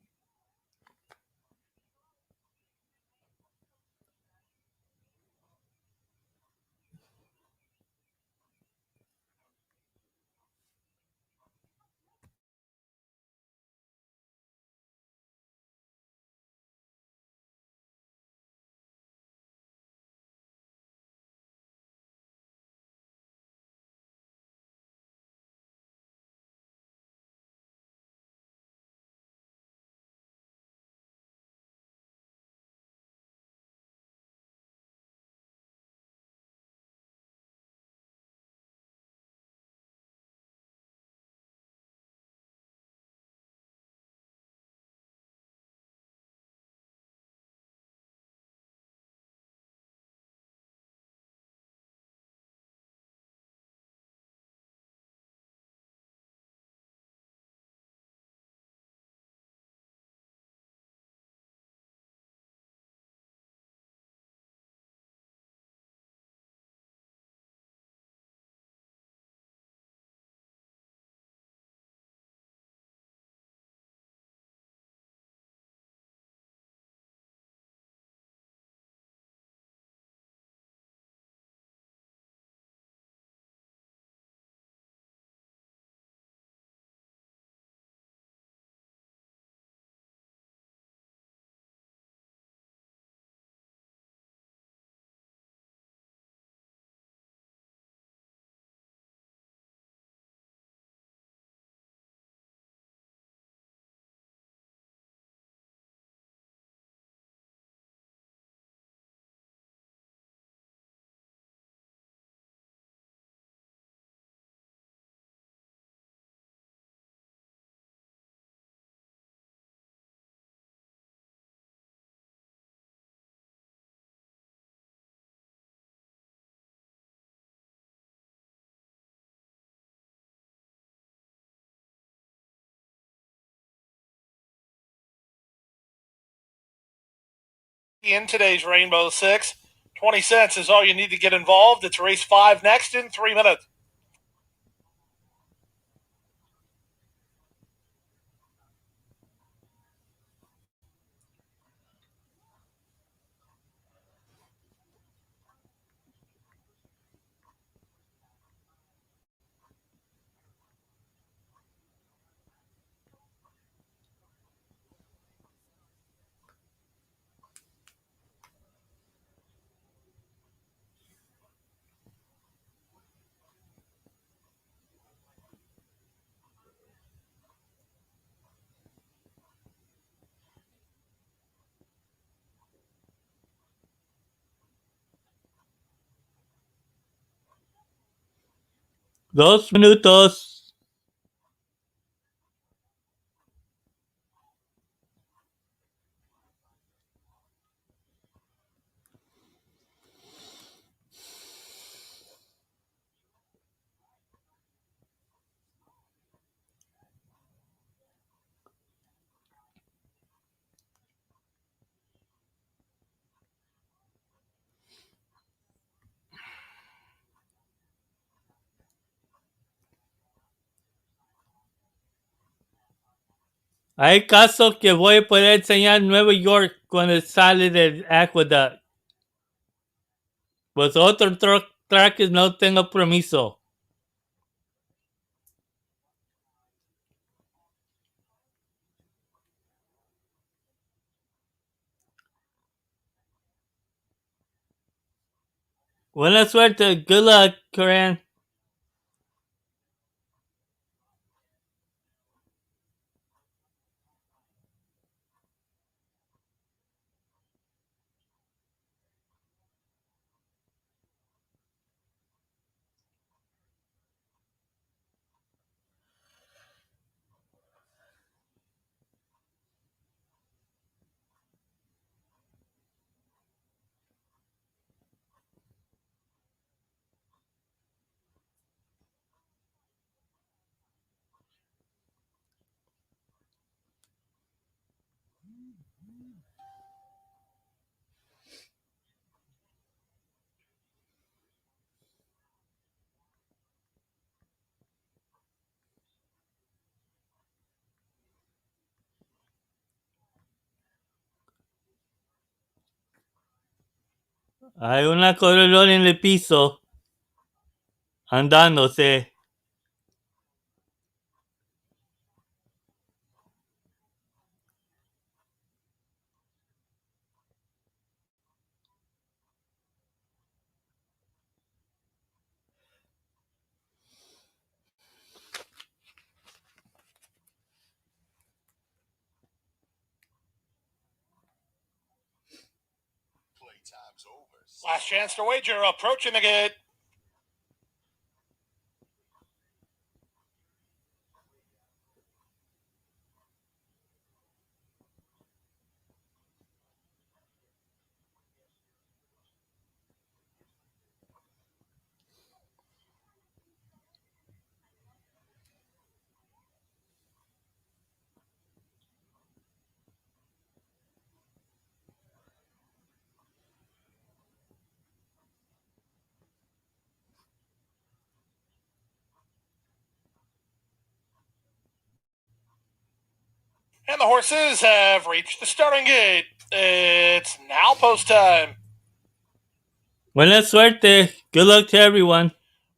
in today's Rainbow Six. 20 cents is all you need to get involved. It's race 5 next in 3 minutes. Dos minutos. Hay casos que voy a poder enseñar Nueva York cuando sale del Aqueduct. Pues otros traques no tengo permiso. Buena suerte. Good luck, Corinne. Hay una corredora en el piso. Andándose. Last chance to wager, approaching the gate. And the horses have reached the starting gate. It's now post time. Buena suerte. Good luck to everyone.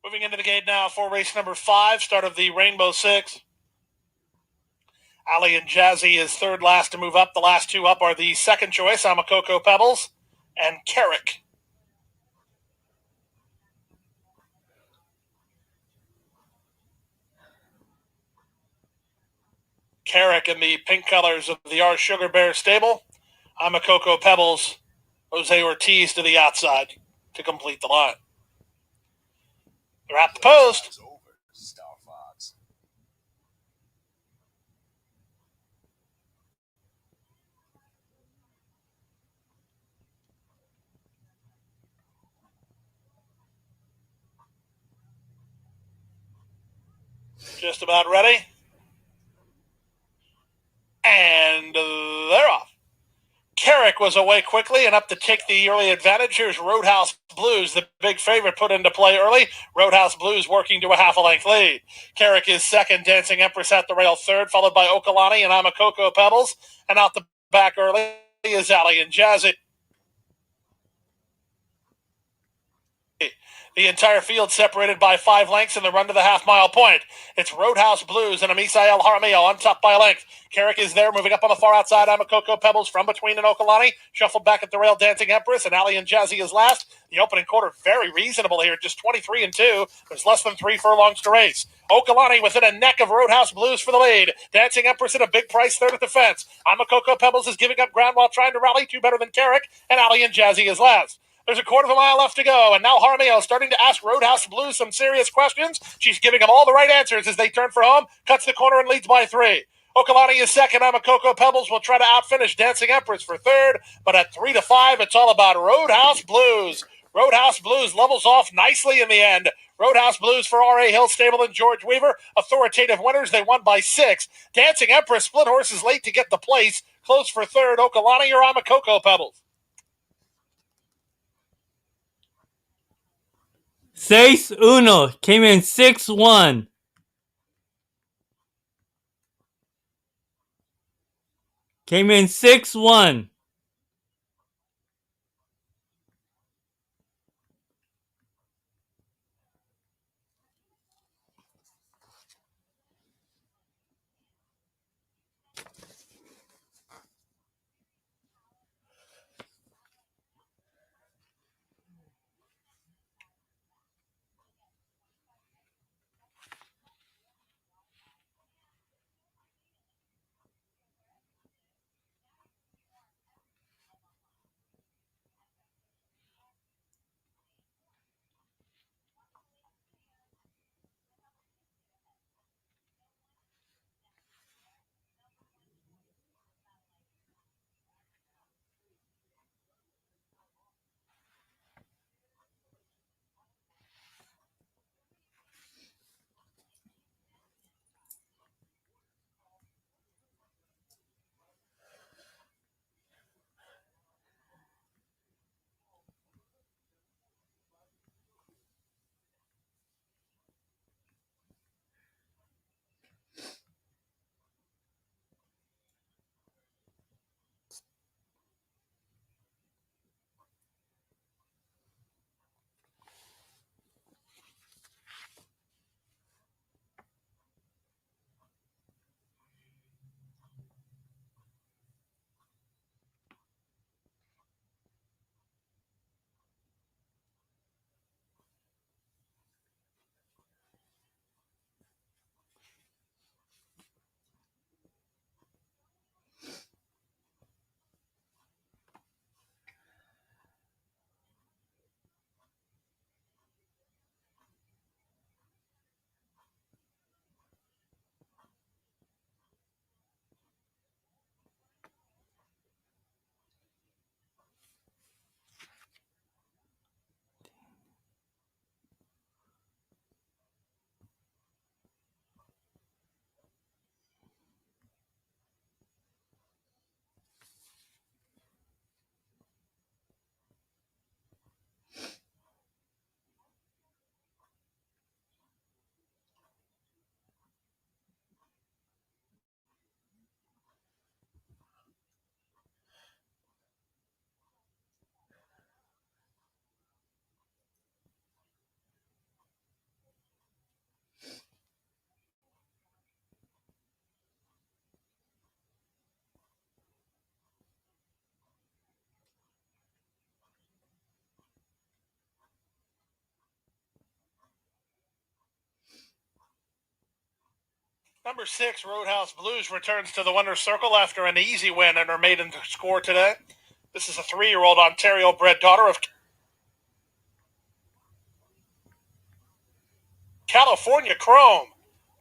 Moving into the gate now for race number 5, start of the Rainbow Six. Ali and Jazzy is third last to move up. The last two up are the second choice, Amakoko Pebbles and Carrick. Carrick in the pink colors of the R Sugar Bear stable. Amakoko Pebbles, Jose Ortiz to the outside to complete the line. They're at the post. Just about ready. And they're off. Carrick was away quickly and up to take the early advantage. Here's Roadhouse Blues, the big favorite, put into play early. Roadhouse Blues working to a half-a-length lead. Carrick is second, Dancing Empress at the rail third, followed by Okalani and Amakoko Pebbles. And out the back early is Allie and Jazzy. The entire field separated by 5 lengths in the run to the half-mile point. It's Roadhouse Blues and Amisael Jaramillo on top by a length. Carrick is there, moving up on the far outside. Amakoko Pebbles from between and Okalani. Shuffled back at the rail, Dancing Empress, and Allie and Jazzy is last. The opening quarter very reasonable here, just 23-2. There's less than 3 furlongs to race. Okalani within a neck of Roadhouse Blues for the lead. Dancing Empress at a big price third at the fence. Amakoko Pebbles is giving up ground while trying to rally. 2 better than Carrick, and Allie and Jazzy is last. There's a quarter of a mile left to go, and now Jaramillo starting to ask Roadhouse Blues some serious questions. She's giving them all the right answers as they turn for home, cuts the corner and leads by 3. Okalani is second. Amakoko Pebbles will try to outfinish Dancing Empress for third, but at 3-5, it's all about Roadhouse Blues. Roadhouse Blues levels off nicely in the end. Roadhouse Blues for R.A. Hill Stable and George Weaver. Authoritative winners, they won by 6. Dancing Empress split horses late to get the place. Close for third, Okalani or Amakoko Pebbles. 6-1. Came in 6-1. Came in 6-1. Number 6, Roadhouse Blues, returns to the winner's circle after an easy win in her maiden score today. This is a 3-year-old Ontario-bred daughter of California Chrome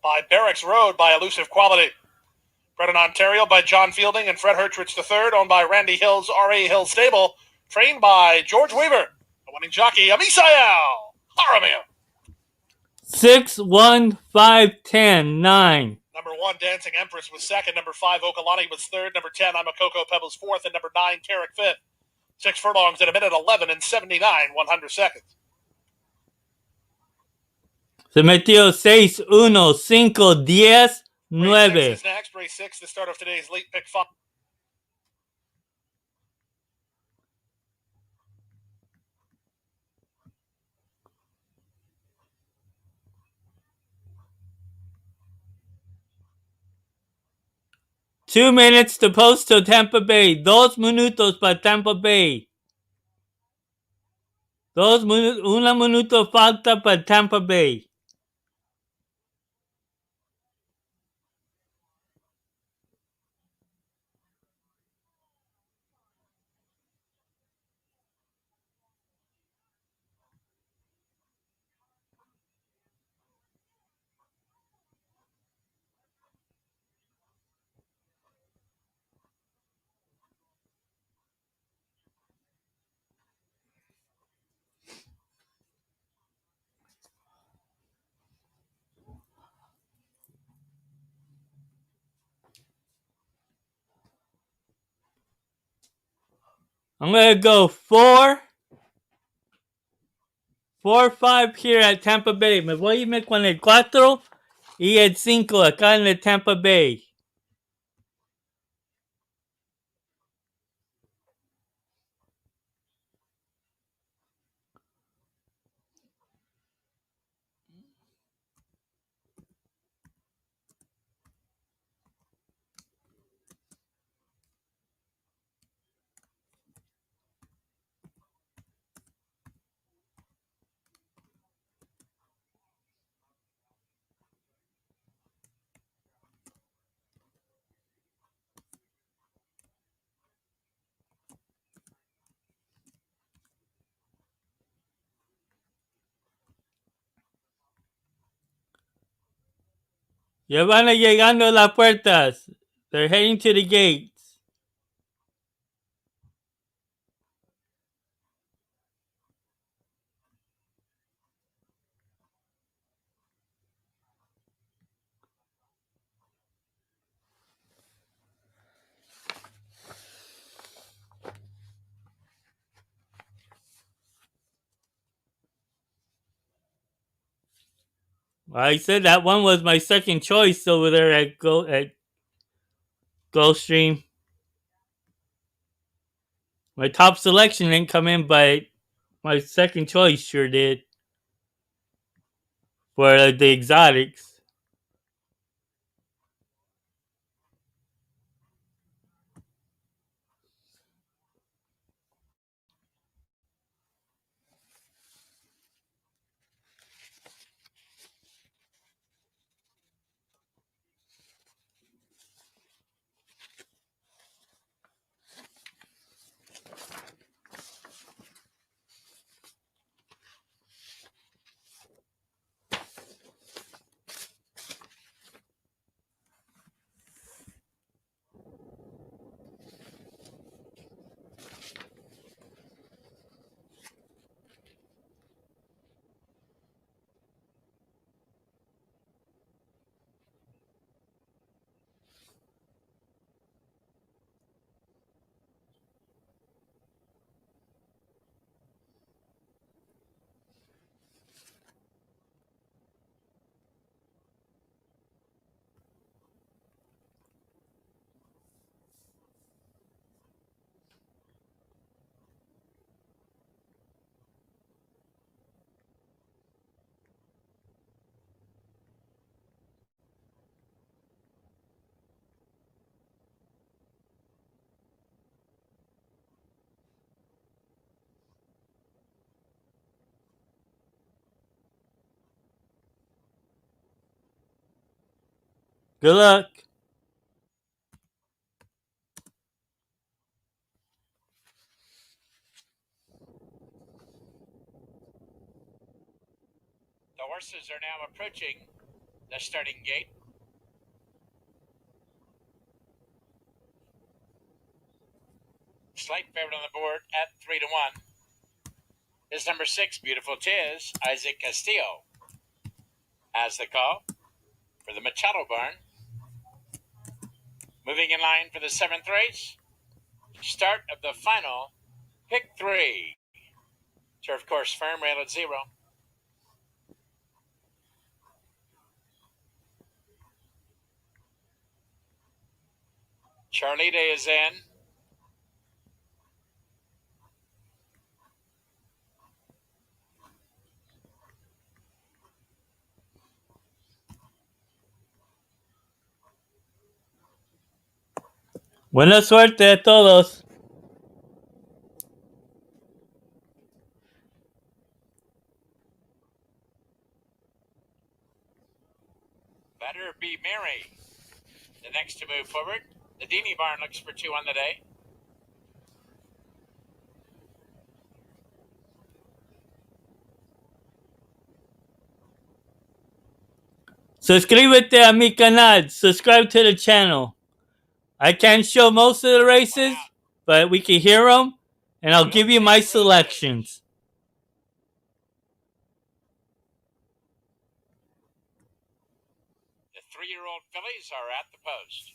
by Barracks Road by Elusive Quality. Bred in Ontario by John Fielding and Fred Hertrich III, owned by Randy Hill's R.A. Hill Stable, trained by George Weaver. The winning jockey, Amisael Jaramillo. 6-1, 5-10, 9. Number 1, Dancing Empress was second. Number 5, Okalani was third. Number 10, I'm a Cocoa Pebbles fourth. And number 9, Carrick fifth. 6 furlongs in a minute 11 and 79 100 seconds. Se metió 6, 1, 5, 10, 9. Race 6 is next. Race 6, the start of today's late pick 5. Two minutes to post to Tampa Bay. 2 minutos para Tampa Bay. 1 minuto falta para Tampa Bay. I'm going to go 4, 5 here at Tampa Bay. Me voy a irme con el 4 y el 5 acá en el Tampa Bay. Ya van llegando a las puertas. They're heading to the gates. I said that one was my second choice over there at Gulfstream. My top selection didn't come in, but my second choice sure did. For the exotics. Good luck. The horses are now approaching the starting gate. Slight favorite on the board at 3-1 is number 6, Beautiful Tiz, Isaac Castillo. As the call for the Machado barn. Moving in line for the 7th race, start of the final pick 3. Turf course firm, rail at 0. Charlita is in. Buena suerte a todos. Better Be Merry. The next to move forward. The Dini barn looks for 2 on the day. Suscríbete a mi canal. Subscribe to the channel. I can't show most of the races, but we can hear them, and I'll give you my selections. The 3-year-old fillies are at the post.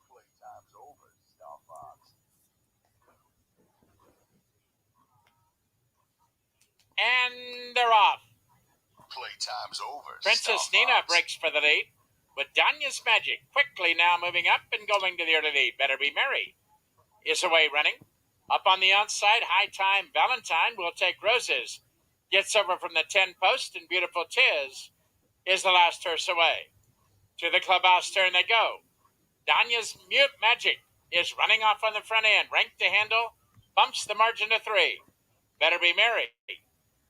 Playtime's over, Star Fox. And they're off. Playtime's over, Princess Star Nina Fox. breaks for the lead, with Danya's Magic quickly now moving up and going to the early lead. Better Be Merry is away running. Up on the outside, High Time Valentine will take Roses. Gets over from the 10 post, and Beautiful Tiz is the last horse away. To the clubhouse turn they go. Danya's Mute Magic is running off on the front end. Ranked to handle, bumps the margin to 3. Better Be Merry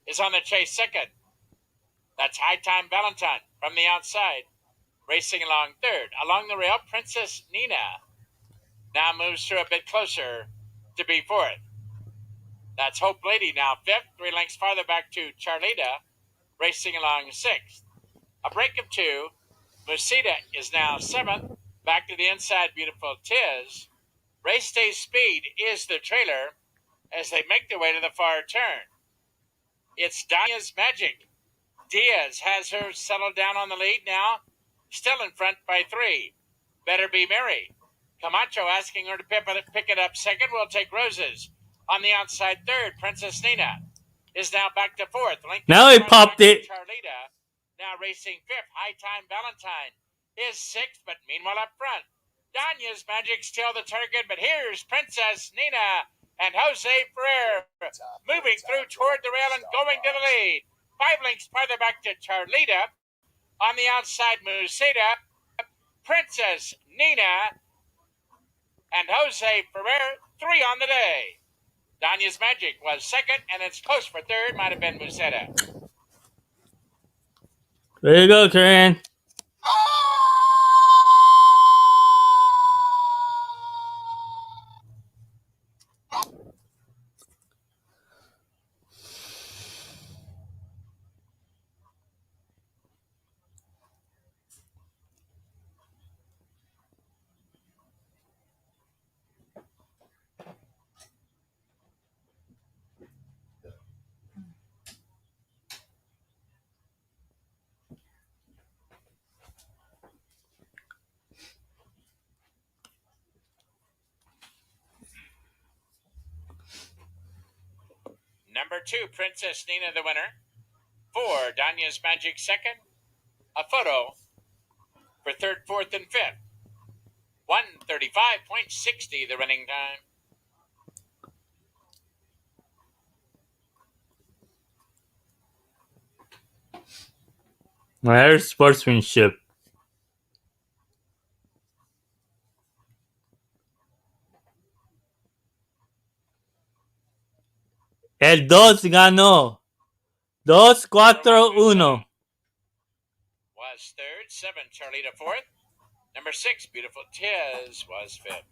is on the chase second. That's High Time Valentine from the outside. Racing along third. Along the rail, Princess Nina now moves through a bit closer to be fourth. That's Hope Lady now fifth. 3 lengths farther back to Charlita, racing along sixth. A break of 2. Musita is now seventh. Back to the inside, Beautiful Tiz. Race day speed is the trailer as they make their way to the far turn. It's Danya's Magic. Diaz has her settled down on the lead now, still in front by 3. Better Be Merry. Camacho asking her to pick it up second. Will take Roses. On the outside third, Princess Nina is now back to fourth. Now he popped it. Charlita now racing fifth. High Time Valentine is sixth, but meanwhile up front, Danya's Magic still the target, but here's Princess Nina and Jose Ferrer moving through toward the rail and going to the lead. 5 lengths farther back to Charlita. On the outside, Musita, Princess Nina, and Jose Ferrer, 3 on the day. Danya's Magic was second, and it's close for third. Might have been Musetta. There you go, Karen. Number 2, Princess Nina, the winner. 4, Danya's Magic, second. A photo for third, fourth, and fifth. 1:35.60 the running time. There's sportsmanship. El 2 ganó. 2-4-1. Was third, 7, Charlita fourth. Number 6, Beautiful Tiz was fifth.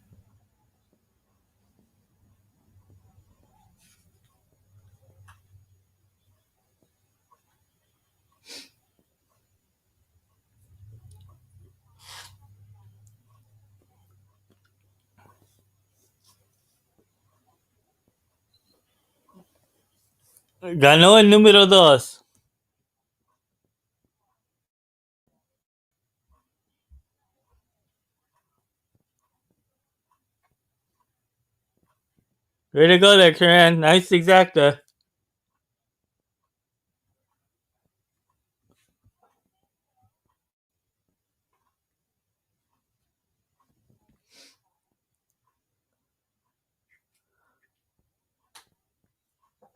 Ganó el número 2. Way to go there, Karen. Nice exacta.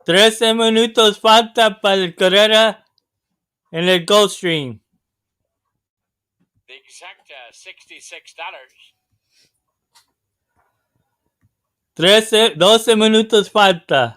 Trece minutos falta para la carrera en el Gulfstream. The exact $66. 12 minutos falta.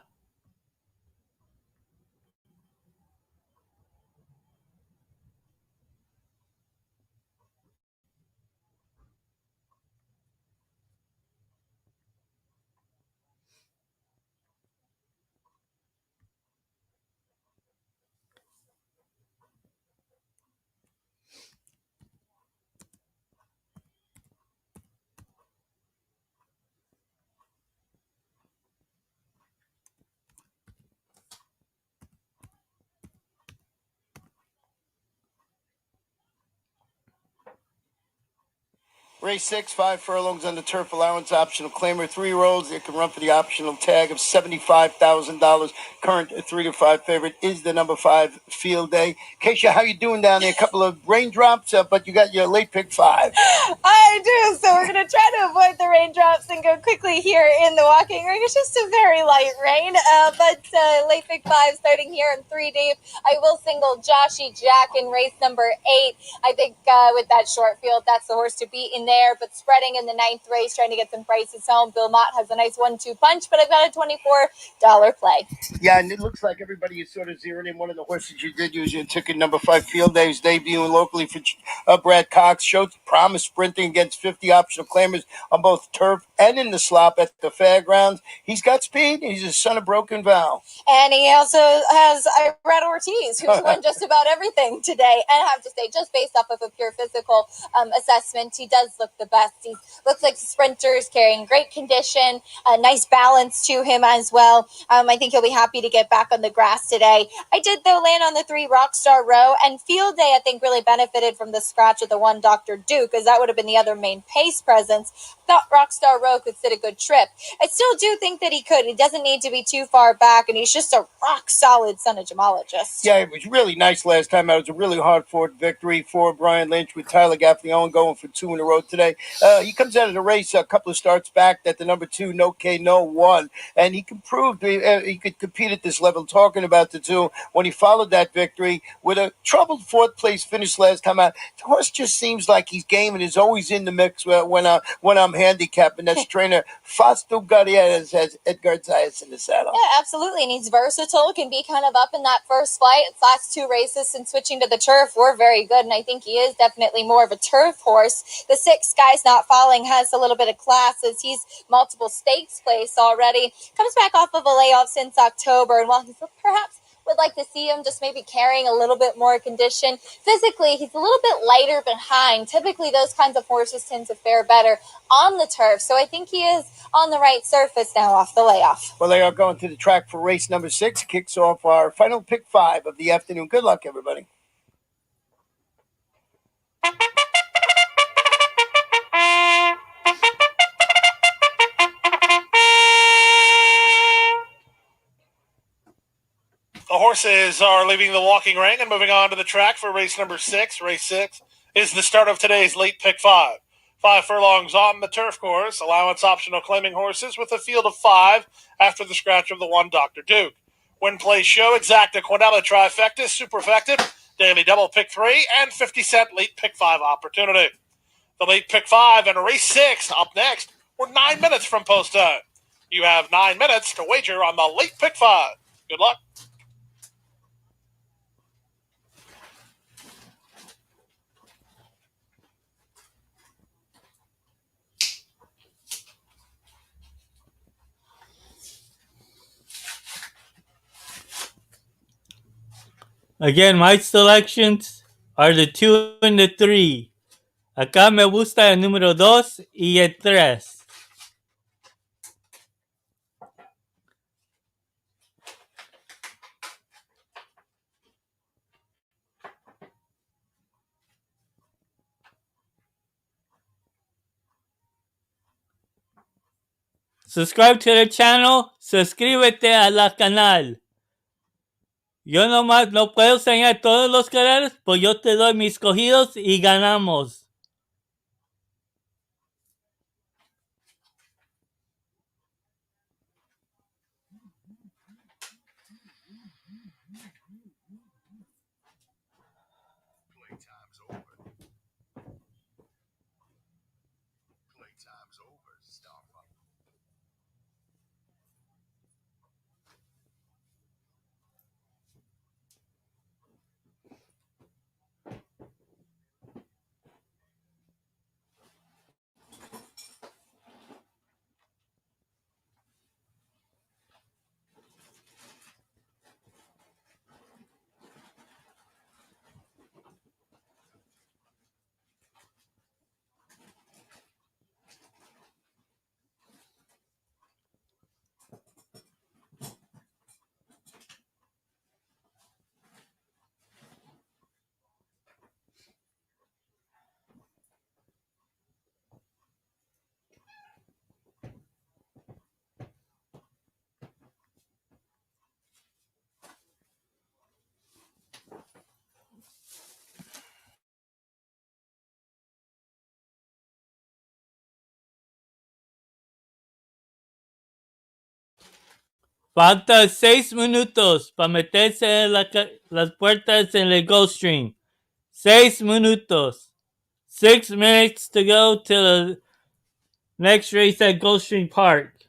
Race 6, 5 furlongs on the turf allowance, optional claimer, 3-year-olds. It can run for the optional tag of $75,000. Current 3 to 5 favorite is the number 5 Field Day. Keisha, how you doing down there? A couple of raindrops, but you got your late pick 5. I do. So we're going to try to avoid the raindrops and go quickly here in the walking ring. It's just a very light rain, but late pick 5 starting here in 3 deep. I will single Joshy Jack in race number 8. I think with that short field, that's the horse to beat in there. But spreading in the 9th race, trying to get some prices home. Bill Mott has a nice 1-2 punch, but I've got a $24 play. Yeah, and it looks like everybody is sort of zeroed in. One of the horses you did use, you took in number 5 Field Day, who's debuting locally for Brad Cox. Showed promise sprinting against 50 optional claimers on both turf and in the slop at the fairgrounds. He's got speed. He's a son of Broken Vow. And he also has Irad Ortiz, who's won just about everything today. And I have to say, just based off of a pure physical assessment, he does look the best. He looks like a sprinter, is carrying great condition, a nice balance to him as well. I think he'll be happy to get back on the grass today. I did, though, land on the 3 Rockstar Row, and Field Day, I think, really benefited from the scratch of the 1 Dr. Duke, as that would have been the other main pace presence. Thought Rockstar Row could sit a good trip. I still do think that he could. He doesn't need to be too far back, and he's just a rock-solid son of gemologist. Yeah, it was really nice last time out. It was a really hard-fought victory for Brian Lynch with Tyler Gaffleone going for 2 in a row today. He comes out of the race a couple of starts back that the number 2, No K No, won, and he can prove he could compete at this level. Talking about the 2, when he followed that victory with a troubled 4th-place finish last time out, the horse just seems like he's game and is always in the mix when I'm handicapping. That's trainer Fausto Gutierrez has Edgar Zayas in the saddle. Yeah, absolutely, and he's versatile, can be kind of up in that first flight. His last 2 races since switching to the turf were very good, and I think he is definitely more of a turf horse. The 6 Skies Not Falling has a little bit of class, as he's multiple stakes place already. Comes back off of a layoff since October, and while he's perhaps would like to see him just maybe carrying a little bit more condition. Physically, he's a little bit lighter behind. Typically, those kinds of horses tend to fare better on the turf. So I think he is on the right surface now off the layoff. Well, they are going to the track for race number 6. Kicks off our final pick 5 of the afternoon. Good luck, everybody. The horses are leaving the walking ring and moving on to the track for race number 6. Race 6 is the start of today's late pick 5. 5 furlongs on the turf course. Allowance optional claiming horses with a field of 5 after the scratch of the 1 Dr. Duke. Win, play, show, exacta, quadella, trifecta, superfecta, daily double pick 3, and 50-cent late pick 5 opportunity. The late pick 5 and race 6 up next. We're 9 minutes from post time. You have 9 minutes to wager on the late pick 5. Good luck. Again, my selections are the 2 and the 3. Acá me gusta el número 2 y el 3. Subscribe to the channel. Suscríbete a la canal. Yo nomás no puedo enseñar todos los carreras, pues yo te doy mis cogidos y ganamos. Playtime's over. Playtime's over, Starbucks. Falta 6 minutos para meterse en las puertas en el Gulfstream. 6 minutos. 6 minutes to go to the next race at Gulfstream Park.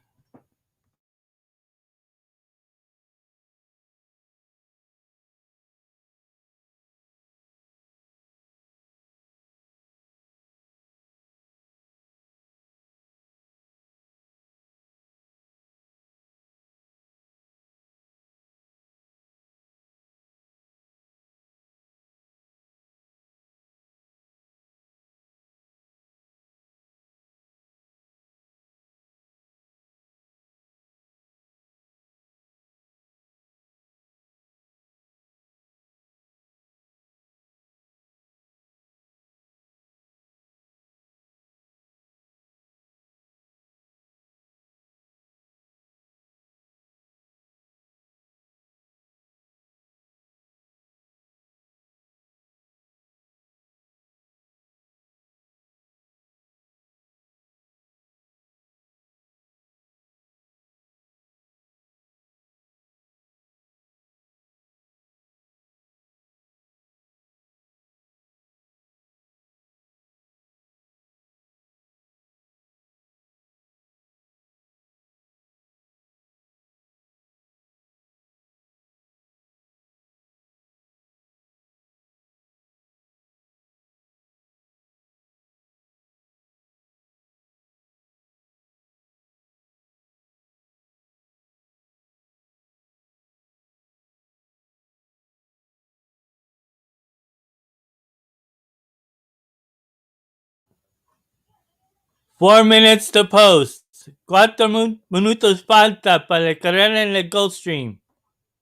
Four minutes to post. 4 minutos falta para la carrera en el Gulfstream.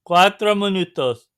4 minutos.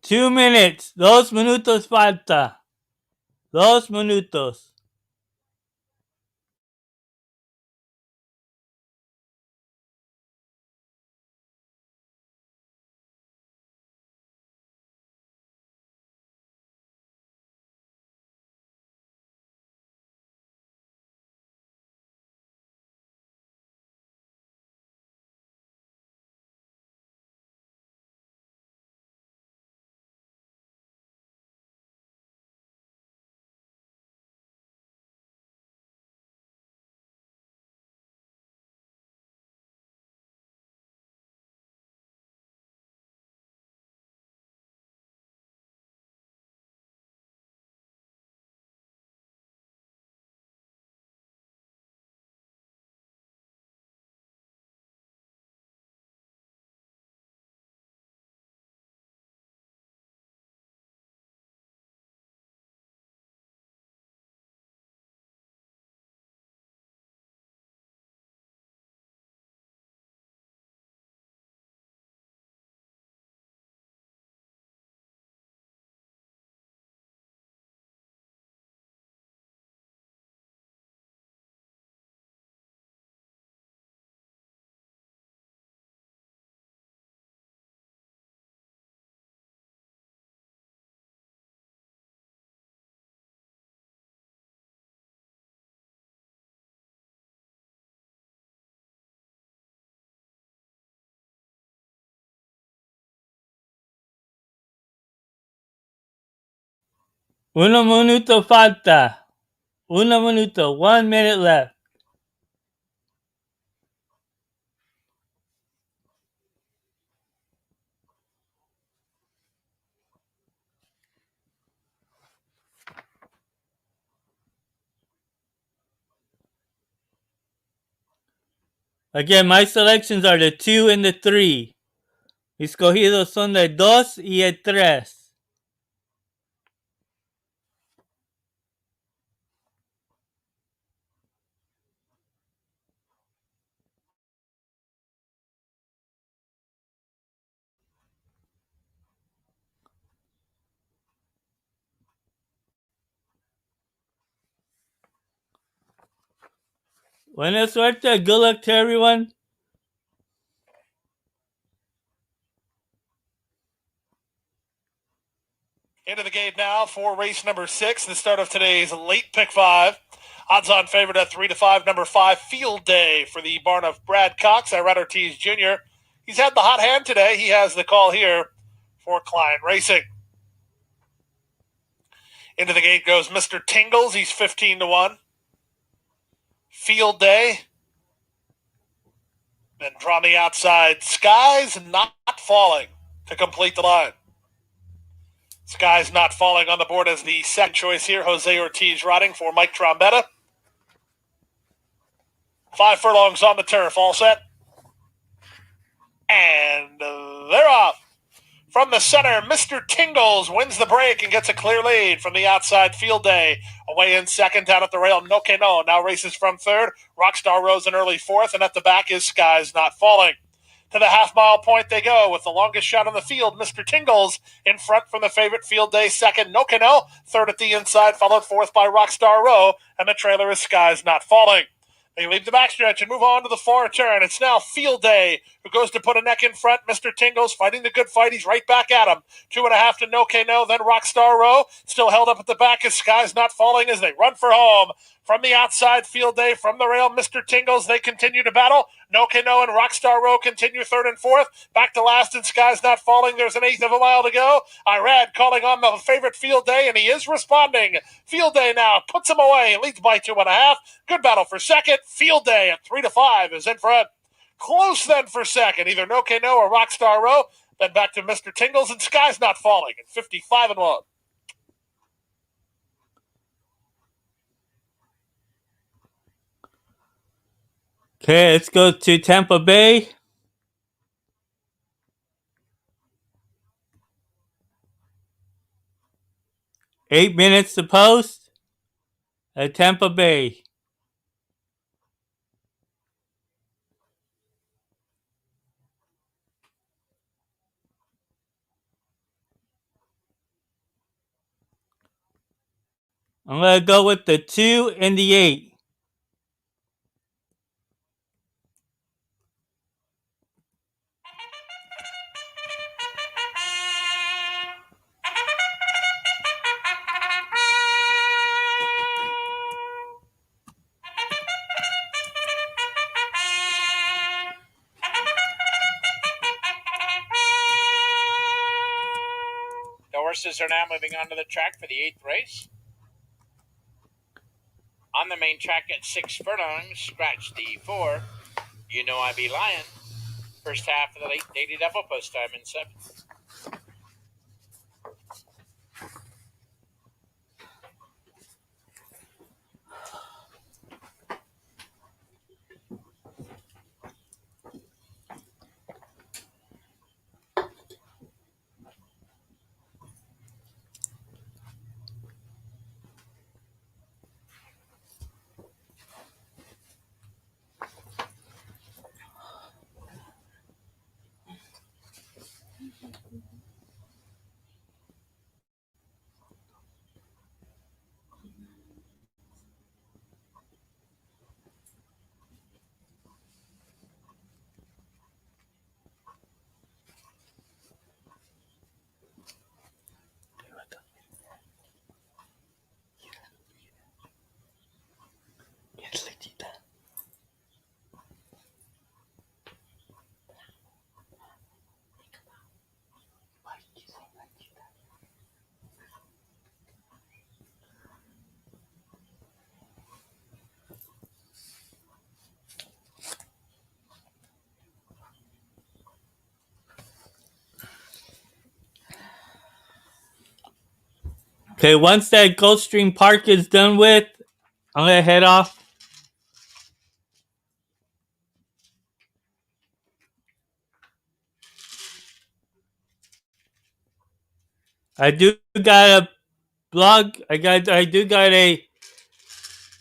2 minutes. 2 minutos falta. 2 minutos. Uno minuto falta. 1 minuto. 1 minute left. Again, my selections are the 2 and the 3. Escogidos son el 2 y el 3. Buena suerte. Good luck to everyone. Into the gate now for race number 6, the start of today's late pick 5. Odds-on favorite at 3-5, number 5, Field Day for the barn of Brad Cox, Irad Ortiz Jr. He's had the hot hand today. He has the call here for Klein Racing. Into the gate goes Mr. Tingles. He's 15-1. Field Day. Then on the outside, Skies Not Falling to complete the line. Skies Not Falling on the board as the second choice here. Jose Ortiz riding for Mike Trombetta. 5 furlongs on the turf. All set. And they're off. From the center, Mr. Tingles wins the break and gets a clear lead from the outside. Field Day away in second, down at the rail. No Que No now races from third. Rockstar Rose in early fourth, and at the back is Skies Not Falling. To the half-mile point they go with the longest shot on the field, Mr. Tingles in front from the favorite. Field Day second, No Que No third at the inside, followed fourth by Rockstar Row, and the trailer is Skies Not Falling. They leave the backstretch and move on to the far turn. It's now Field Day who goes to put a neck in front. Mr. Tingles fighting the good fight. He's right back at him. 2.5 to No Que No, then Rockstar Row. Still held up at the back as Skies Not Falling as they run for home. From the outside, Field Day from the rail, Mr. Tingles, they continue to battle. No Que No and Rockstar Row continue third and fourth. Back to last and Skies Not Falling. There's an eighth of a mile to go. Irad calling on the favorite Field Day, and he is responding. Field Day now puts him away, leads by 2.5. Good battle for second. Field Day at 3-5 is in front. Close then for second, either No Que No or Rockstar Row. Then back to Mr. Tingles and Skies Not Falling at 55-1. Okay, let's go to Tampa Bay. 8 minutes to post at Tampa Bay. I'm going to go with the 2 and the 8. The horses are now moving on to the track for the 8th race. On the main track at 6 furlongs, scratch the 4. You Know I Be Lying. First half of the late Lady Devil post time in 7th. Okay, once that Gulfstream Park is done with, I'm going to head off. I do got a blog. I do got a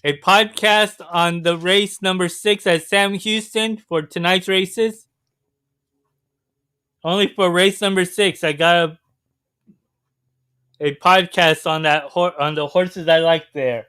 podcast on the race number 6 at Sam Houston for tonight's races. Only for race number 6, I got a podcast on that on the horses I like there.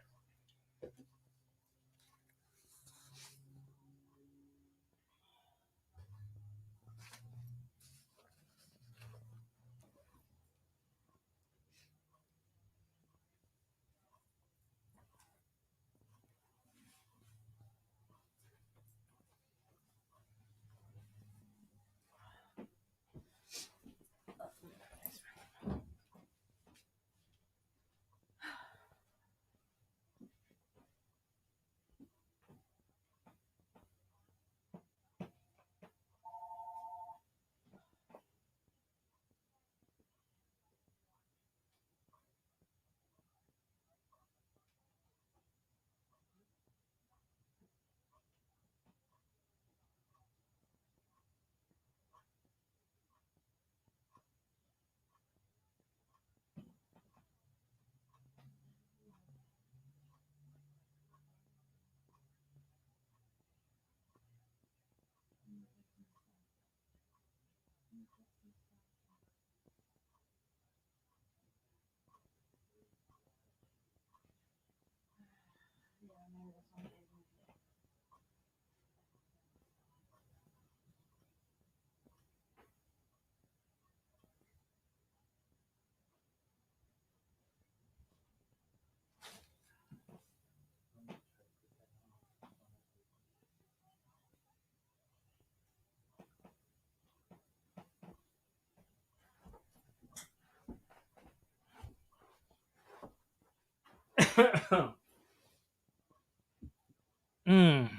mm.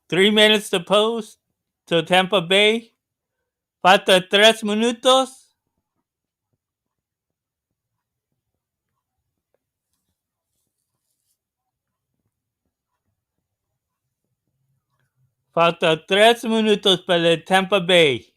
3 minutes to post to Tampa Bay. Falta 3 minutos. Falta 3 minutos para el Tampa Bay.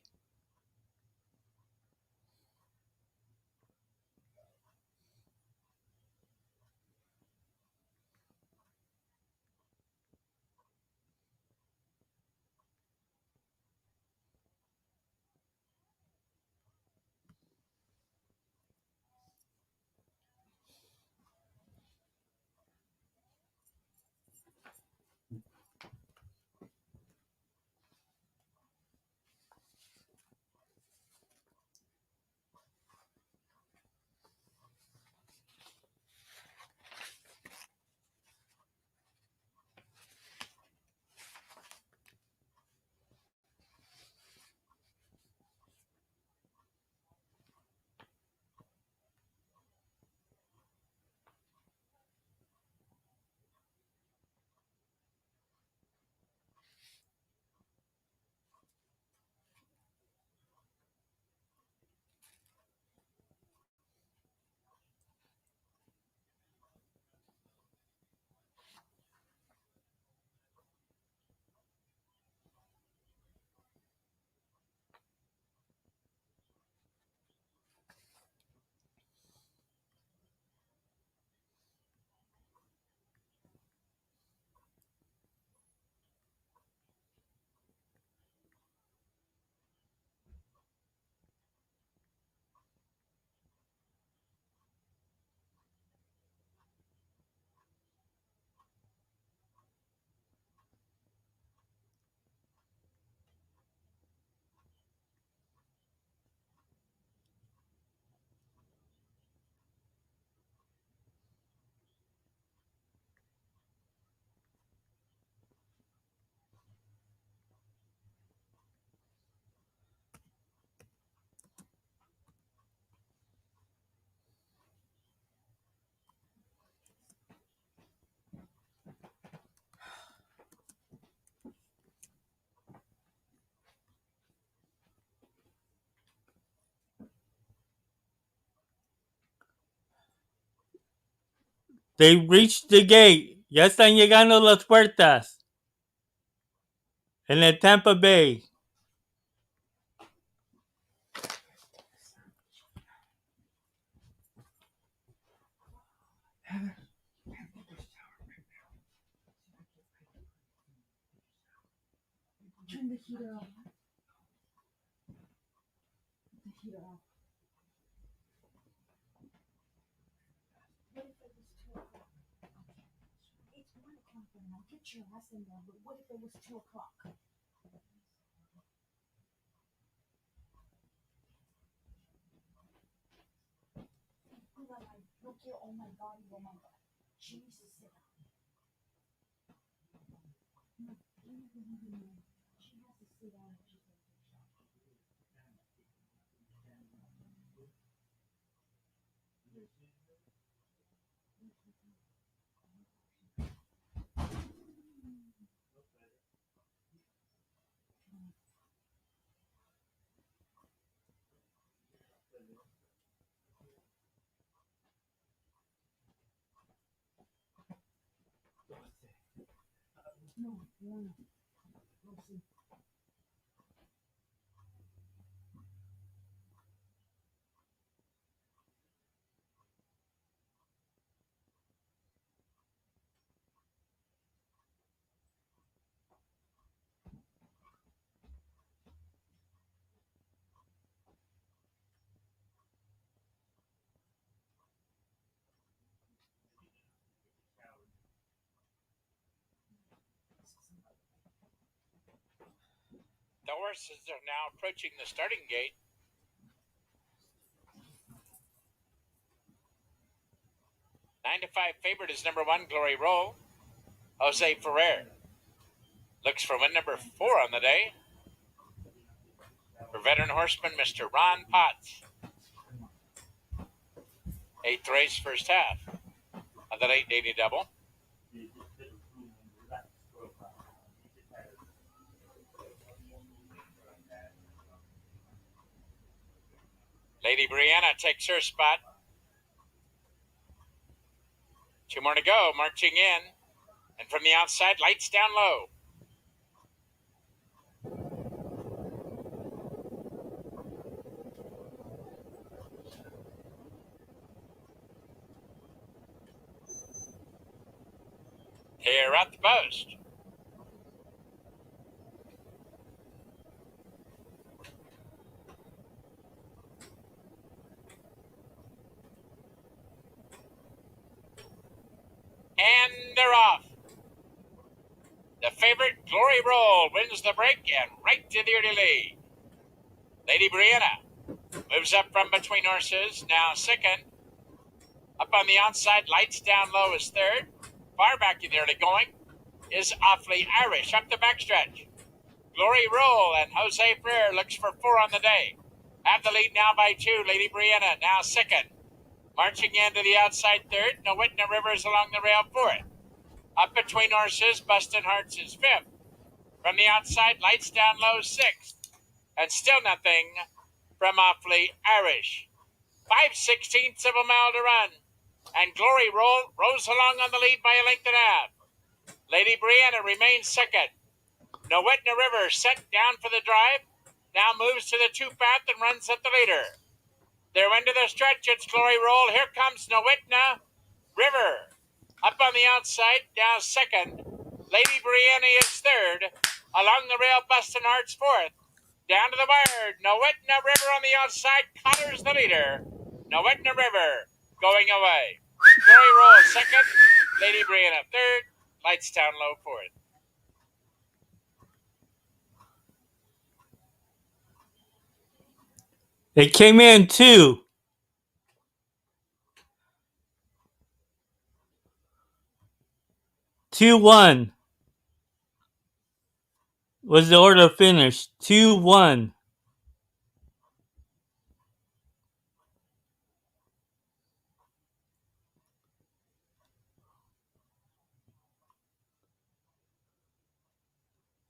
They reached the gate. Ya están llegando las puertas. En el Tampa Bay. Turn the heater off. The heater off. What if it was 2 o'clock? It's 1 o'clock right now. Get your ass in there. But what if it was 2 o'clock? No quiero, oh my God, oh my God. She needs to sit down. No, no. She has to sit down. She's going to take a shower. No. See. The horses are now approaching the starting gate. Nine to 5 favorite is number 1, Glory Roll. Jose Ferrer looks for win number 4 on the day. For veteran horseman, Mr. Ron Potts. 8th race, first half of the late daily double. Lady Brianna takes her spot. 2 more to go, marching in. And from the outside, lights down low. Here at the post. And they're off. The favorite, Glory Roll, wins the break and right to the early lead. Lady Brianna moves up from between horses, now second. Up on the outside, lights down low is third. Far back in the early going is Awfully Irish up the backstretch. Glory Roll and Jose Freire looks for 4 on the day. Have the lead now by 2. Lady Brianna now second. Marching into the outside third. Nowitna Rivers along the rail fourth. Up between horses, Bustin' Hearts is fifth. From the outside, lights down low sixth. And still nothing from Awfully Irish. 5/16 of a mile to run. And Glory Roll rolls along on the lead by a length and a half. Lady Brianna remains second. Nowitna River set down for the drive. Now moves to the 2 path and runs at the leader. They're into the stretch. It's Glory Roll. Here comes Nowitna River. Up on the outside, now second. Lady Brianna is third. Along the rail, Bustin' Hearts fourth. Down to the wire. Nowitna River on the outside collars the leader. Nowitna River going away. Glory Roll second. Lady Brianna third. Lights down low fourth. It came in 2. 2-1 was the order finished. 2-1.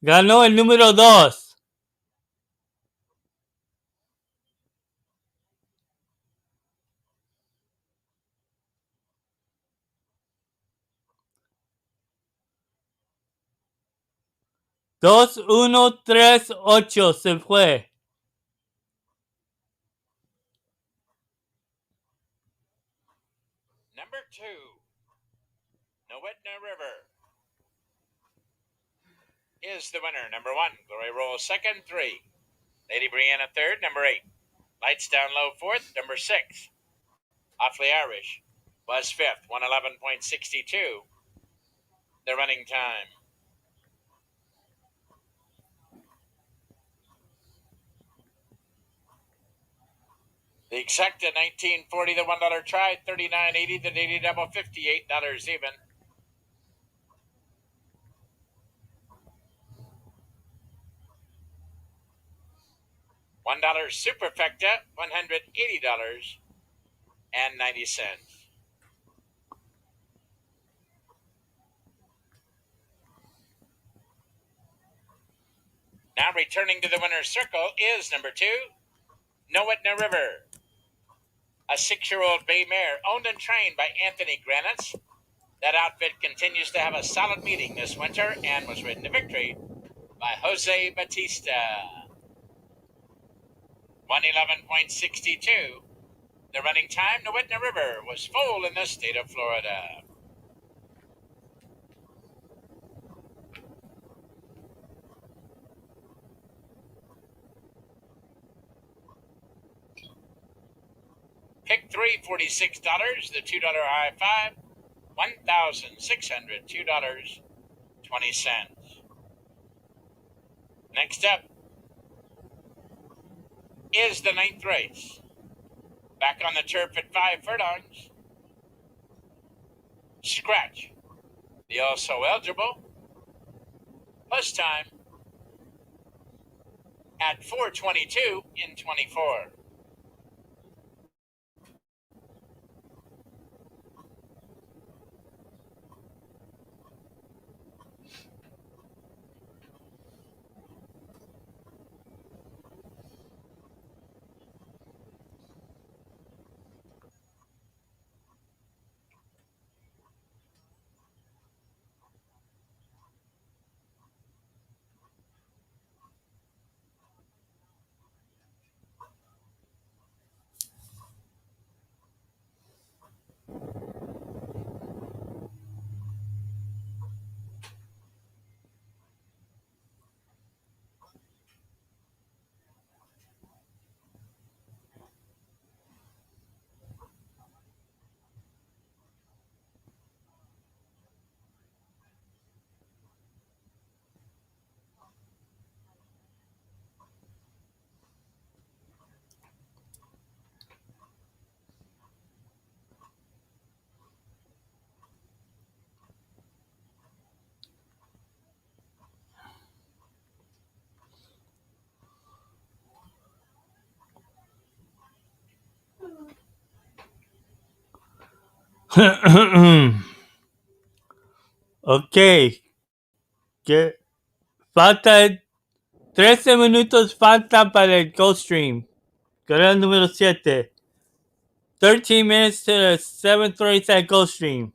Ganó el número 2. 2138 se fue. Number 2, Nowitna River is the winner. Number 1, Glory Roll second, 3. Lady Brianna third, number 8. Lights Down Low fourth, number 6. Awfully Irish was fifth, 111.62. The running time. The exacta 1940, the $1 try, $39.80, the daily double $58 even. $1 superfecta, $180.90. Now returning to the winner's circle is number 2, Nowitna River, a 6-year-old bay mare owned and trained by Anthony Granitz. That outfit continues to have a solid meeting this winter and was ridden to victory by Jose Batista. 111.62. The running time, Nowitna River, was full in the state of Florida. Pick 3, $46. The $2 high five, $1,602.20. Next up is the 9th race. Back on the turf at 5 furlongs. Scratch. The also eligible. Plus time at 4:22 in 24. Ok. Que falta 13 minutos falta para el Gulfstream. Carrera número 7. 13 minutes to the 7th race at Gulfstream.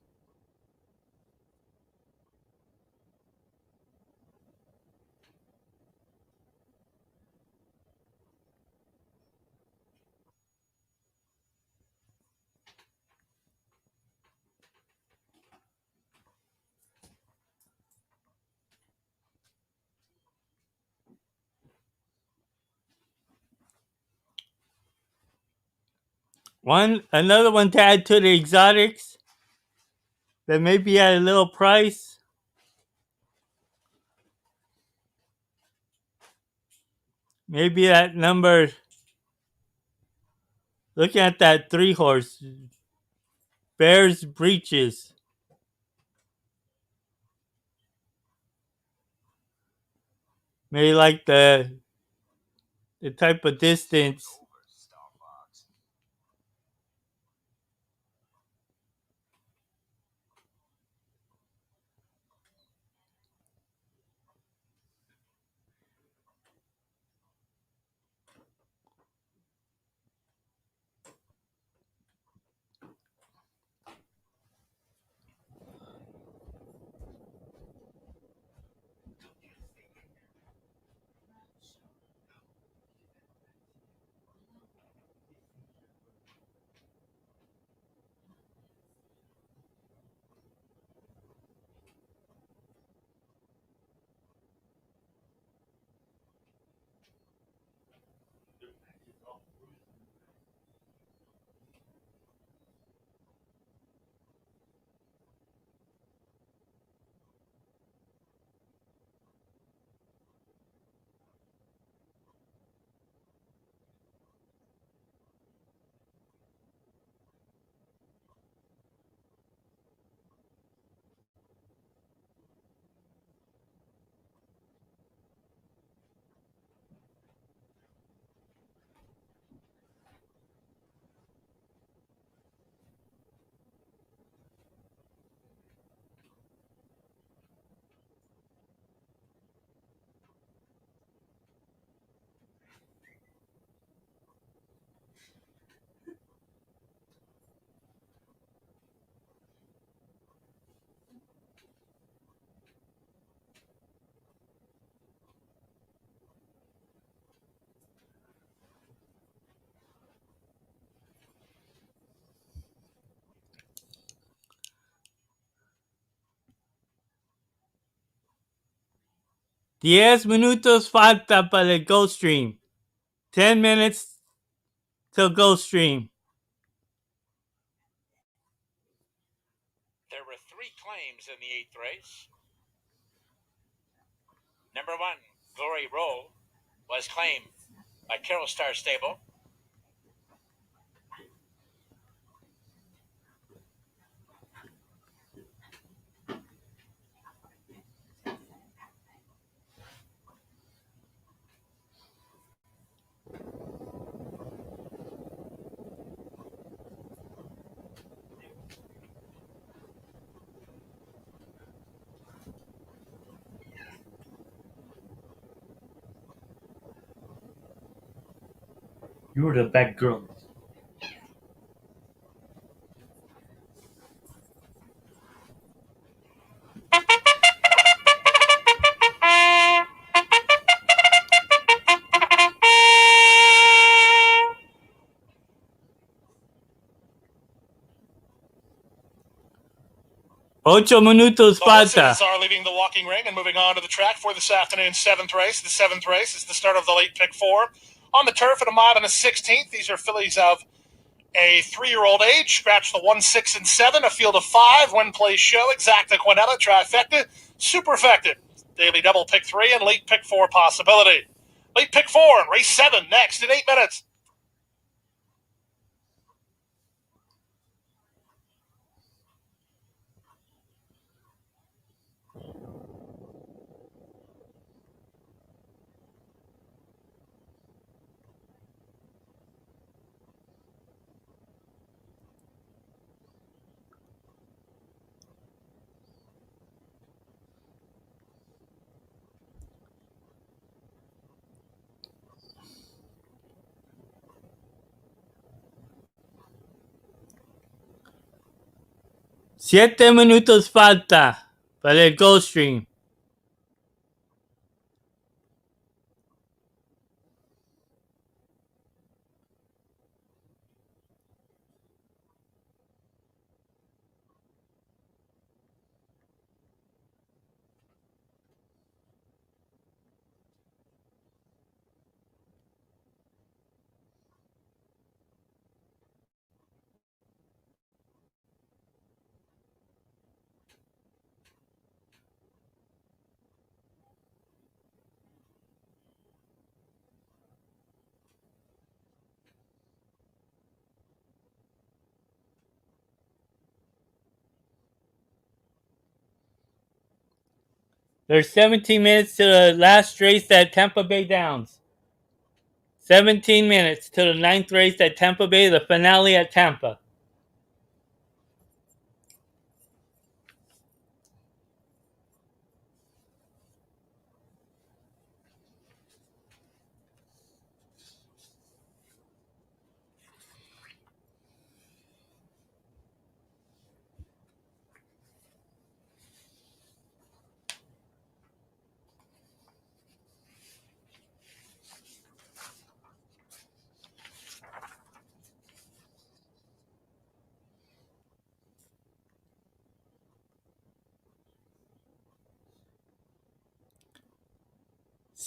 Another one to add to the exotics that may be at a little price. Maybe that number. Looking at that 3-horse, Bears Breeches. Maybe like the type of distance. 10 minutos falta para el Gulfstream. 10 minutes till Gulfstream. There were 3 claims in the 8th race. Number 1, Glory Roll, was claimed by Carroll Star Stable. You're the bad girl. Ocho minutos The falta. horses are leaving the walking ring and moving on to the track for this afternoon's 7th race. The 7th race is the start of the late pick 4. On the turf at a mile and a 16th, these are fillies of a 3-year-old age. Scratch the 1, 6, and 7. A field of 5. Win, play, show. Exacta, Quinella, Trifecta, Superfecta. Daily double pick 3 and late pick 4 possibility. Late pick 4 and race 7 next in 8 minutes. Siete minutos falta para el Gulfstream. There's 17 minutes to the last race at Tampa Bay Downs. 17 minutes to the 9th race at Tampa Bay, the finale at Tampa.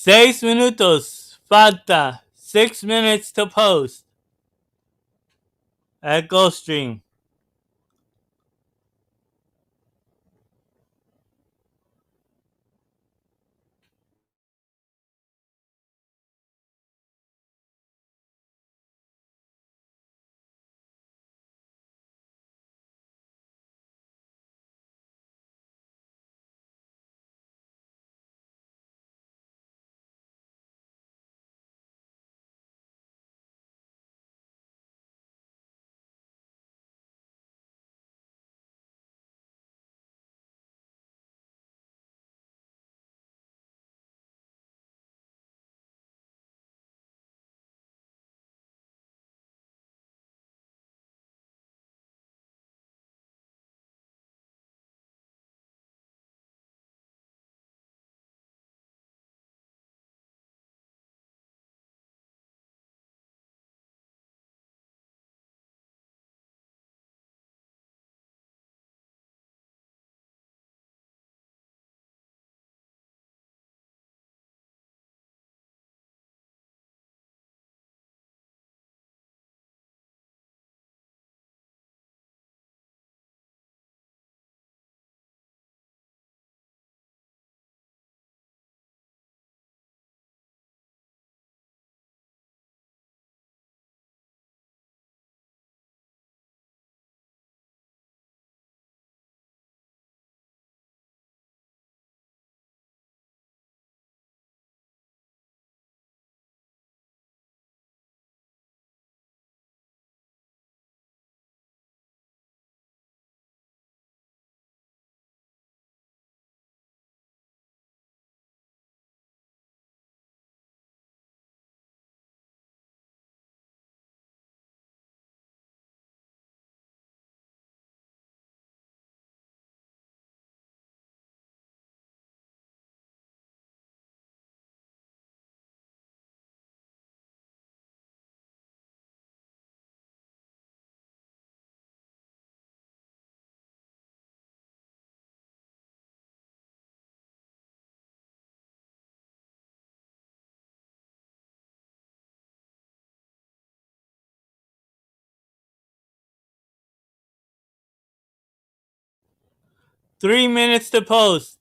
Seis minutos falta. 6 minutes to post at Gulfstream. 3 minutes to post.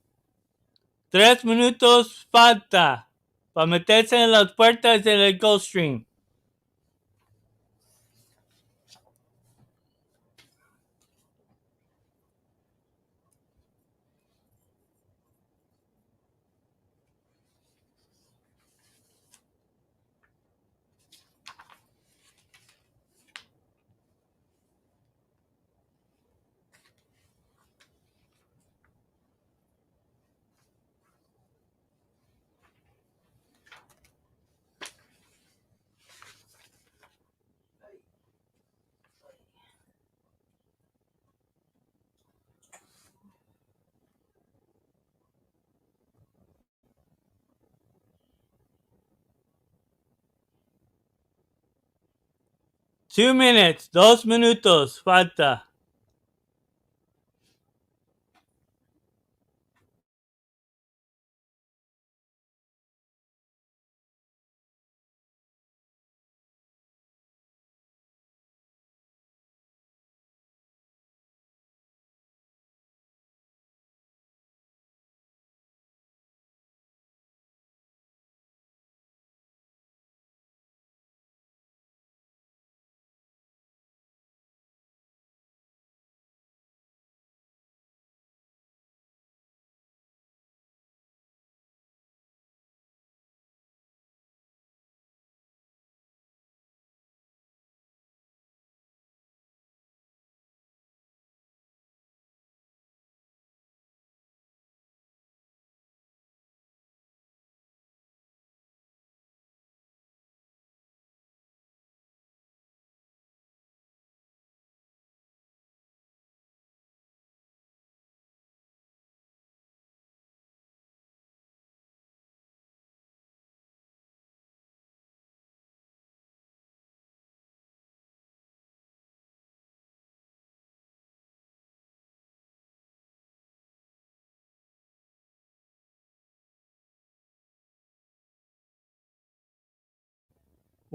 3 minutos falta para meterse en las puertas del Gulfstream. Two minutes, 2 minutos, falta.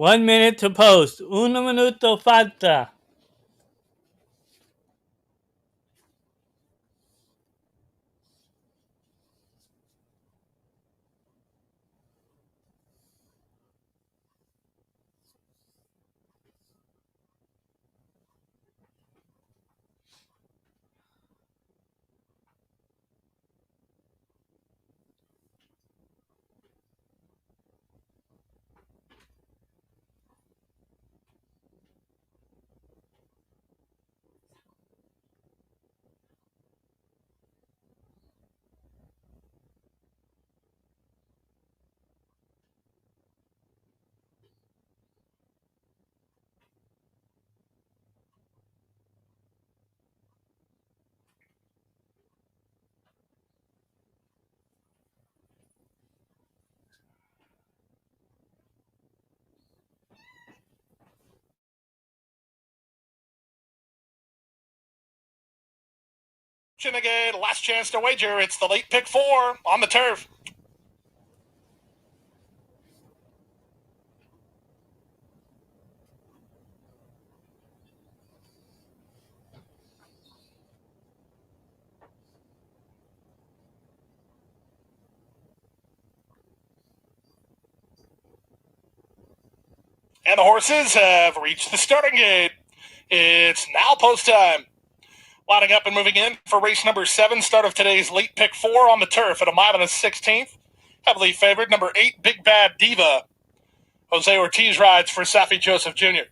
One minute to post. 1 minuto falta. Again, last chance to wager. It's the late pick 4 on the turf. And the horses have reached the starting gate. It's now post time. Lining up and moving in for race number 7, start of today's late pick 4 on the turf at a mile and a 16th. Heavily favored, number 8, Big Bad Diva. Jose Ortiz rides for Safi Joseph Jr.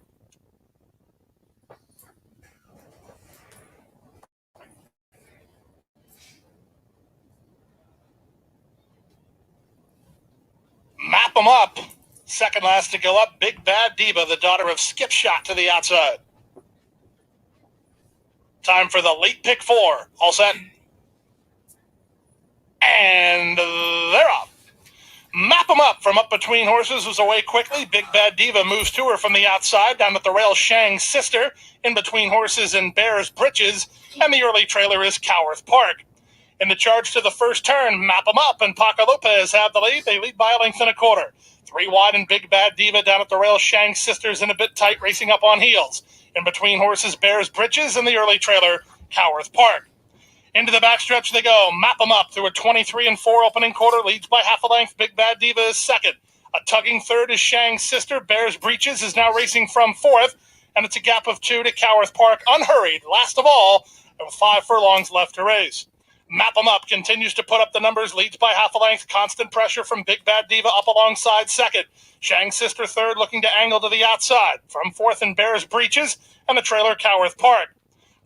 Map them up. Second last to go up, Big Bad Diva, the daughter of Skip Shot to the outside. Time for the late pick 4. All set. And they're off. Map them up from up between horses was away quickly. Big Bad Diva moves to her from the outside. Down at the rail, Shang's Sister. In between horses and Bear's Britches. And the early trailer is Coworth Park. In the charge to the first turn, Map them up, and Paco Lopez have the lead. They lead by a length and a quarter. 3 wide and Big Bad Diva down at the rail. Shang's Sisters in a bit tight, racing up on heels. In between horses, Bear's Britches and the early trailer, Coworth Park. Into the backstretch they go. Map them up through a 23-4 opening quarter. Leads by half a length. Big Bad Diva is second. A tugging third is Shang's Sister. Bears Breeches is now racing from fourth. And it's a gap of 2 to Coworth Park. Unhurried, last of all, with 5 furlongs left to race. Map 'em Up continues to put up the numbers, leads by half a length. Constant pressure from Big Bad Diva up alongside second. Shang's Sister third, looking to angle to the outside. From fourth and Bears Breeches, and the trailer Coworth Park.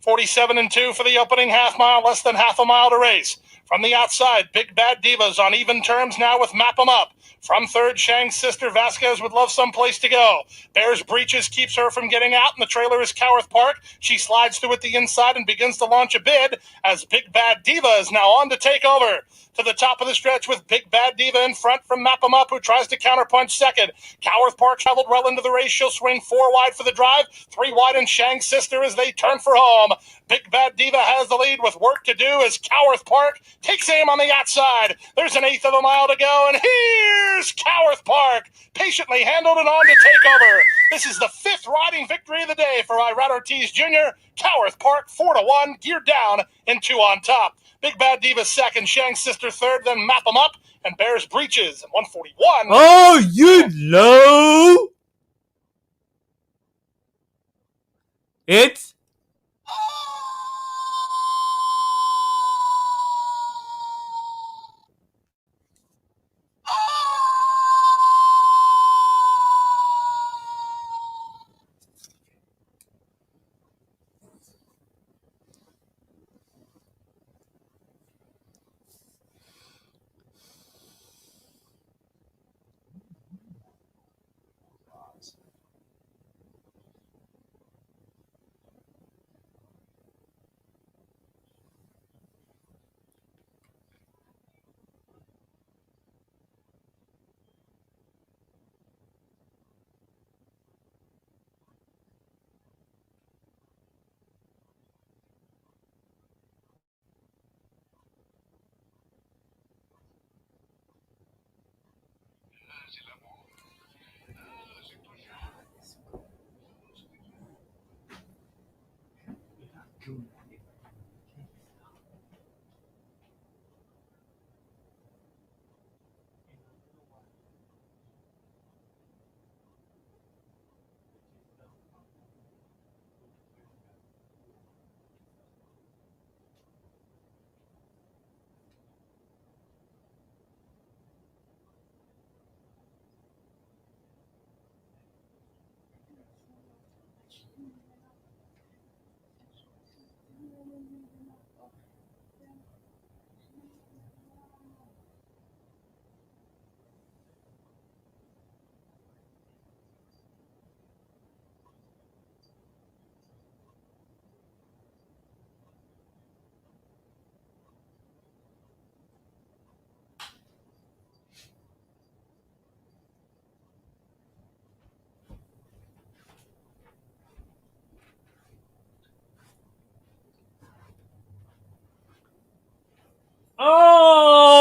47-2 for the opening half mile, less than half a mile to race. From the outside, Big Bad Diva's on even terms now with Map 'em Up. From third, Shang's Sister. Vasquez would love someplace to go. Bears Breeches keeps her from getting out, and the trailer is Coworth Park. She slides through at the inside and begins to launch a bid as Big Bad Diva is now on to take over. To the top of the stretch with Big Bad Diva in front from Map 'em Up, who tries to counterpunch second. Coworth Park traveled well into the race. She'll swing 4 wide for the drive, 3 wide in Shang's Sister as they turn for home. Big Bad Diva has the lead with work to do as Coworth Park takes aim on the outside. There's an eighth of a mile to go, and here's Coworth Park, patiently handled and on to take over. This is the 5th riding victory of the day for Irad Ortiz Jr. Coworth Park 4-1, geared down and 2 on top. Big Bad Diva second, Shang's Sister third, then Map 'em Up and Bears Breeches at 141. Oh, you know, it's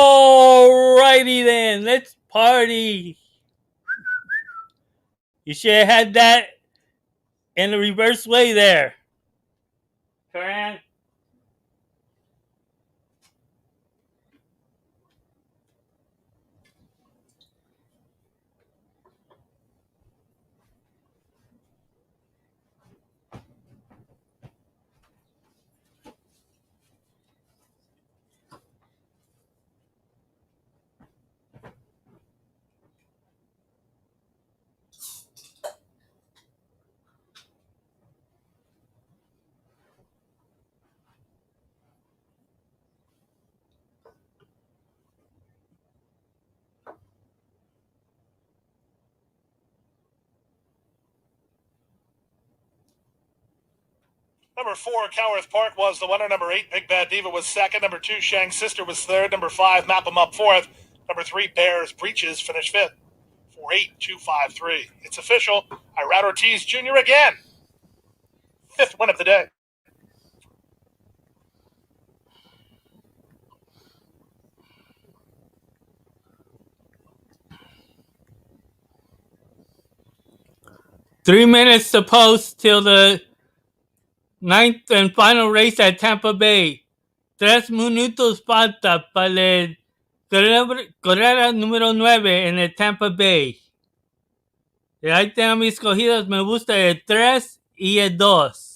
alrighty then. Let's party. You should have had that in the reverse way there. Correct. 4, Coworth Park was the winner. 8, Big Bad Diva was second. 2, Shang's Sister was third. 5, Map 'em Up fourth. 3, Bears Breeches finished fifth. 4-8-2-5-3. It's official. Irad Ortiz Jr. again. 5th win of the day. Three minutes to post till the 9th and final race at Tampa Bay. 3 minutos falta para el carrera número 9 en el Tampa Bay. Y ahí tengo mis escogidos. Me gusta el 3 y el 2.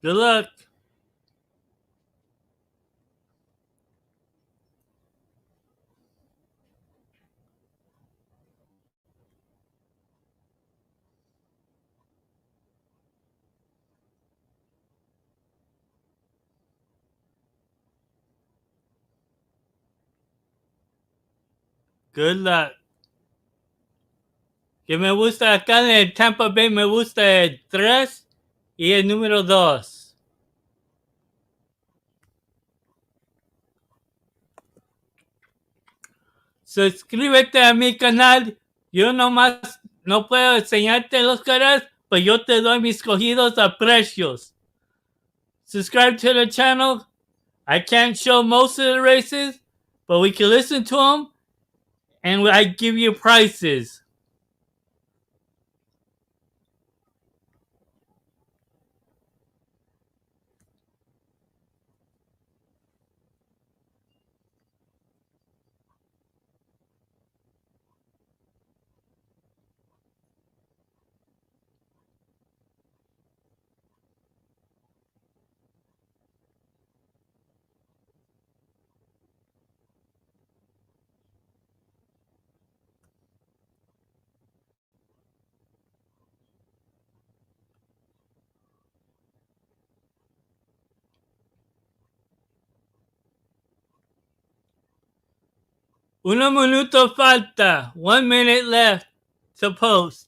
Good luck. Good luck. Que me gusta acá en el Tampa Bay, me gusta el 3 y el número 2. Suscríbete a mi canal. Yo nomás no puedo enseñarte los caras, pero yo te doy mis cogidos a precios. Subscribe to the channel. I can't show most of the races, but we can listen to them, and I give you prices. Uno minuto falta. 1 minute left to post.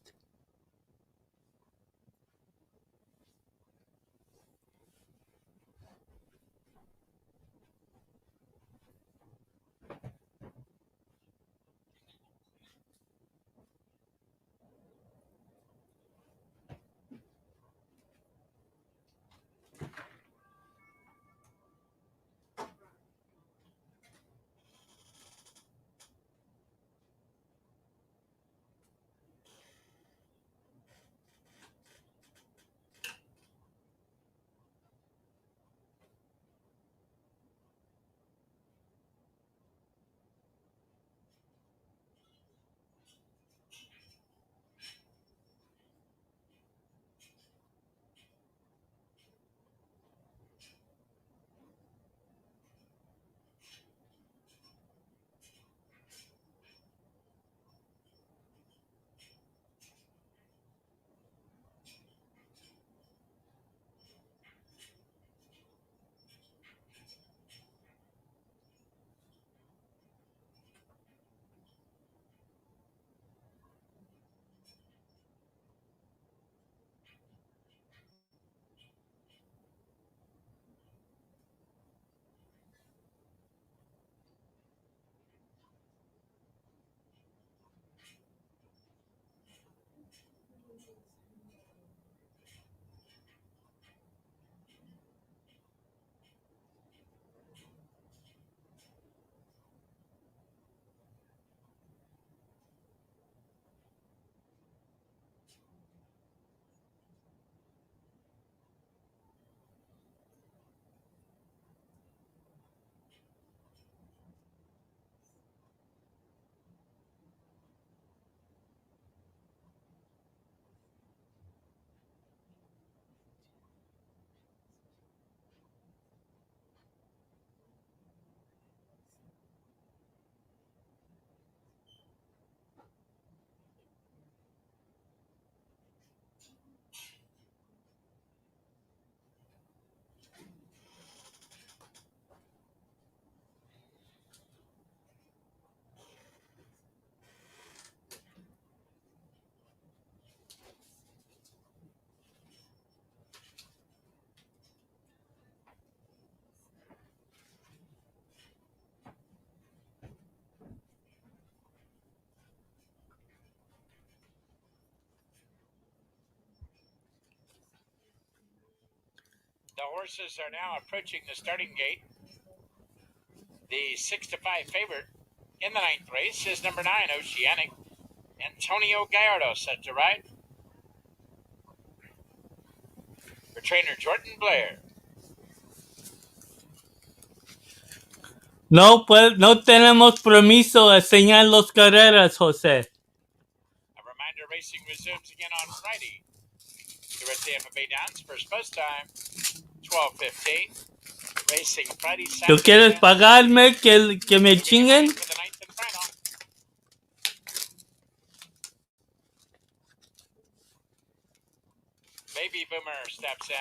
The horses are now approaching the starting gate. The 6-5 favorite in the 9th race is number 9, Oceanic. Antonio Gallardo set to ride for trainer Jordan Blair. No, pues, no tenemos permiso de enseñar las carreras, Jose. A reminder, racing resumes again on Friday here at Tampa Bay Downs. First post time, 12:15. Racing Friday, Saturday. ¿Tú quieres pagarme que me chinguen? For the 9th and final. Baby Boomer steps in.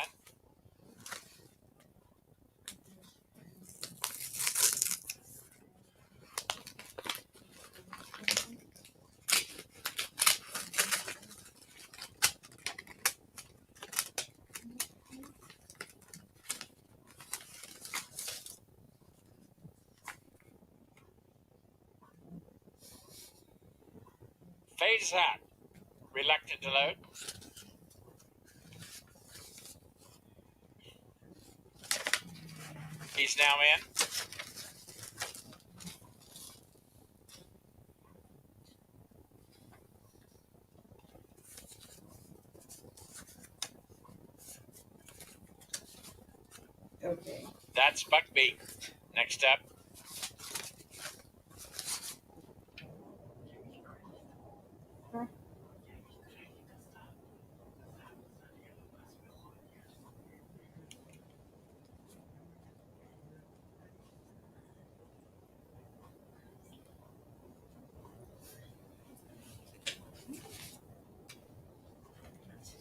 Phase out. Reluctant to load. He's now in. Okay. That's Buckbeak. Next up.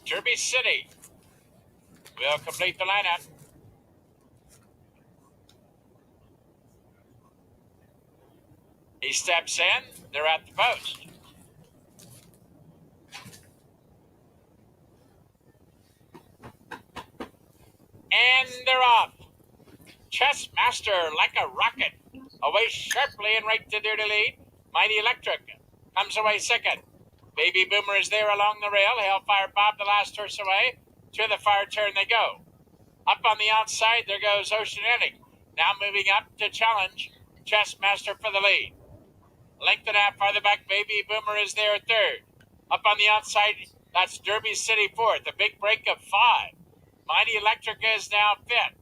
Derby City will complete the lineup. He steps in. They're at the post. And they're off. Chess Master like a rocket. Away sharply and right to there to lead. Mighty Electric comes away second. Baby Boomer is there along the rail. Hellfire Bob, the last horse away. To the far turn they go. Up on the outside, there goes Oceanic. Now moving up to challenge Chess Master for the lead. Length and a half farther back, Baby Boomer is there third. Up on the outside, that's Derby City fourth. A big break of 5. Mighty Electric is now fifth.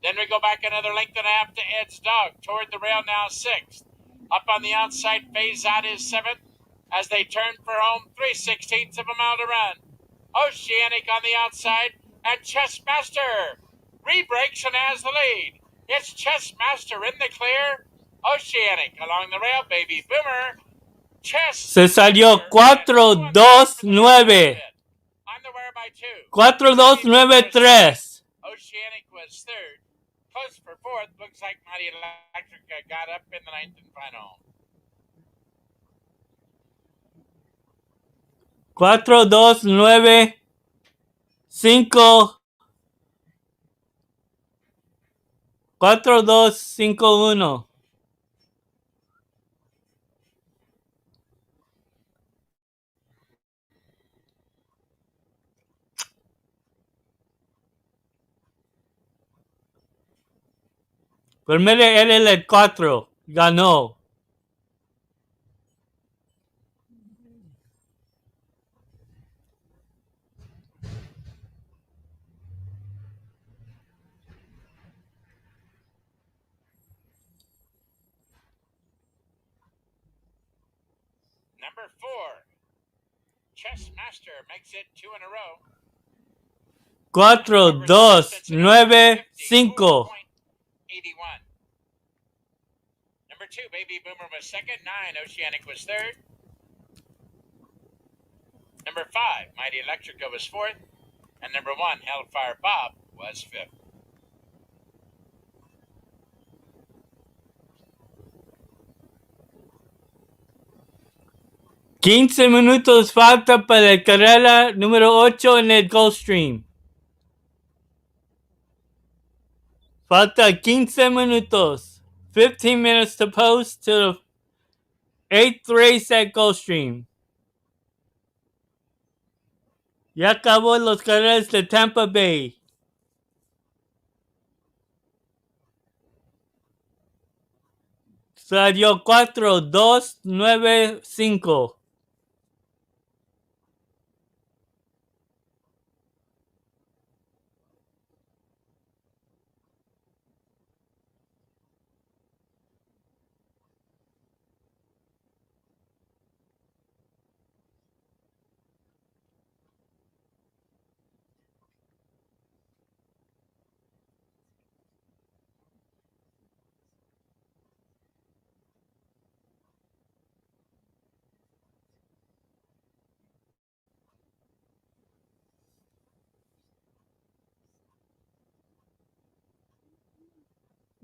Then we go back another length and a half to Ed's Dog. Toward the rail now 6th. Up on the outside, Phase Out is 7th. As they turn for home, 3/16 of a mile to run. Oceanic on the outside, and Chess Master re-breaks and has the lead. It's Chess Master in the clear. Oceanic along the rail, Baby Boomer. Chess Se salió 4-2-9. On the wire by 2. 4-2-9-3. Oceanic was third. Close for fourth. Looks like Mighty Electric got up in the 9th and final. 4-2-9-5. 4-2-5-1. Pero mire, él es el 4. Ganó. Number 4. Chess Master makes it 2 in a row. 4-2-9-5. 81. Number 2, Baby Boomer was second. 9, Oceanic was third. Number 5, Mighty Electrica was fourth. And number 1, Hellfire Bob, was fifth. $15 minutos falta para la carrera número 8 en el Gulfstream. Falta 15 minutos. 15 minutes to post to the 8th race at Gulfstream. Ya acabó las carreras de Tampa Bay. Salió 4, 2, 9, 5.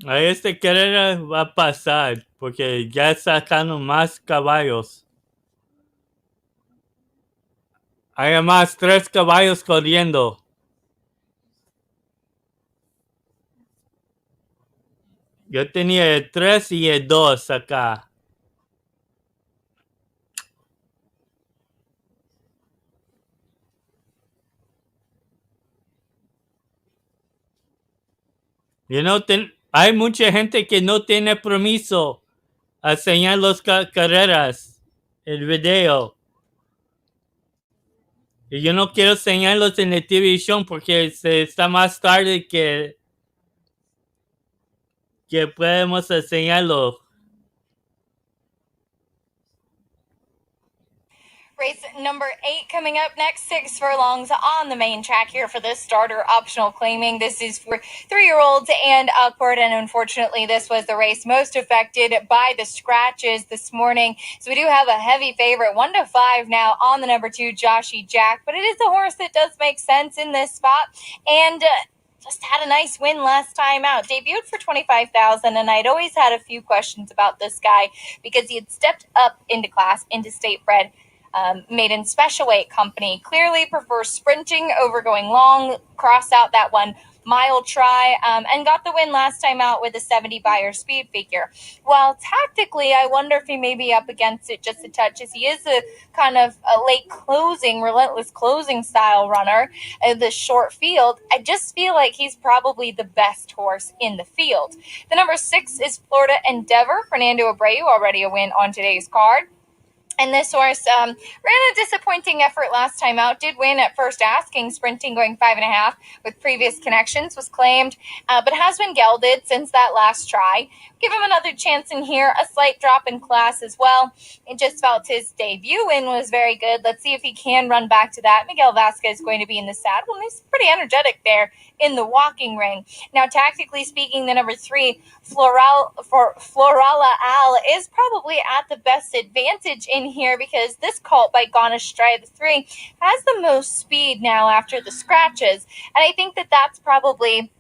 A este carrera va a pasar porque ya sacaron más caballos. Hay más 3 caballos corriendo. Yo tenía el 3 y el 2 acá. Hay mucha gente que no tiene permiso a enseñar las carreras, el video. Y yo no quiero enseñarlos en la televisión porque se está más tarde que podemos enseñarlo. Race number 8 coming up next, 6 furlongs on the main track here for this starter optional claiming. This is for 3-year-olds and upward, and unfortunately this was the race most affected by the scratches this morning. So we do have a heavy favorite, 1-5 now on the number 2, Joshy Jack, but it is a horse that does make sense in this spot, and just had a nice win last time out. Debuted for $25,000, and I'd always had a few questions about this guy because he had stepped up into class, into state bred. Maiden special weight company clearly prefers sprinting over going long. Cross out that 1 mile try, and got the win last time out with a 70 Beyer speed figure. Well, tactically, I wonder if he may be up against it just a touch, as he is a kind of a late closing, relentless closing style runner in the short field. I just feel like he's probably the best horse in the field. The number 6 is Florida Endeavor. Fernando Abreu, already a win on today's card. And this horse ran a disappointing effort last time out. Did win at first asking, sprinting going 5.5 with previous connections, was claimed, but has been gelded since that last try. Give him another chance in here. A slight drop in class as well. It just felt his debut win was very good. Let's see if he can run back to that. Miguel Vasquez is going to be in the saddle, and he's pretty energetic there in the walking ring. Now, tactically speaking, the number 3, Florala Al, is probably at the best advantage in here because this colt by Gone Astray, the 3, has the most speed now after the scratches. And I think that that's probably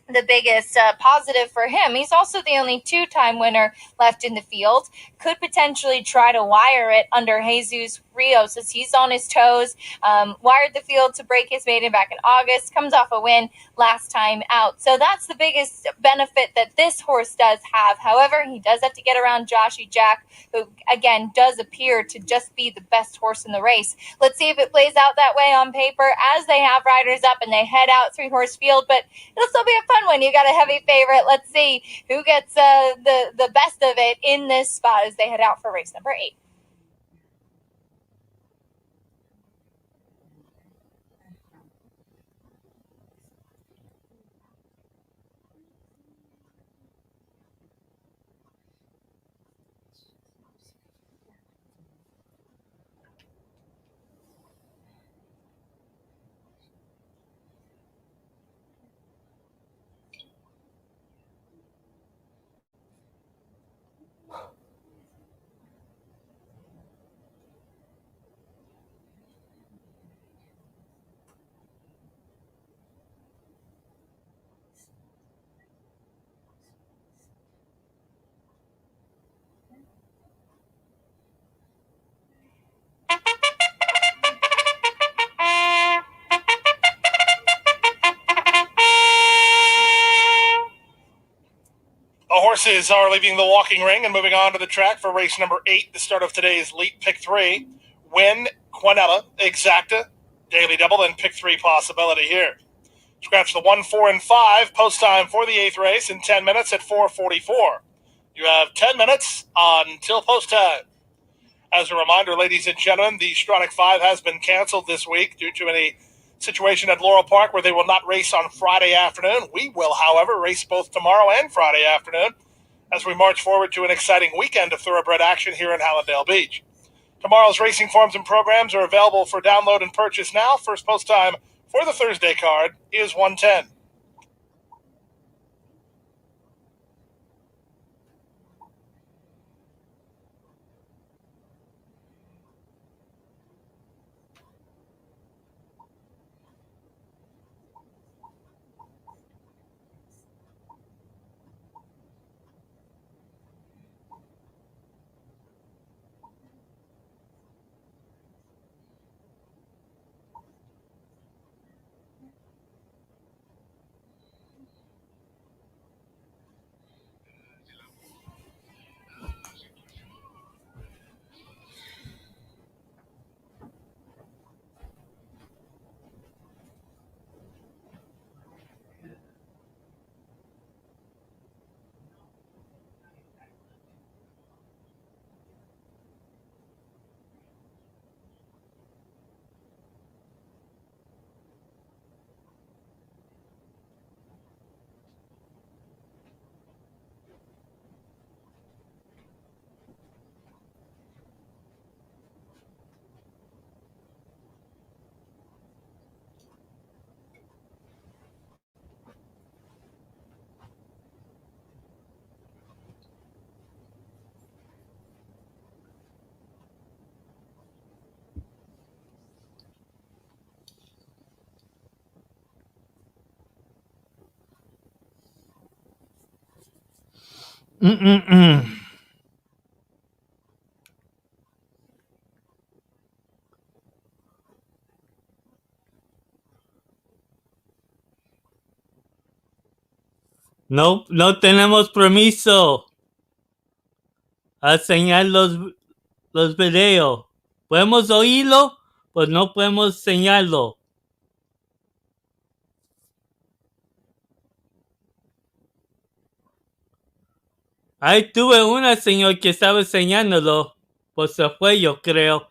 the biggest positive for him. He's also the only 2-time winner left in the field. Could potentially try to wire it under Jesus Rios as he's on his toes. Wired the field to break his maiden back in August. Comes off a win last time out. So that's the biggest benefit that this horse does have. However, he does have to get around Joshy Jack, who, again, does appear to just be the best horse in the race. Let's see if it plays out that way on paper as they have riders up and they head out 3-horse field. But it'll still be a fun one. You got a heavy favorite. Let's see who gets the best of it in this spot as they head out for race number 8. The horses are leaving the walking ring and moving on to the track for race number 8, the start of today's Elite Pick 3. Win, Quinella, Exacta, Daily Double, and Pick 3 possibility here. Scratch the 1, 4, and 5. Post time for the 8th race in 10 minutes at 4:44. You have 10 minutes until post time. As a reminder, ladies and gentlemen, the Stronach 5 has been canceled this week due to a situation at Laurel Park where they will not race on Friday afternoon. We will, however, race both tomorrow and Friday afternoon as we march forward to an exciting weekend of thoroughbred action here in Hallandale Beach. Tomorrow's racing forms and programs are available for download and purchase now. First post time for the Thursday card is 1:10. No, no tenemos permiso a enseñar los videos. Podemos oírlo, pues no podemos enseñarlo. Ahí tuve una señor que estaba enseñándolo, pues se fue, yo creo.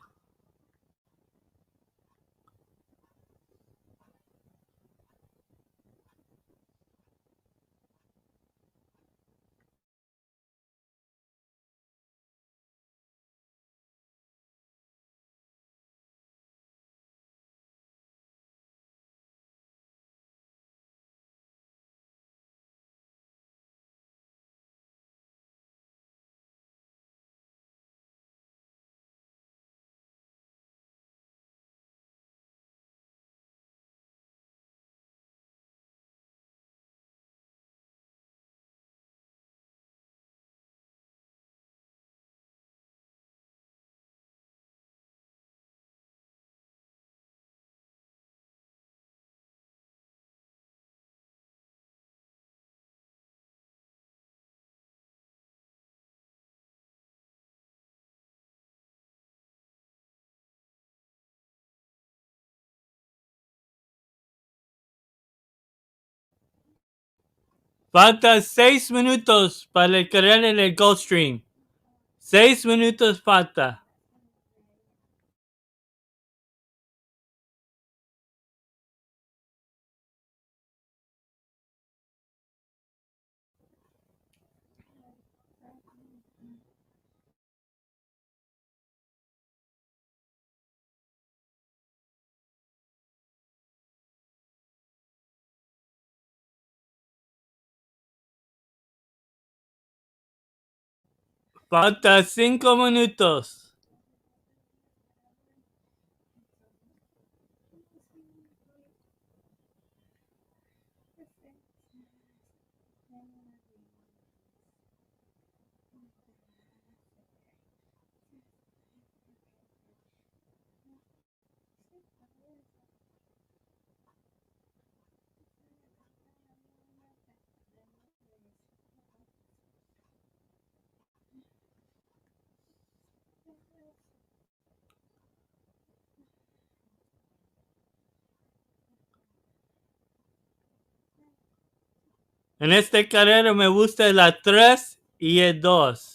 Falta 6 minutos para el carrera en el Gulfstream. 6 minutos falta. Falta 5 minutos. En este carrera me gusta la 3 y E2.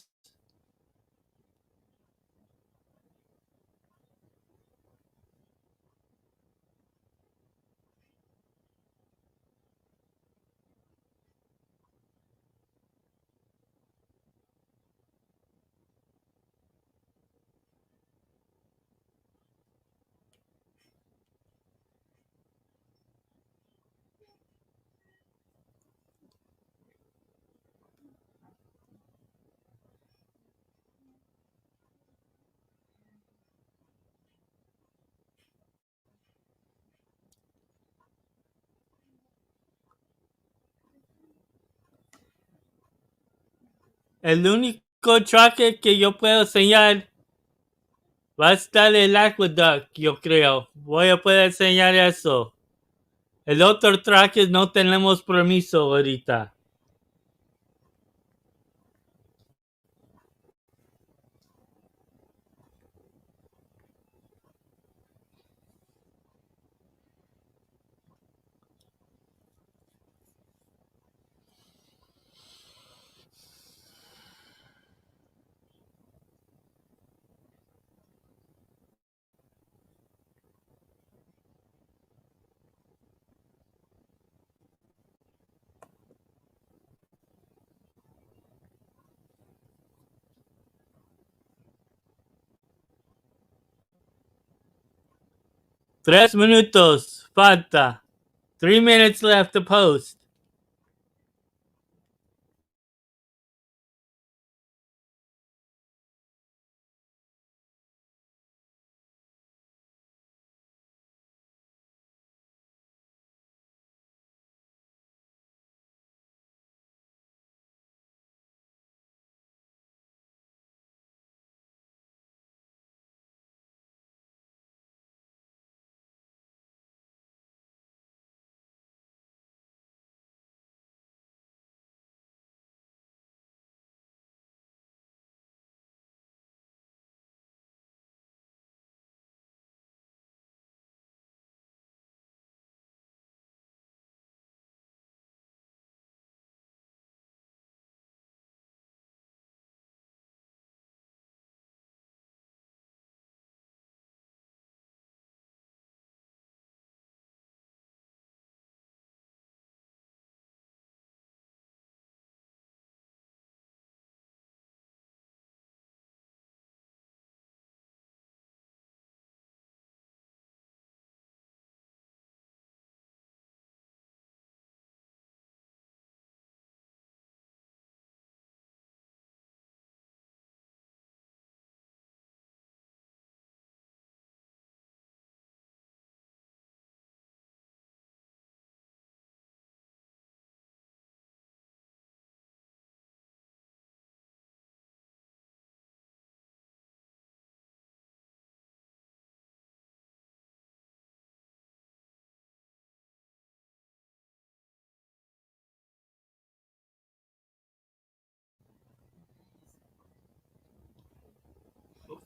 El único tracker que yo puedo enseñar va a estar el Aqueduct, yo creo. Voy a poder enseñar eso. El otro tracker no tenemos permiso ahorita. Tres minutos. Falta. 3 minutes left to post.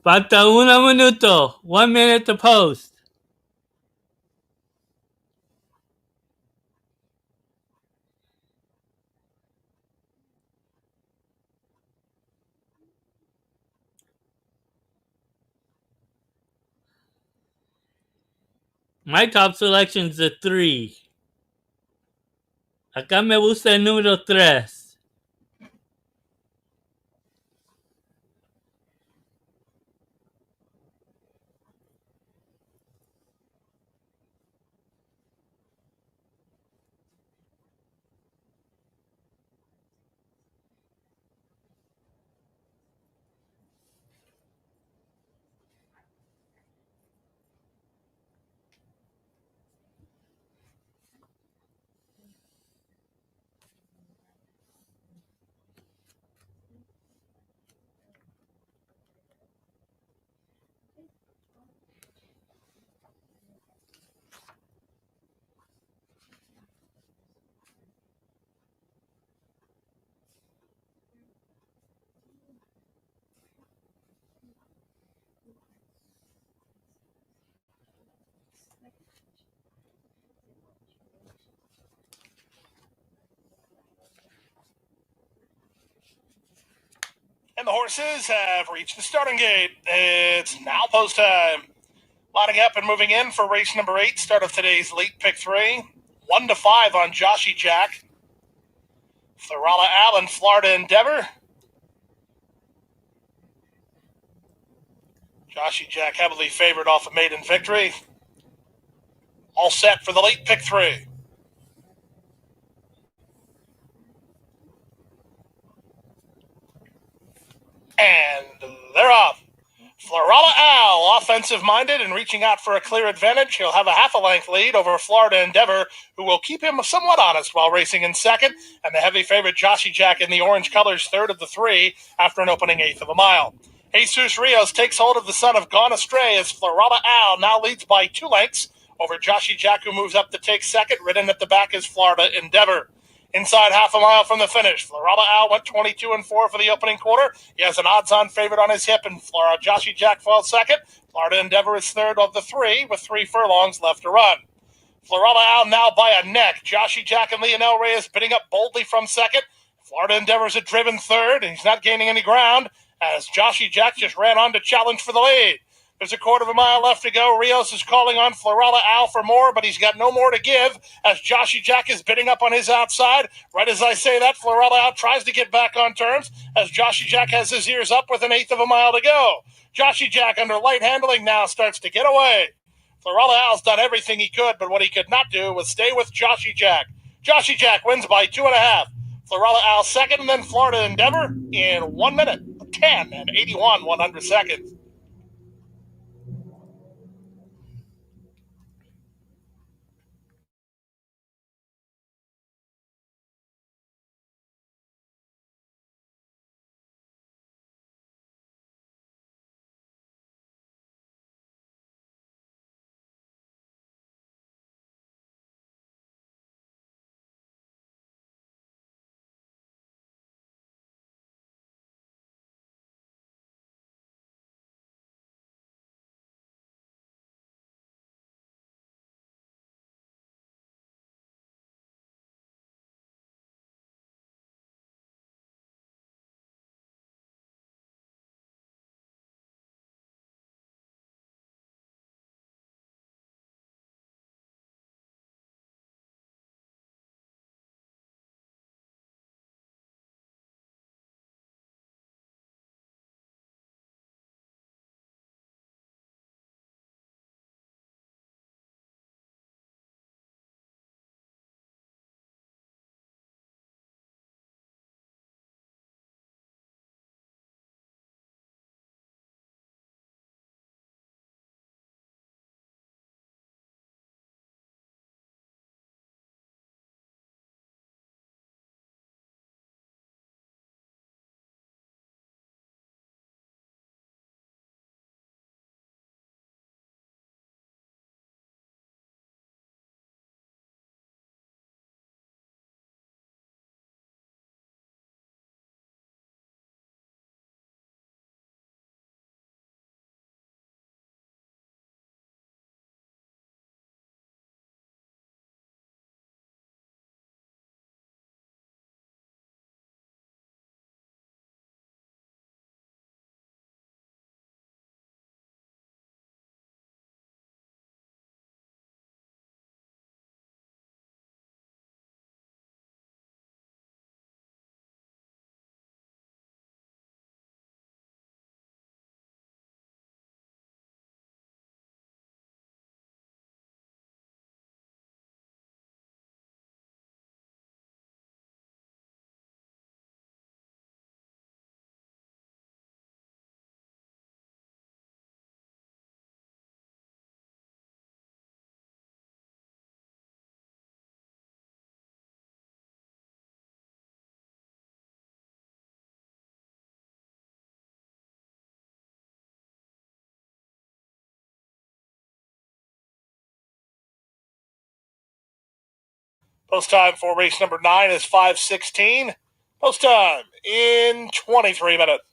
Falta 1 minuto. 1 minute to post. My top selection is a 3. Acá me gusta el número 3. And the horses have reached the starting gate. It's now post time. Lining up and moving in for race number 8, start of today's late pick 3. 1-5 on Joshy Jack. Florala Allen, Florida Endeavor. Joshy Jack heavily favored off a maiden victory. All set for the late pick 3. And they're off. Florala Al, offensive-minded and reaching out for a clear advantage. He'll have a half a length lead over Florida Endeavor, who will keep him somewhat honest while racing in second, and the heavy favorite Joshy Jack in the orange colors, third of the 3 after an opening eighth of a mile. Jesus Rios takes hold of the son of Gone Astray as Florala Al now leads by 2 lengths over Joshy Jack, who moves up to take second. Ridden at the back is Florida Endeavor. Inside half a mile from the finish, Florala Al went 22-4 for the opening quarter. He has an odds-on favorite on his hip, and Joshy Jack falls second. Florida Endeavor is third of the 3 with 3 furlongs left to run. Florala Al now by a neck. Joshy Jack and Lionel Reyes bidding up boldly from second. Florida Endeavor is a driven third, and he's not gaining any ground as Joshy Jack just ran on to challenge for the lead. There's a quarter of a mile left to go. Rios is calling on Florala Al for more, but he's got no more to give as Joshy Jack is bidding up on his outside. Right as I say that, Florala Al tries to get back on terms as Joshy Jack has his ears up with an eighth of a mile to go. Joshy Jack under light handling now starts to get away. Florala Al's done everything he could, but what he could not do was stay with Joshy Jack. Joshy Jack wins by 2.5. Florala Al second, and then Florida Endeavor in 1 minute, 10 and 81 100 seconds. Post time for race number 9 is 5:16. Post time in 23 minutes.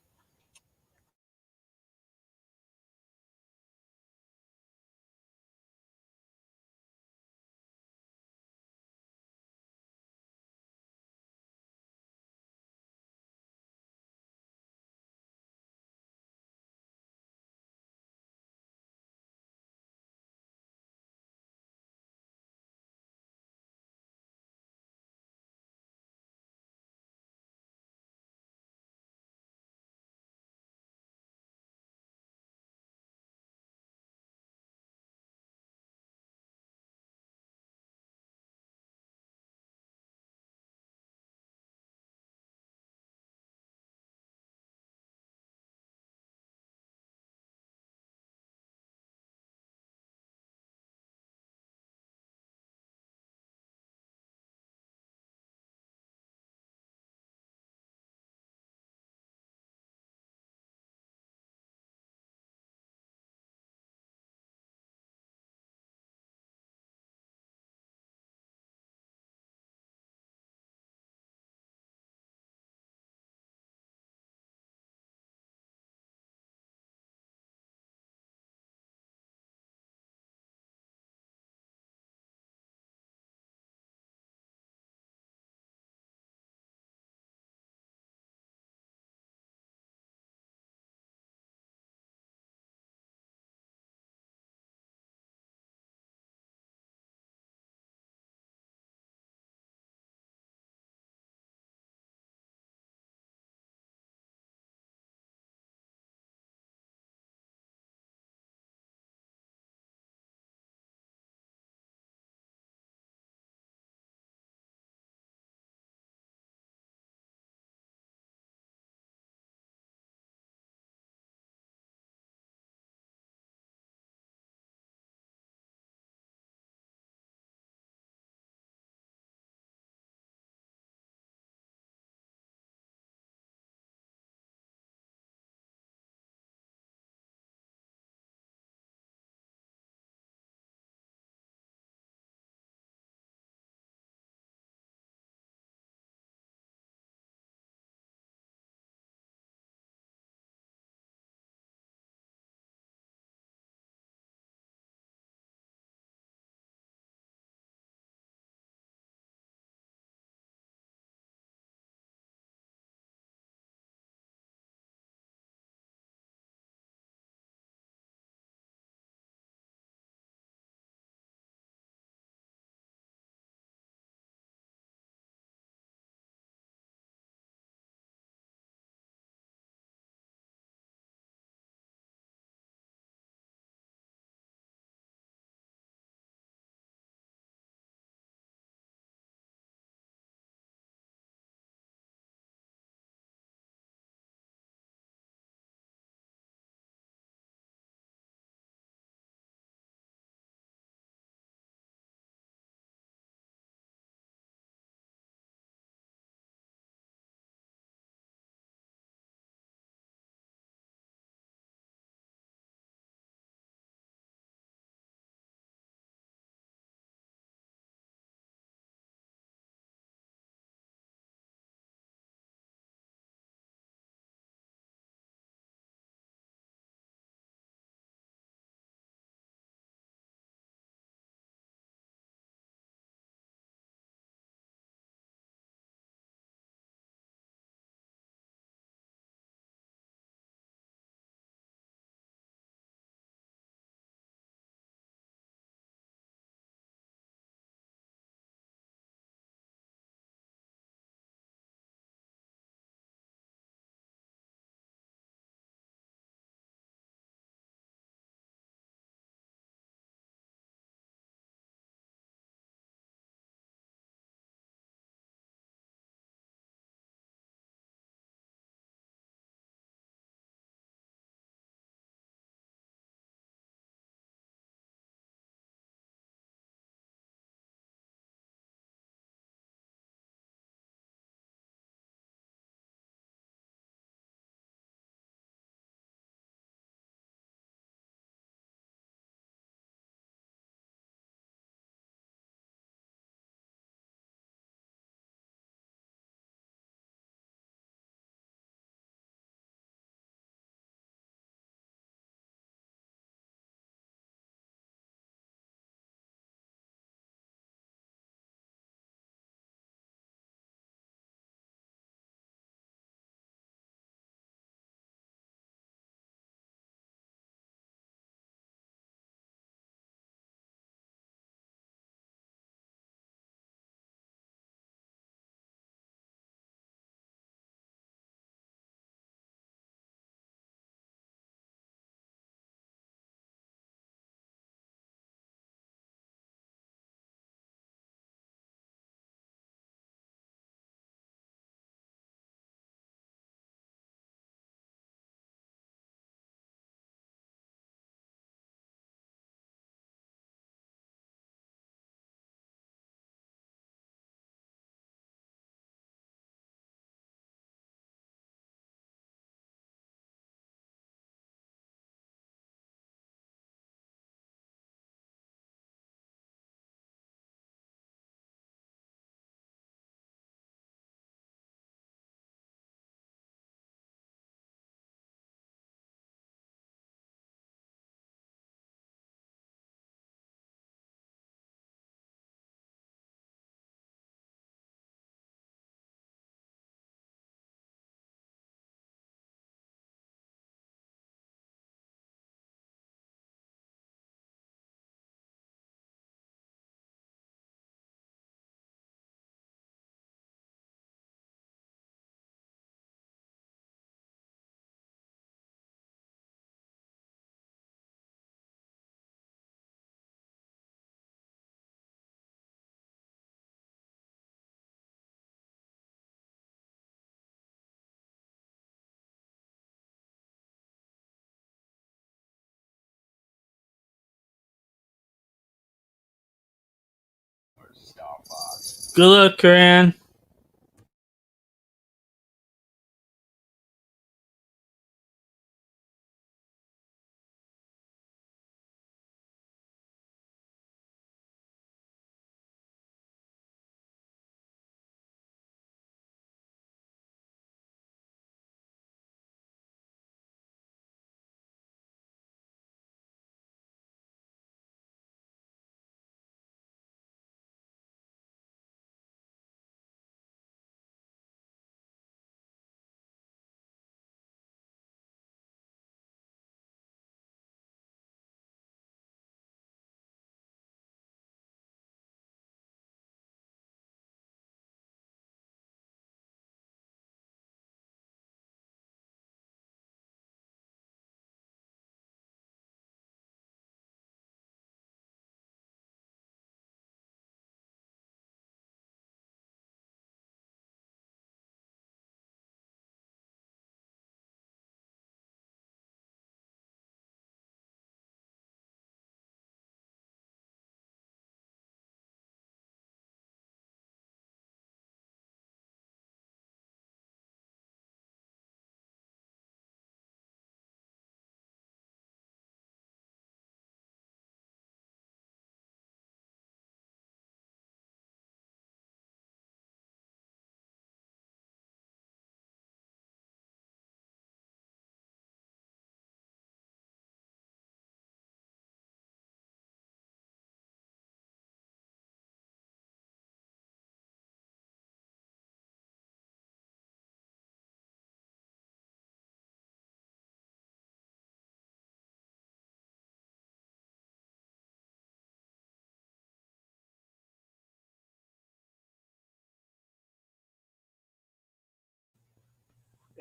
Good luck, Corinne.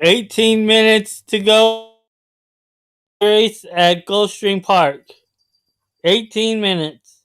$18 to go. Race at Gulfstream Park. 18 minutes.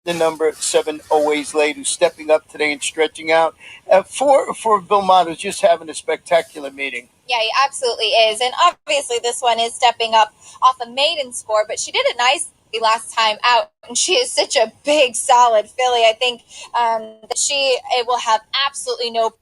the number 7, Always Late, who's stepping up today and stretching out. For Bill Motto's just having a spectacular meeting. Yeah, he absolutely is. And obviously, this one is stepping up off a maiden score, but she did it nicely last time out. And she is such a big, solid filly. I think that she will have absolutely no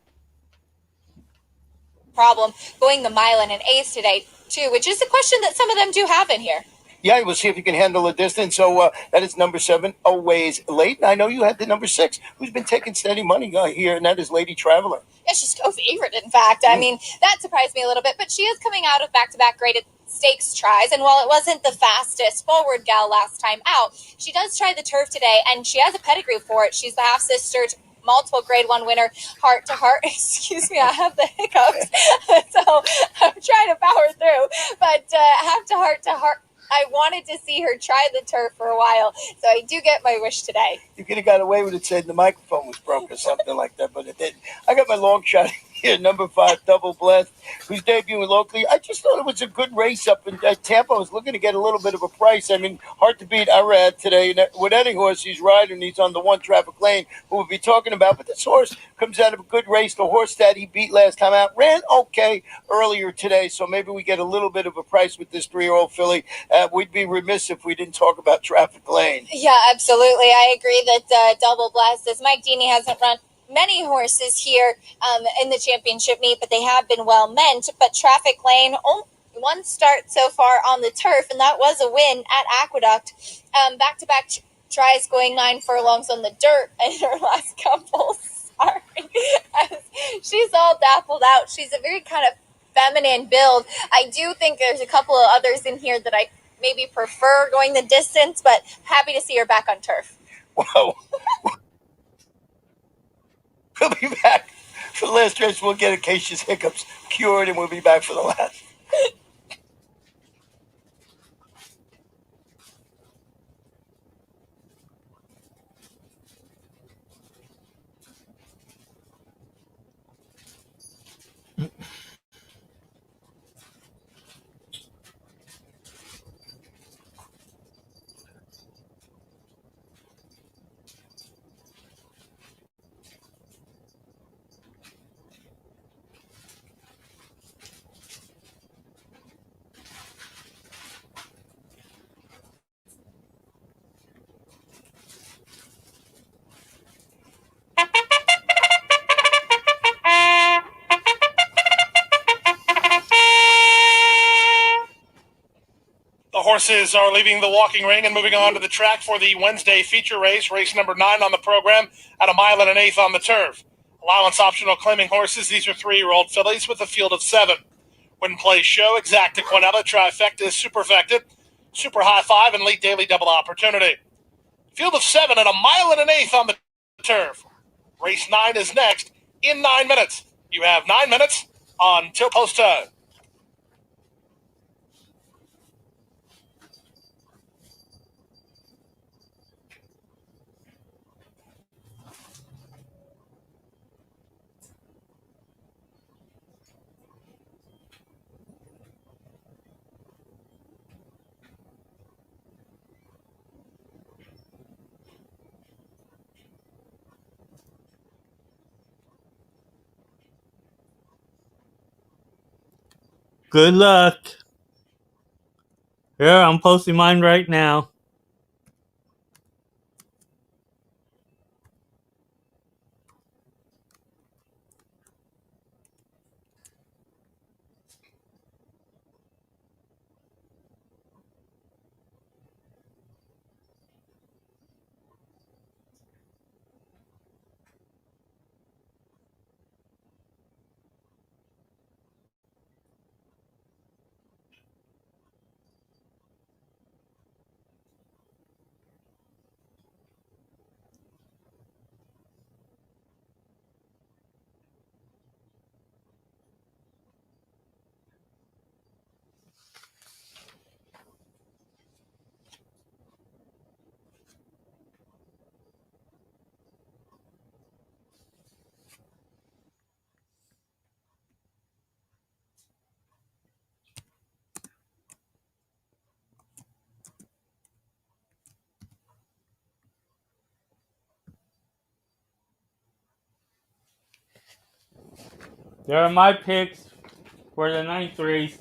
problem going the mile and an eighth today, too, which is a question that some of them do have in here. Yeah, we'll see if you can handle the distance. So that is number 7, Always Late. And I know you had the number 6, who's been taking steady money here, and that is Lady Traveler. Yeah, she's co-favorite, in fact. I mean, that surprised me a little bit, but she is coming out of back-to-back graded stakes tries, and while it wasn't the fastest forward gal last time out, she does try the turf today, and she has a pedigree for it. She's the half-sister to multiple grade 1 winner, Heart to Heart. Excuse me, I have the hiccups, so I'm trying to power through, but Half to Heart, I wanted to see her try the turf for a while, so I do get my wish today. You could have got away with it saying the microphone was broke or something like that, but it didn't. I got my long shot here, number 5, Double Blessed, who's debuting locally. I just thought it was a good race up in Tampa. I was looking to get a little bit of a price. I mean, hard to beat Arad today. With any horse he's riding, he's on the one traffic lane, who we'll be talking about. But this horse comes out of a good race. The horse that he beat last time out ran okay earlier today, so maybe we get a little bit of a price with this 3-year-old filly. We'd be remiss if we didn't talk about Traffic Lane. Yeah, absolutely. I agree that Double Blessed, as Mike Deeney hasn't run many horses here in the championship meet, but they have been well meant. But Traffic Lane, only one start so far on the turf, and that was a win at Aqueduct. Back-to-back tries going 9 furlongs on the dirt in her last couple. Sorry. She's all dappled out. She's a very kind of feminine build. I do think there's a couple of others in here that I maybe prefer going the distance, but happy to see her back on turf. Wow. We'll be back for the last race. We'll get Acacia's hiccups cured, and we'll be back for the last. The horses are leaving the walking ring and moving on to the track for the Wednesday feature race, race number 9 on the program, at a mile and an eighth on the turf. Allowance optional claiming horses. These are 3-year-old fillies with a field of 7. Win Play Show, Exacta Quinella, Trifecta, Superfecta, Super High Five, and Late Daily Double Opportunity. Field of 7 at a mile and an eighth on the turf. Race 9 is next in 9 minutes. You have 9 minutes on Till Post Time. Good luck. Here, I'm posting mine right now. There are my picks for the ninth race.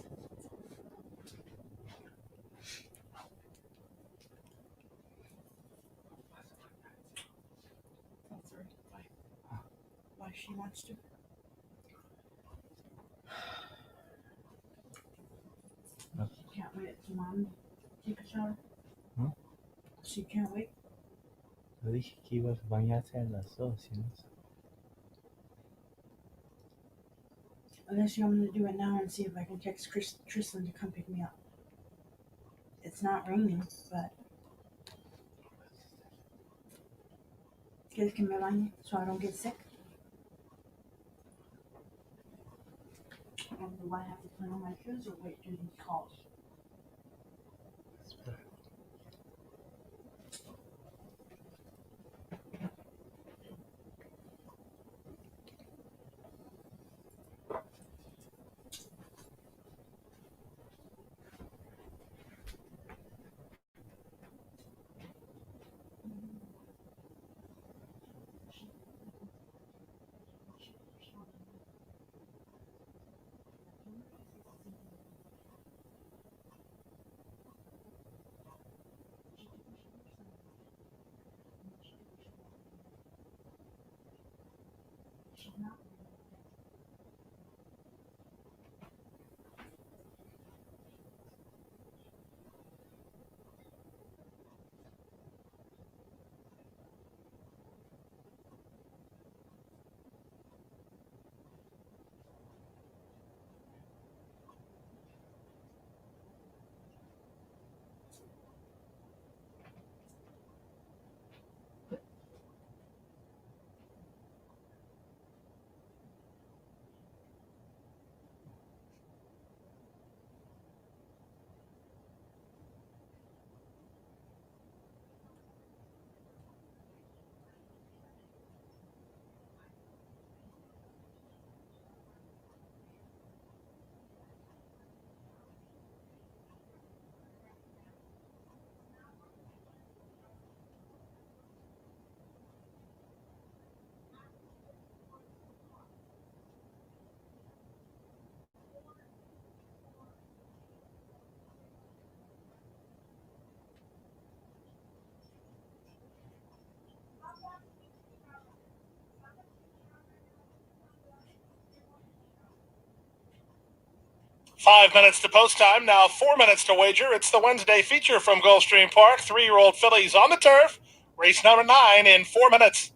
That's right. Why she wants to. She can't wait for mom to take a shower. Huh? She can't wait. Yo dije que ibas a bañarse a las 2, ¿no? Unless you want me to do it now and see if I can text Tristan to come pick me up. It's not raining, but ¿quieres que me bañe so I don't get sick? And do I have to put on my shoes or wait till he calls? 5 minutes to post time, now 4 minutes to wager. It's the Wednesday feature from Gulfstream Park. 3-year-old fillies on the turf. Race number 9 in 4 minutes.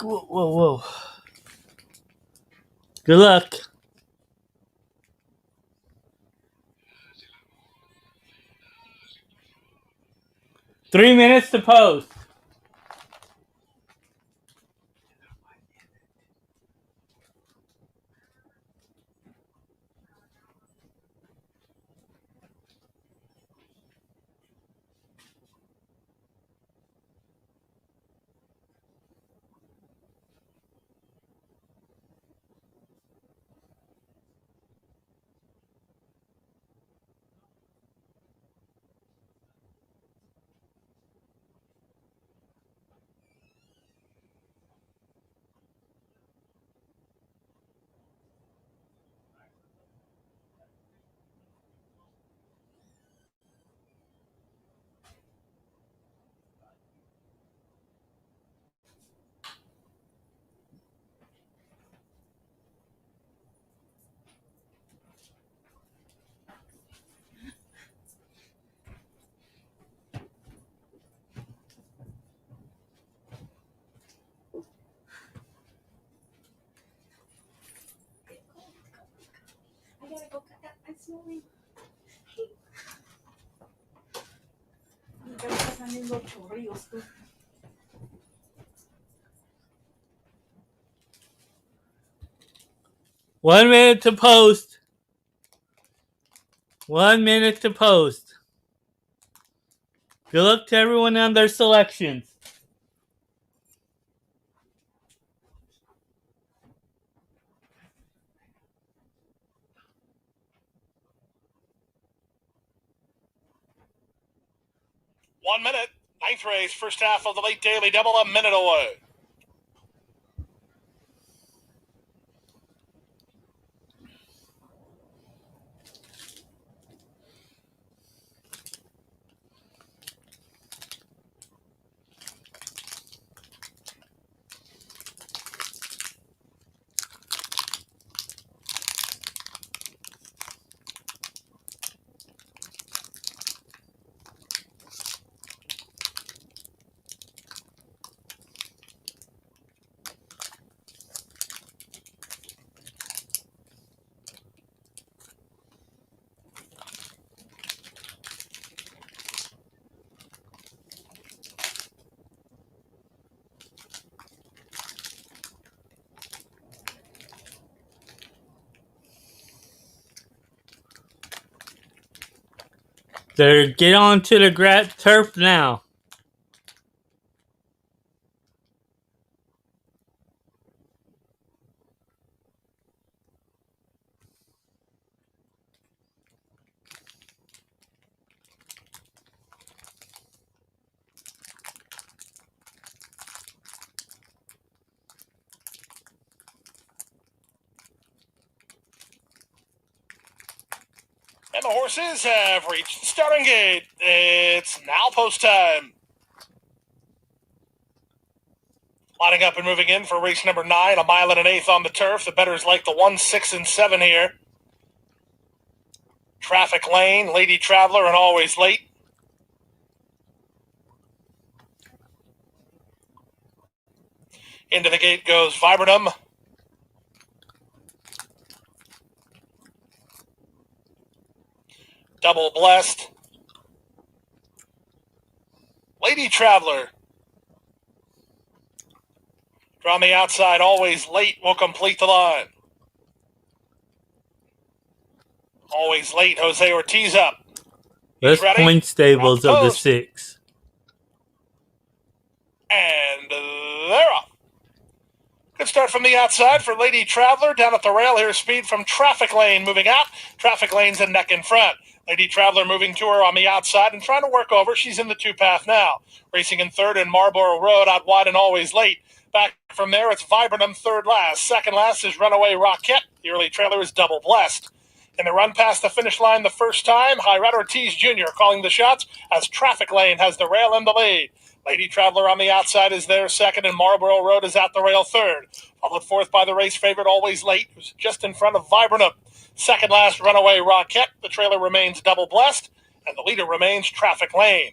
Whoa. Good luck. 3 minutes to post. silly. Y yo sacando los chorrillos, tú. 1 minute to post. 1 minute to post. Good luck to everyone on their selections. One minute. Ninth race, first half of the late daily double, a minute away. They're get on to the turf now. And the horses have reached the starting gate. It's now post time. Lining up and moving in for race number 9, a mile and an eighth on the turf. The bettors like the 1, 6, and 7 here. Traffic Lane, Lady Traveler, and Always Late. Into the gate goes Viburnum. Double Blessed. Lady Traveler. From the outside, Always Late will complete the line. Always Late, Jose Ortiz up. Best point stables of the 6. And they're off. Good start from the outside for Lady Traveler. Down at the rail, here's speed from Traffic Lane moving out. Traffic Lane's a neck in front. Lady Traveler moving to her on the outside and trying to work over. She's in the 2-path now. Racing in third in Marlboro Road, out wide and Always Late. Back from there, it's Viburnum third last. Second last is Runaway Rocket. The early trailer is Double Blessed. In the run past the finish line the first time, Hirat Ortiz Jr. calling the shots as Traffic Lane has the rail in the lead. Lady Traveler on the outside is there second, and Marlboro Road is at the rail third. Followed fourth by the race favorite, Always Late, who's just in front of Viburnum. Second last, Runaway Rocket. The trailer remains Double Blessed, and the leader remains Traffic Lane.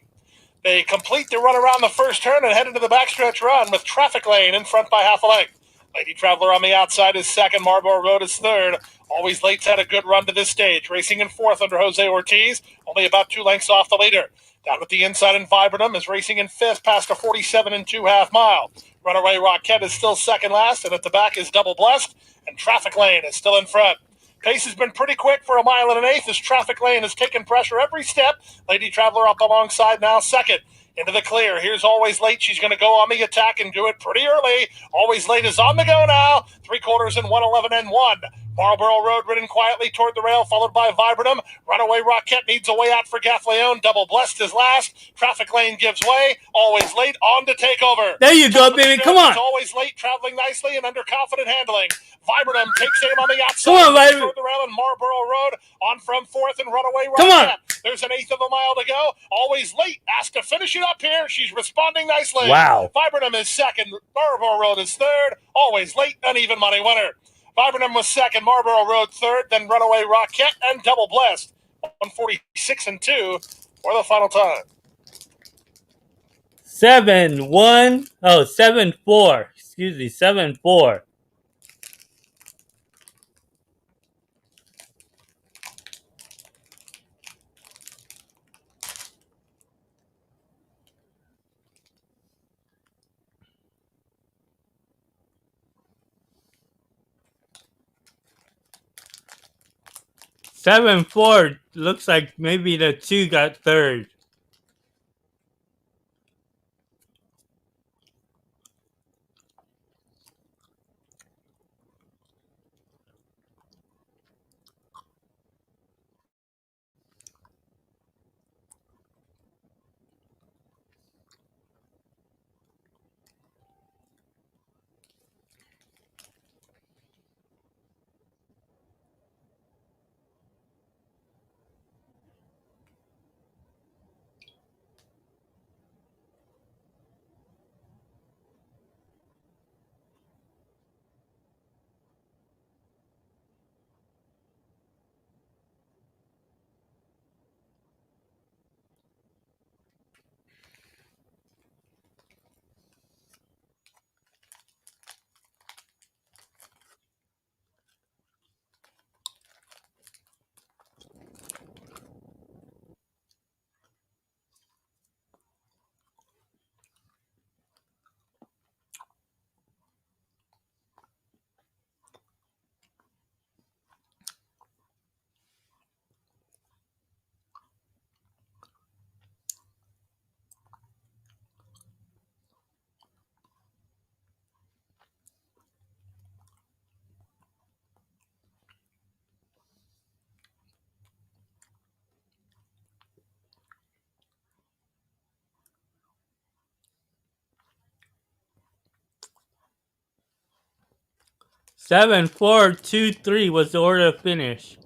They complete the run around the first turn and head into the backstretch run with Traffic Lane in front by half a length. Lady Traveler on the outside is second. Marlboro Road is third. Always Late's had a good run to this stage, racing in fourth under Jose Ortiz, only about 2 lengths off the leader. Down at the inside in Viburnum is racing in fifth past a 47 2/2 mile. Runaway Rocket is still second last, and at the back is Double Blessed, and Traffic Lane is still in front. Pace has been pretty quick for a mile and an eighth as Traffic Lane has taken pressure every step. Lady Traveler up alongside now second. Into the clear. Here's Always Late. She's going to go on the attack and do it pretty early. Always Late is on the go now. 3/4 and 1:11 1. Marlboro Road ridden quietly toward the rail, followed by Viburnum. Runaway Rocket needs a way out for Gaffleone. Double Blessed is last. Traffic Lane gives way. Always Late on to take over. There you go, baby. Come on. Always Late traveling nicely and under confident handling. Viburnum takes aim on the outside. Come on, Viburnum. Toward the rail and Marlboro Road on from fourth and Runaway Rocket. Come on. There's an eighth of a mile to go. Always Late asked to finish it up here. She's responding nicely. Wow. Viburnum is second. Marlboro Road is third. Always Late, an even money winner. Viburnum was second. Marlboro Road third. Then Runaway Rocket and Double Blessed. 146 2 for the final time. 7-1. Oh, 7-4. Excuse me, 7-4. 7-4. Looks like maybe the 2 got third. Seven, 4, 2, 3 was the order of finish.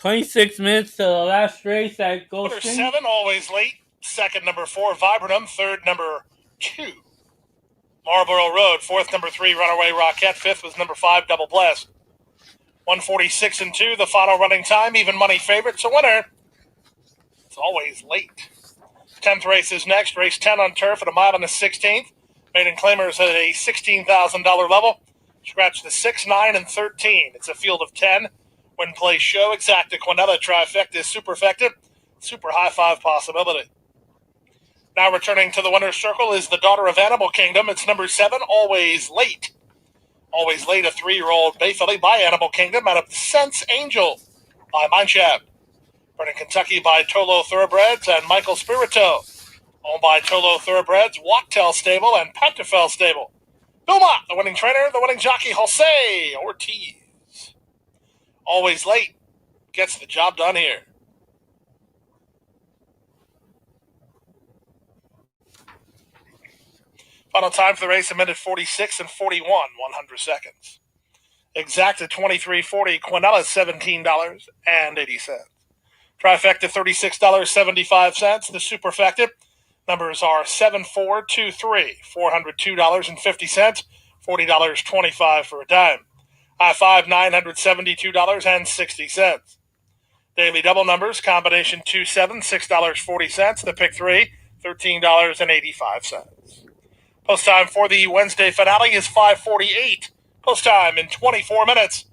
$26 to the last race at Number Gulfstream. 7, Always Late. Second, number 4, Viburnum. Third, number 2, Marlboro Road. Fourth, number 3, Runaway Rocket. Fifth was number 5, Double Blessed. 146 and 2, the final running time. Even money favorite. So winner, it's Always Late. 10th race is next. Race 10 on turf at a mile and the 16th. Maiden claimers at a $16,000 level. Scratch the 6, 9, and 13. It's a field of 10. Win, play, show, exacta, quinella, trifecta, superfecta, super high 5 possibility. Now returning to the winner's circle is the daughter of Animal Kingdom. It's number 7, Always Late. Always Late, a 3-year-old bay filly by Animal Kingdom out of Sense Angel by Mindshab. Bred in Kentucky by Tolo Thoroughbreds and Michael Spirito. Owned by Tolo Thoroughbreds, Wachtell Stable, and Pantafel Stable. Bill Mott, the winning trainer, the winning jockey, Jose Ortiz. Always Late gets the job done here. Final time for the race, a minute 46 and 41, 100 seconds. Exacta 23.40, Quinella $17.80. Trifecta $36.75. The superfecta numbers are 7423, $402.50, $40.25 for a dime. High five $972.60. Daily double numbers, combination 2-7, $6.40. The pick 3, $13.85. Post time for the Wednesday finale is 5:48. Post time in 24 minutes.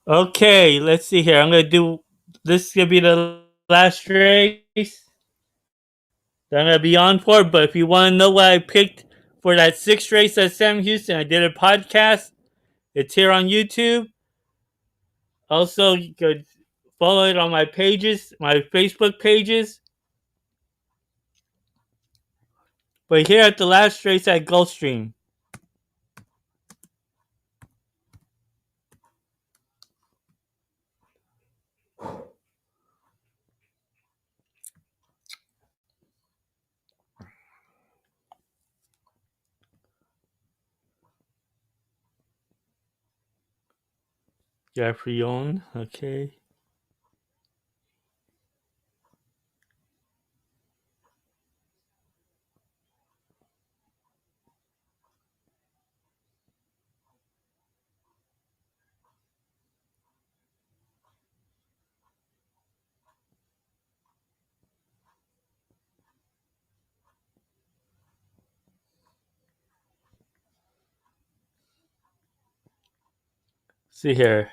Okay, let's see here. I'm gonna do this. Is gonna be the last race that I'm gonna be on for. But if you want to know what I picked for that sixth race at Sam Houston, I did a podcast. It's here on YouTube. Also, you could follow it on my pages, my Facebook pages. But here at the last race at Gulfstream. Jeffrey Owen, okay. See here.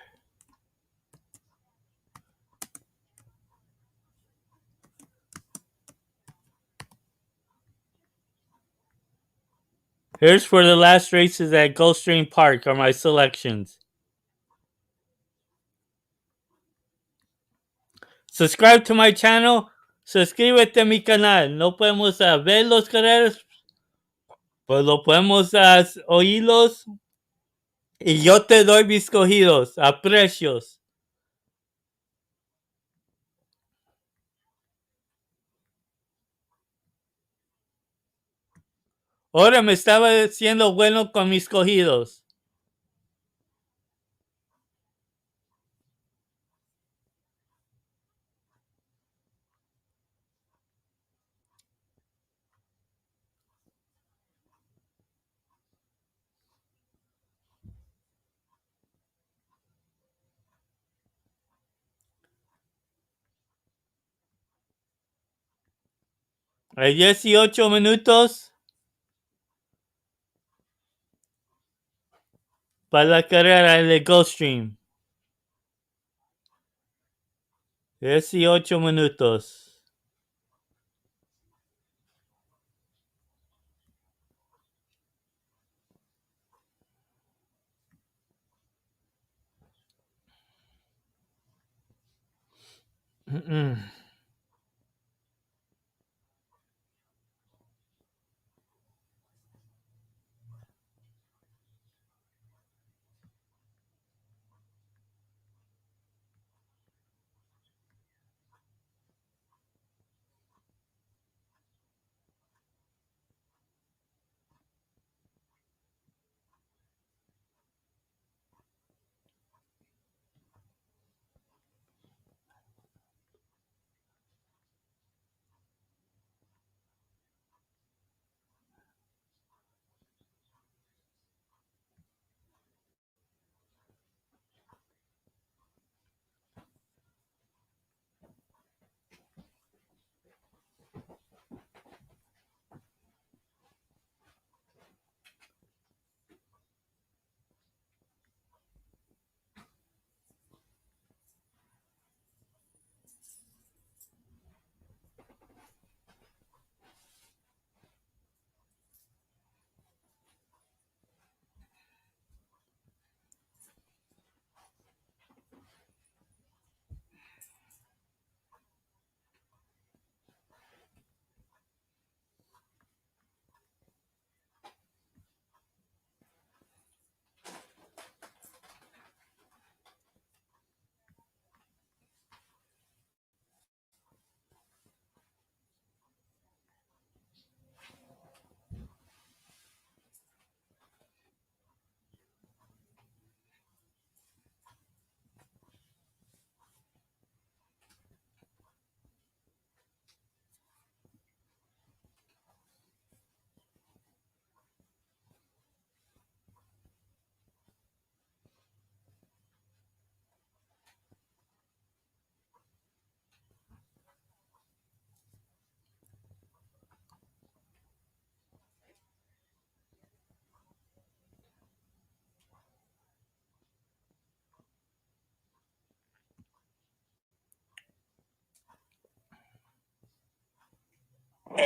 Here's for the last races at Gulfstream Park are my selections. Subscribe to my channel. Suscríbete a mi canal. No podemos ver los carreras, pues lo podemos oírlos. Y yo te doy mis cogidos a precios. Ahora me estaba siendo bueno con mis cogidos. Hay 18 minutos para la carrera de Gulfstream. 18 minutos.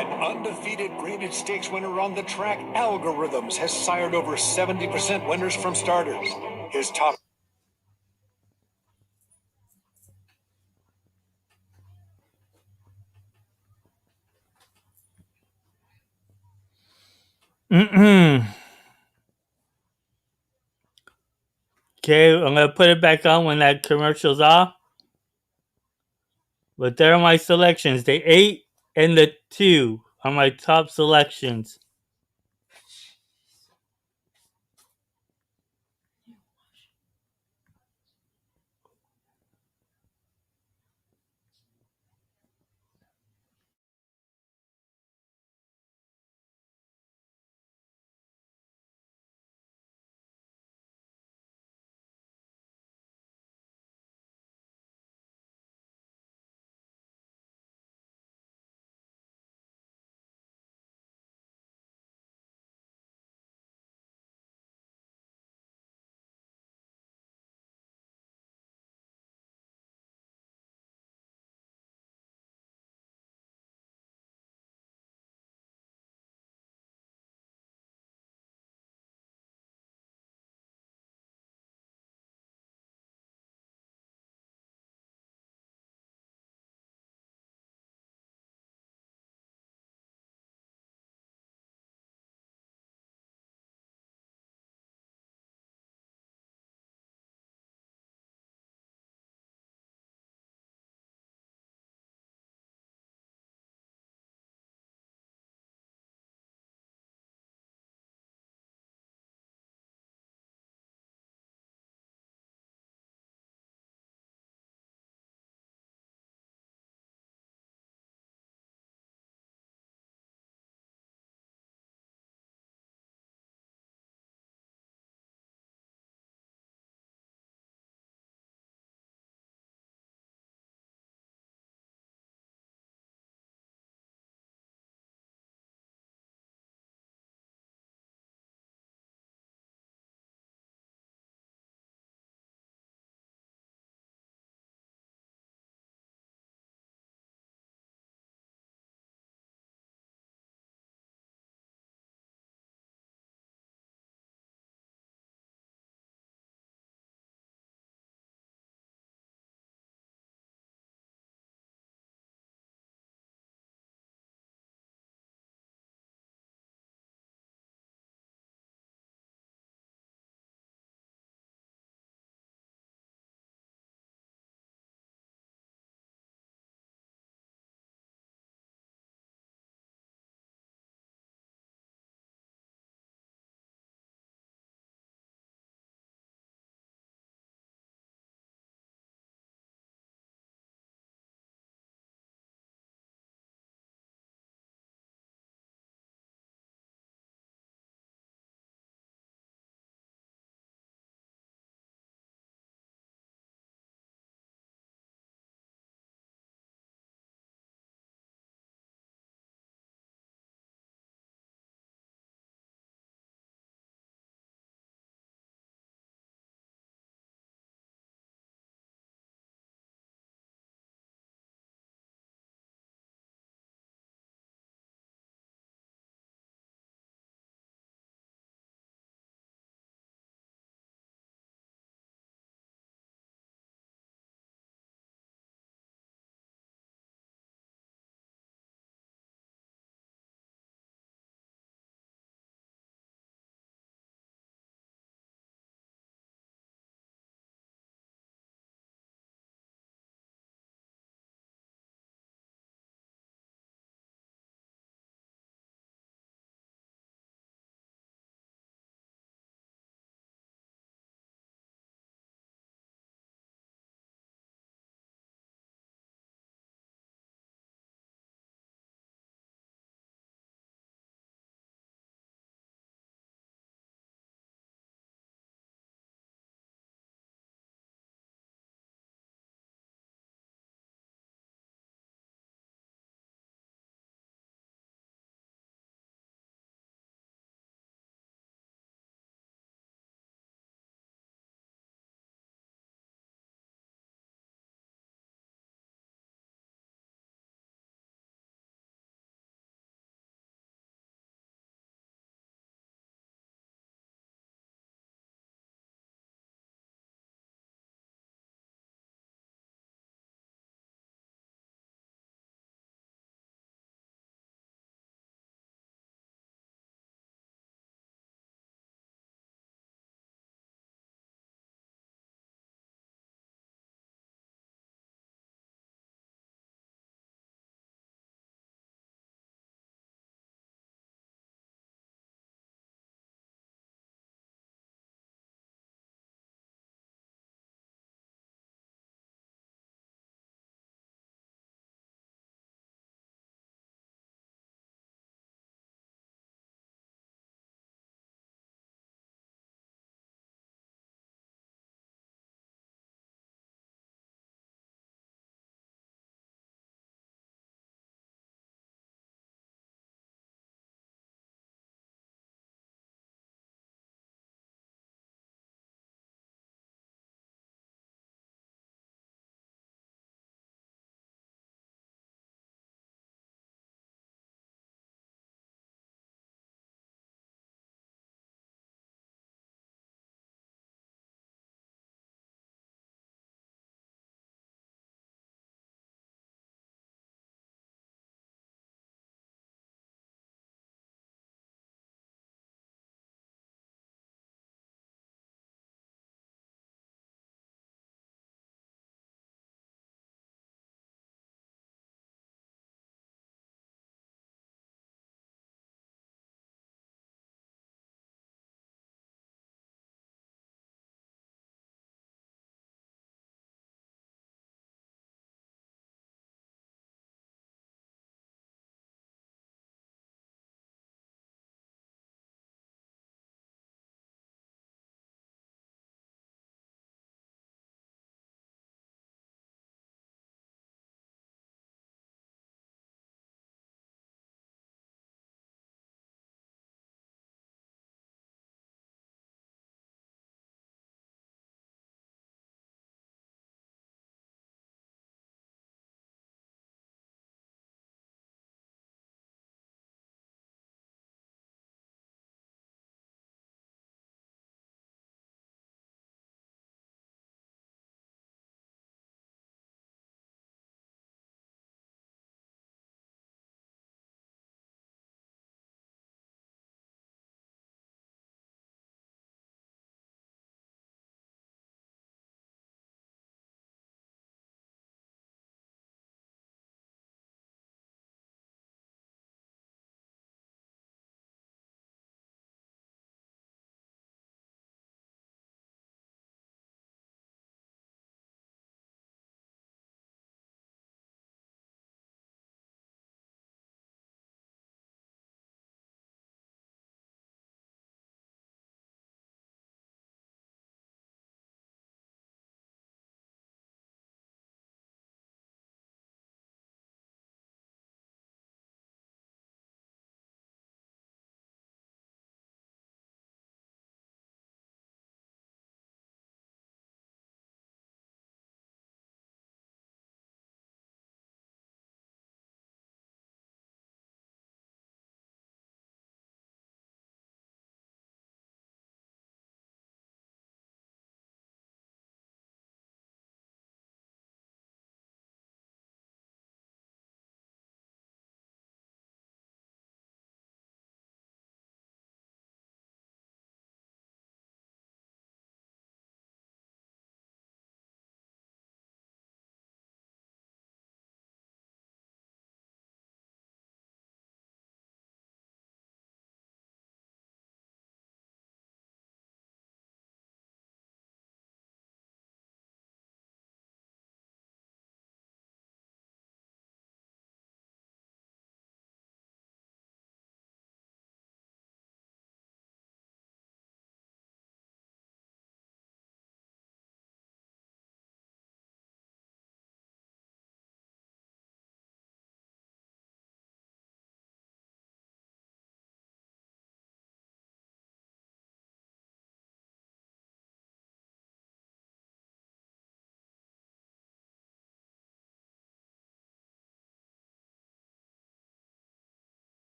An undefeated graded stakes winner on the track, Algorithms, has sired over 70% winners from starters. His top Okay, I'm gonna put it back on when that commercial's off. But there are my selections. The 8 and the 2 are my top selections.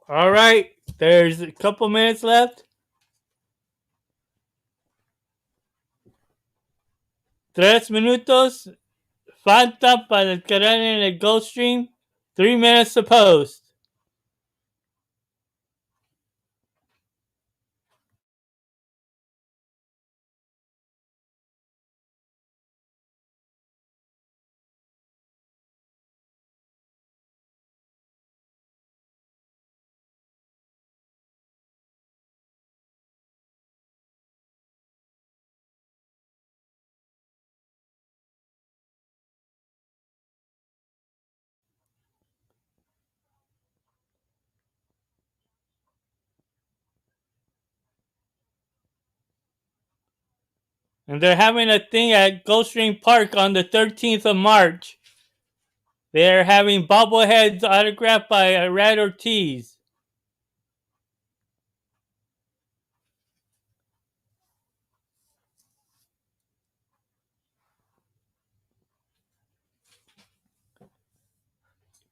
All right, there's a couple minutes left. 3 minutos falta para el canal en el Gulfstream. 3 minutes to post. And they're having a thing at Gulfstream Park on the 13th of March. They're having bobbleheads autographed by Red Ortiz.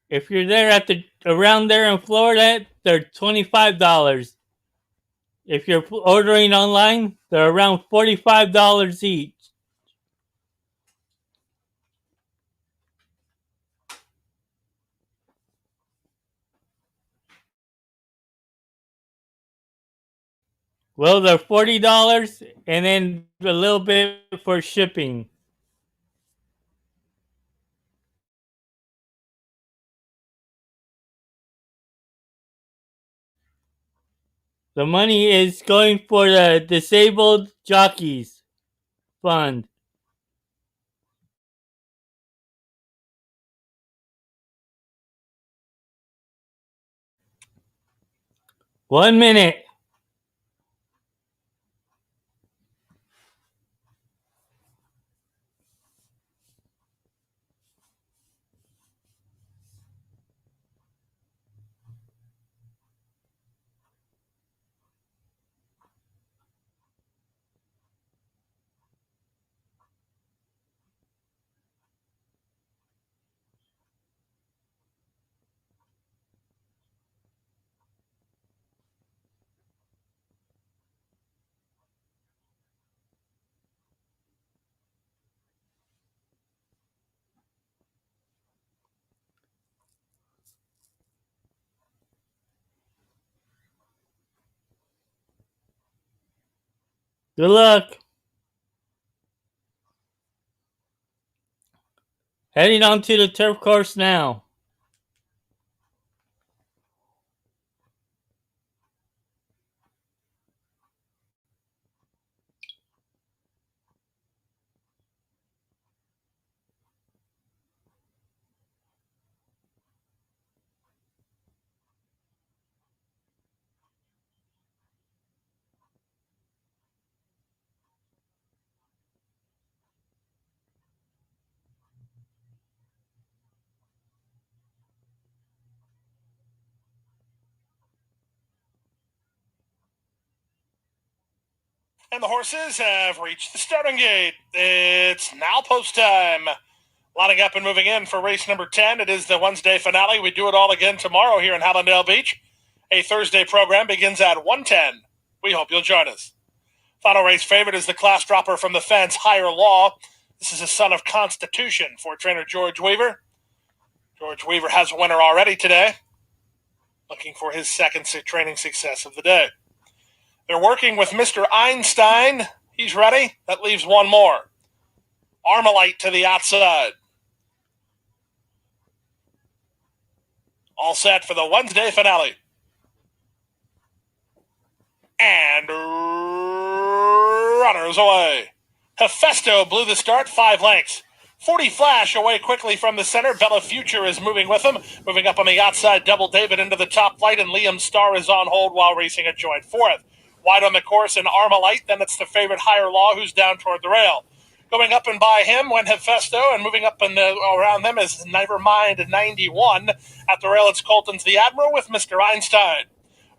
If you're there around there in Florida, they're $25. If you're ordering online, they're around $45 each. Well, they're $40 and then a little bit for shipping. The money is going for the Disabled Jockeys Fund. One minute. Good luck. Heading on to the turf course now. And the horses have reached the starting gate. It's now post time. Lining up and moving in for race number 10. It is the Wednesday finale. We do it all again tomorrow here in Hallandale Beach. A Thursday program begins at 1:10. We hope you'll join us. Final race favorite is the class dropper from the fence, Higher Law. This is a son of Constitution for trainer George Weaver. George Weaver has a winner already today. Looking for his second training success of the day. They're working with Mr. Einstein. He's ready. That leaves one more. Armalite to the outside. All set for the Wednesday finale. And runners away. Hefesto blew the start 5 lengths. 40 Flash away quickly from the center. Bella Future is moving with him. Moving up on the outside, Double David into the top flight, and Liam Starr is on hold while racing a joint fourth. Wide on the course in Armalite, then it's the favorite Higher Law who's down toward the rail. Going up and by him went Hefesto, and moving up and around them is Nevermind 91. At the rail, it's Colton's the Admiral with Mr. Einstein.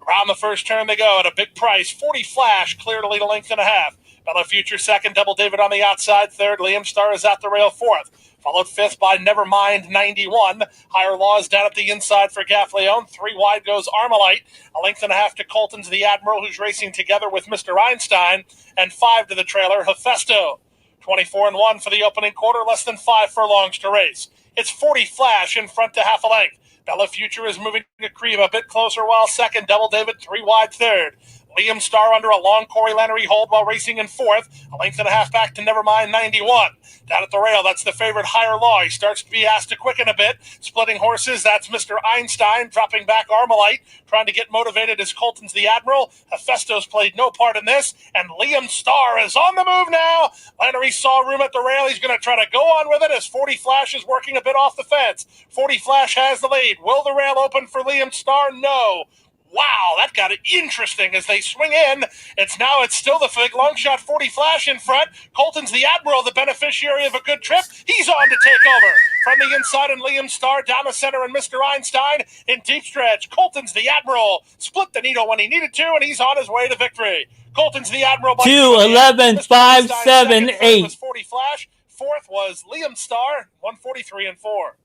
Around the first turn they go at a big price. 40 Flash, clear to lead a length and a half. Bella Future second, Double David on the outside third. Liam Starr is at the rail fourth. Followed fifth by Nevermind 91. Higher Laws down at the inside for Gaffleone. 3 wide goes Armalite. A length and a half to Colton's the Admiral, who's racing together with Mr. Einstein. And 5 to the trailer, Hephaesto. 24-1 for the opening quarter, less than 5 furlongs to race. It's 40 Flash in front to half a length. Bella Future is moving to Creve a bit closer while second. Double David 3 wide third. Liam Starr under a long Corey Lannery hold while racing in fourth. A length and a half back to Nevermind 91. Down at the rail, that's the favorite Higher Law. He starts to be asked to quicken a bit. Splitting horses, that's Mr. Einstein. Dropping back Armalite. Trying to get motivated as Colton's the Admiral. Hephaesto's played no part in this. And Liam Starr is on the move now. Lannery saw room at the rail. He's going to try to go on with it as 40 Flash is working a bit off the fence. 40 Flash has the lead. Will the rail open for Liam Starr? No. Wow, that got interesting as they swing in. It's still the big long shot 40 Flash in front. Colton's the Admiral, the beneficiary of a good trip. He's on to take over. From the inside and Liam Starr down the center and Mr. Einstein in deep stretch. Colton's the Admiral. Split the needle when he needed to, and he's on his way to victory. Colton's the Admiral by 2, 11, 5, 7, 8. Was 40 Flash. Fourth was Liam Starr, 143 and 4.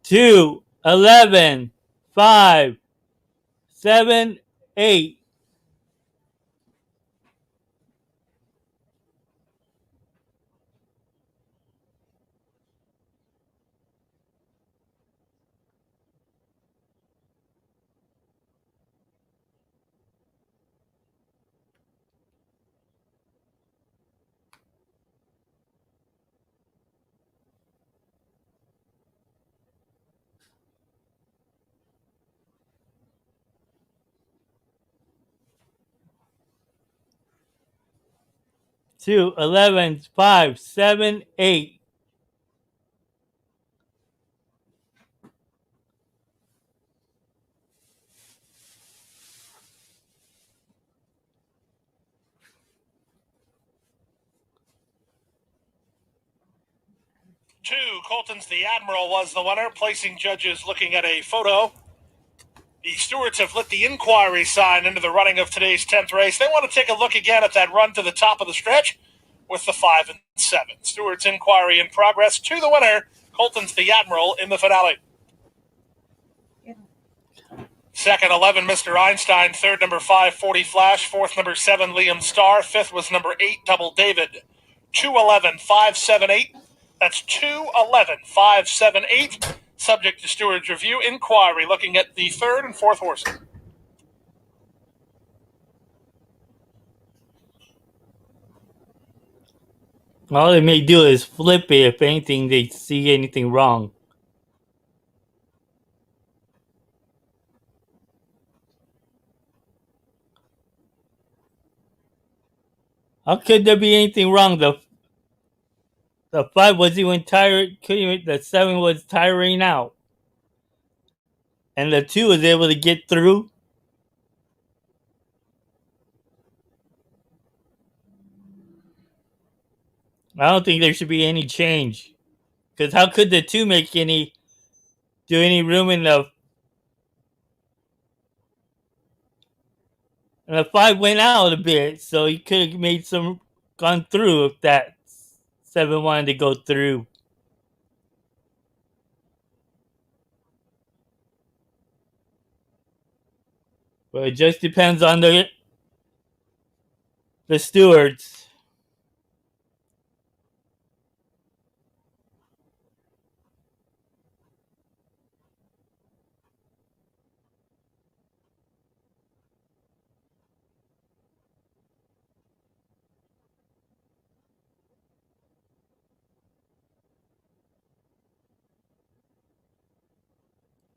2, 11, 5, 7, 8. Two, 11, 5, 7, 8. Colton's the Admiral was the winner, placing judges looking at a photo. The stewards have lit the inquiry sign into the running of today's 10th race. They want to take a look again at that run to the top of the stretch with the 5 and 7. Stewards inquiry in progress. To the winner, Colton's the Admiral in the finale. Second, 11, Mr. Einstein. Third, number 5, 40 Flash. Fourth, number 7, Liam Starr. Fifth was number 8, Double David. 2, 11, 5, 7, 8. That's 2, 11, 5, 7, 8. Subject to steward's review. Inquiry looking at the third and fourth horses. All they may do is flip it if anything they see anything wrong. How could there be anything wrong? The 5 was even tired. The 7 was tiring out, and the 2 was able to get through. I don't think there should be any change, because how could the 2 do any room in the? And the 5 went out a bit, so he could have gone through if that 7 wanted to go through. But it just depends on the stewards.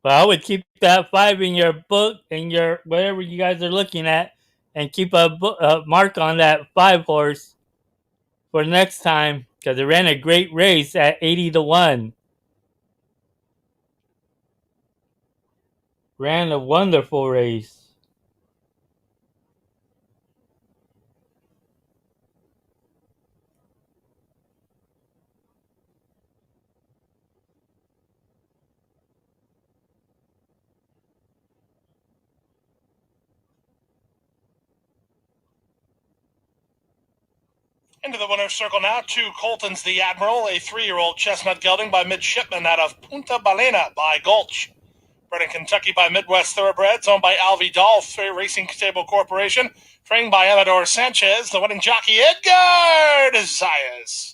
But I would keep that 5 in your book, in your whatever you guys are looking at, and keep a mark on that 5 horse for next time, because it ran a great race at 80-1. Ran a wonderful race. Into the winner's circle now, 2 Colton's the Admiral, a 3-year-old chestnut gelding by Midshipman out of Punta Balena by Gulch. Bred in Kentucky by Midwest Thoroughbreds, owned by Alvy Dolph Racing Stable Corporation, trained by Amador Sanchez, the winning jockey Edgar Zayas.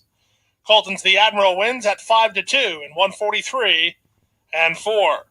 Colton's the Admiral wins at 5-2 in 143 and 4.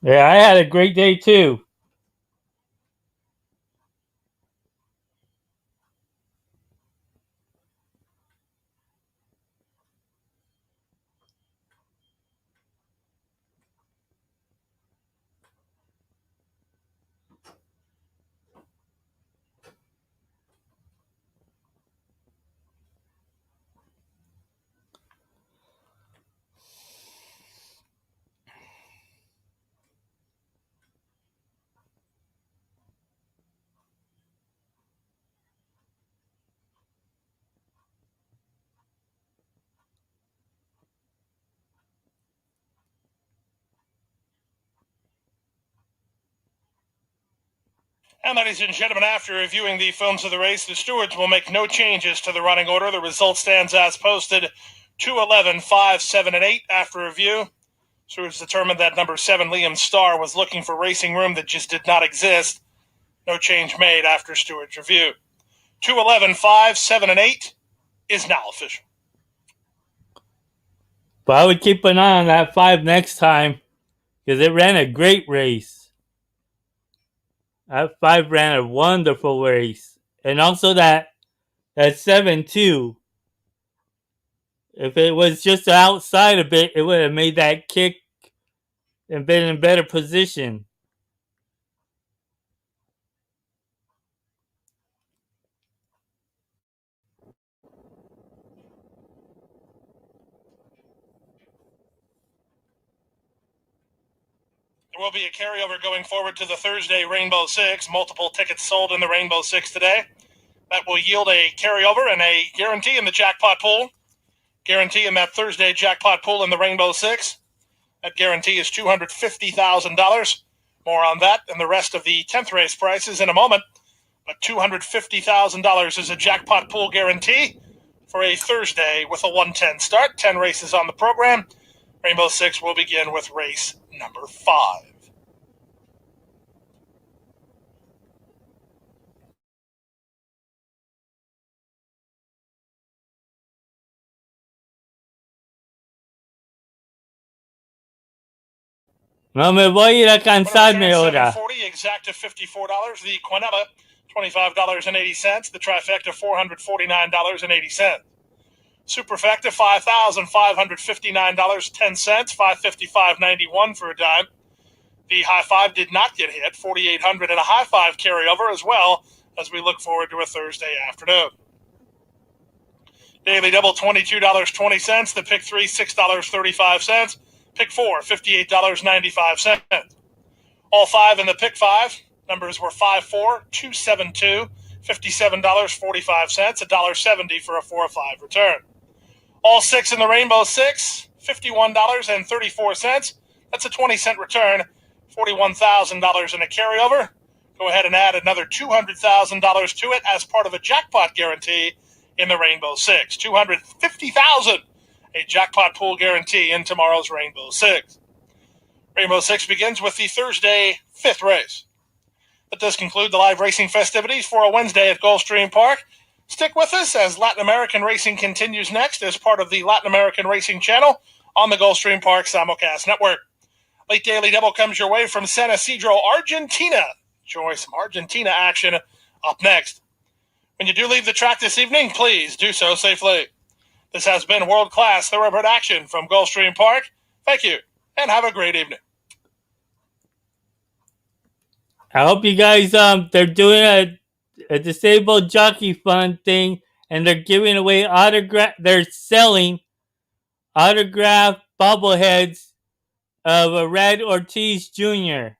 Yeah, I had a great day too. And ladies and gentlemen, after reviewing the films of the race, the stewards will make no changes to the running order. The result stands as posted: 2, 11, 5, 7, and 8 after review. Stewards determined that number 7, Liam Starr, was looking for racing room that just did not exist. No change made after stewards review. 2, 11, 5, 7, and 8 is now official. But I would keep an eye on that 5 next time because it ran a great race. That 5 ran a wonderful race. And also that 7 too. If it was just outside a bit, it would have made that kick and been in better position. There will be a carryover going forward to the Thursday Rainbow Six. Multiple tickets sold in the Rainbow Six today. That will yield a carryover and a guarantee in the jackpot pool. Guarantee in that Thursday jackpot pool in the Rainbow Six. That guarantee is $250,000. More on that and the rest of the 10th race prices in a moment. But $250,000 is a jackpot pool guarantee for a Thursday with a 110 start. 10 races on the program. Rainbow Six will begin with race number 5. No me voy a ir a cansarme ahora. $740, exacta $54. The Quinella, $25.80. The trifecta, $449.80. Superfecta, $5,559.10. $555.91 for a dime. The high five did not get hit. $4,800 and a high five carryover as well as we look forward to a Thursday afternoon. Daily double, $22.20. The pick 3, $6.35. Pick 4, $58.95. All 5 in the pick 5. Numbers were 5, 4, 2, 7, 2, $57.45, $1.70 for a 4-5 return. All 6 in the Rainbow Six, $51.34. That's a 20-cent return, $41,000 in a carryover. Go ahead and add another $200,000 to it as part of a jackpot guarantee in the Rainbow Six. $250,000, a jackpot pool guarantee in tomorrow's Rainbow Six. Rainbow Six begins with the Thursday 5th race. That does conclude the live racing festivities for a Wednesday at Gulfstream Park. Stick with us as Latin American racing continues next as part of the Latin American Racing Channel on the Gulfstream Park Simulcast Network. Late Daily Double comes your way from San Isidro, Argentina. Enjoy some Argentina action up next. When you do leave the track this evening, please do so safely. This has been world-class thoroughbred action from Gulfstream Park. Thank you, and have a great evening. I hope you guys they're doing a disabled jockey fund thing, and they're giving away they're selling autographed bobbleheads of a Red Ortiz Jr.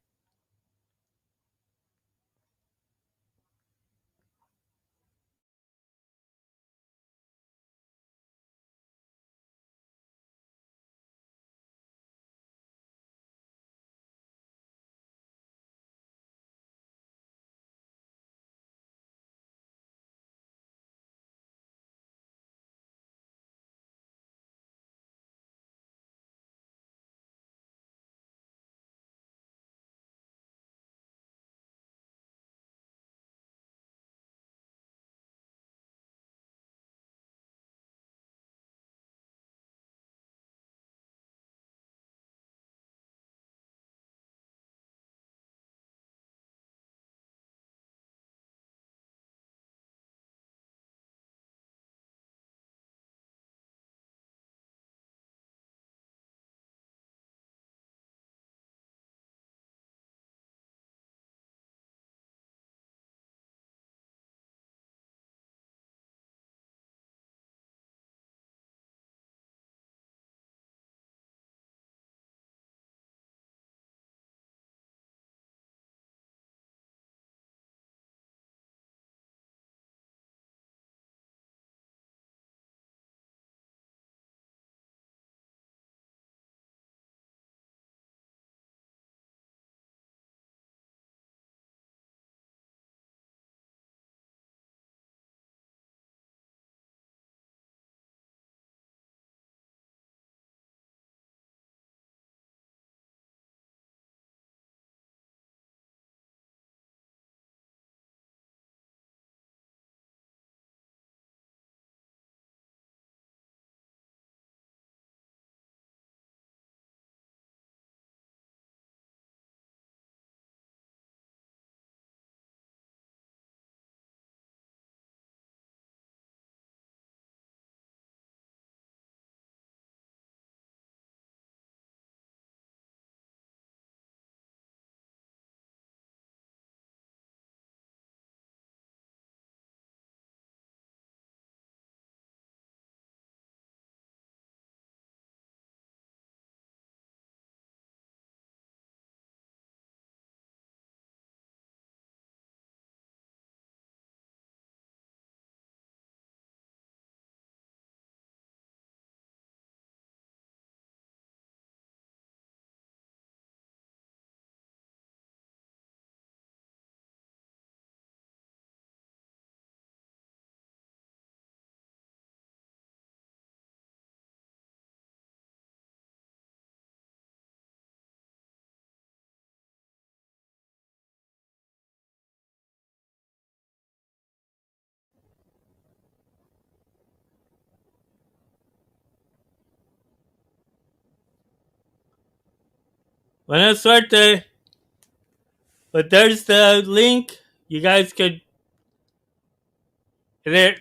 Buena suerte. But there's the link. You guys could there.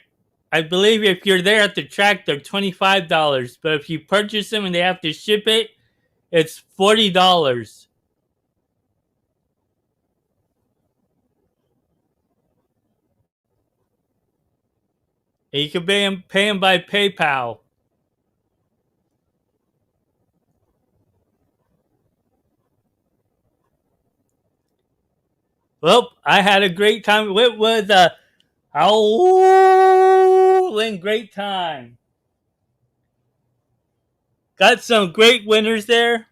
I believe if you're there at the track, they're $25. But if you purchase them and they have to ship it, it's $40. And you can pay them by PayPal. Well, I had a great time. It was a howling great time. Got some great winners there.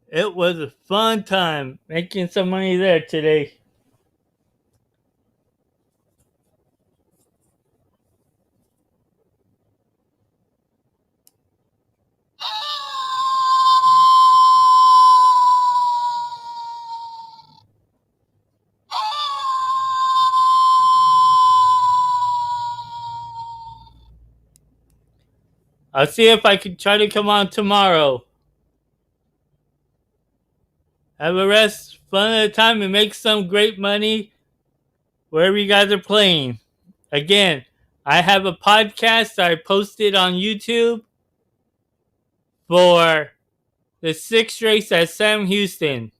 It was a fun time making some money there today. I'll see if I can try to come on tomorrow. Have a rest, fun at a time, and make some great money wherever you guys are playing. Again, I have a podcast that I posted on YouTube for the 6th race at Sam Houston.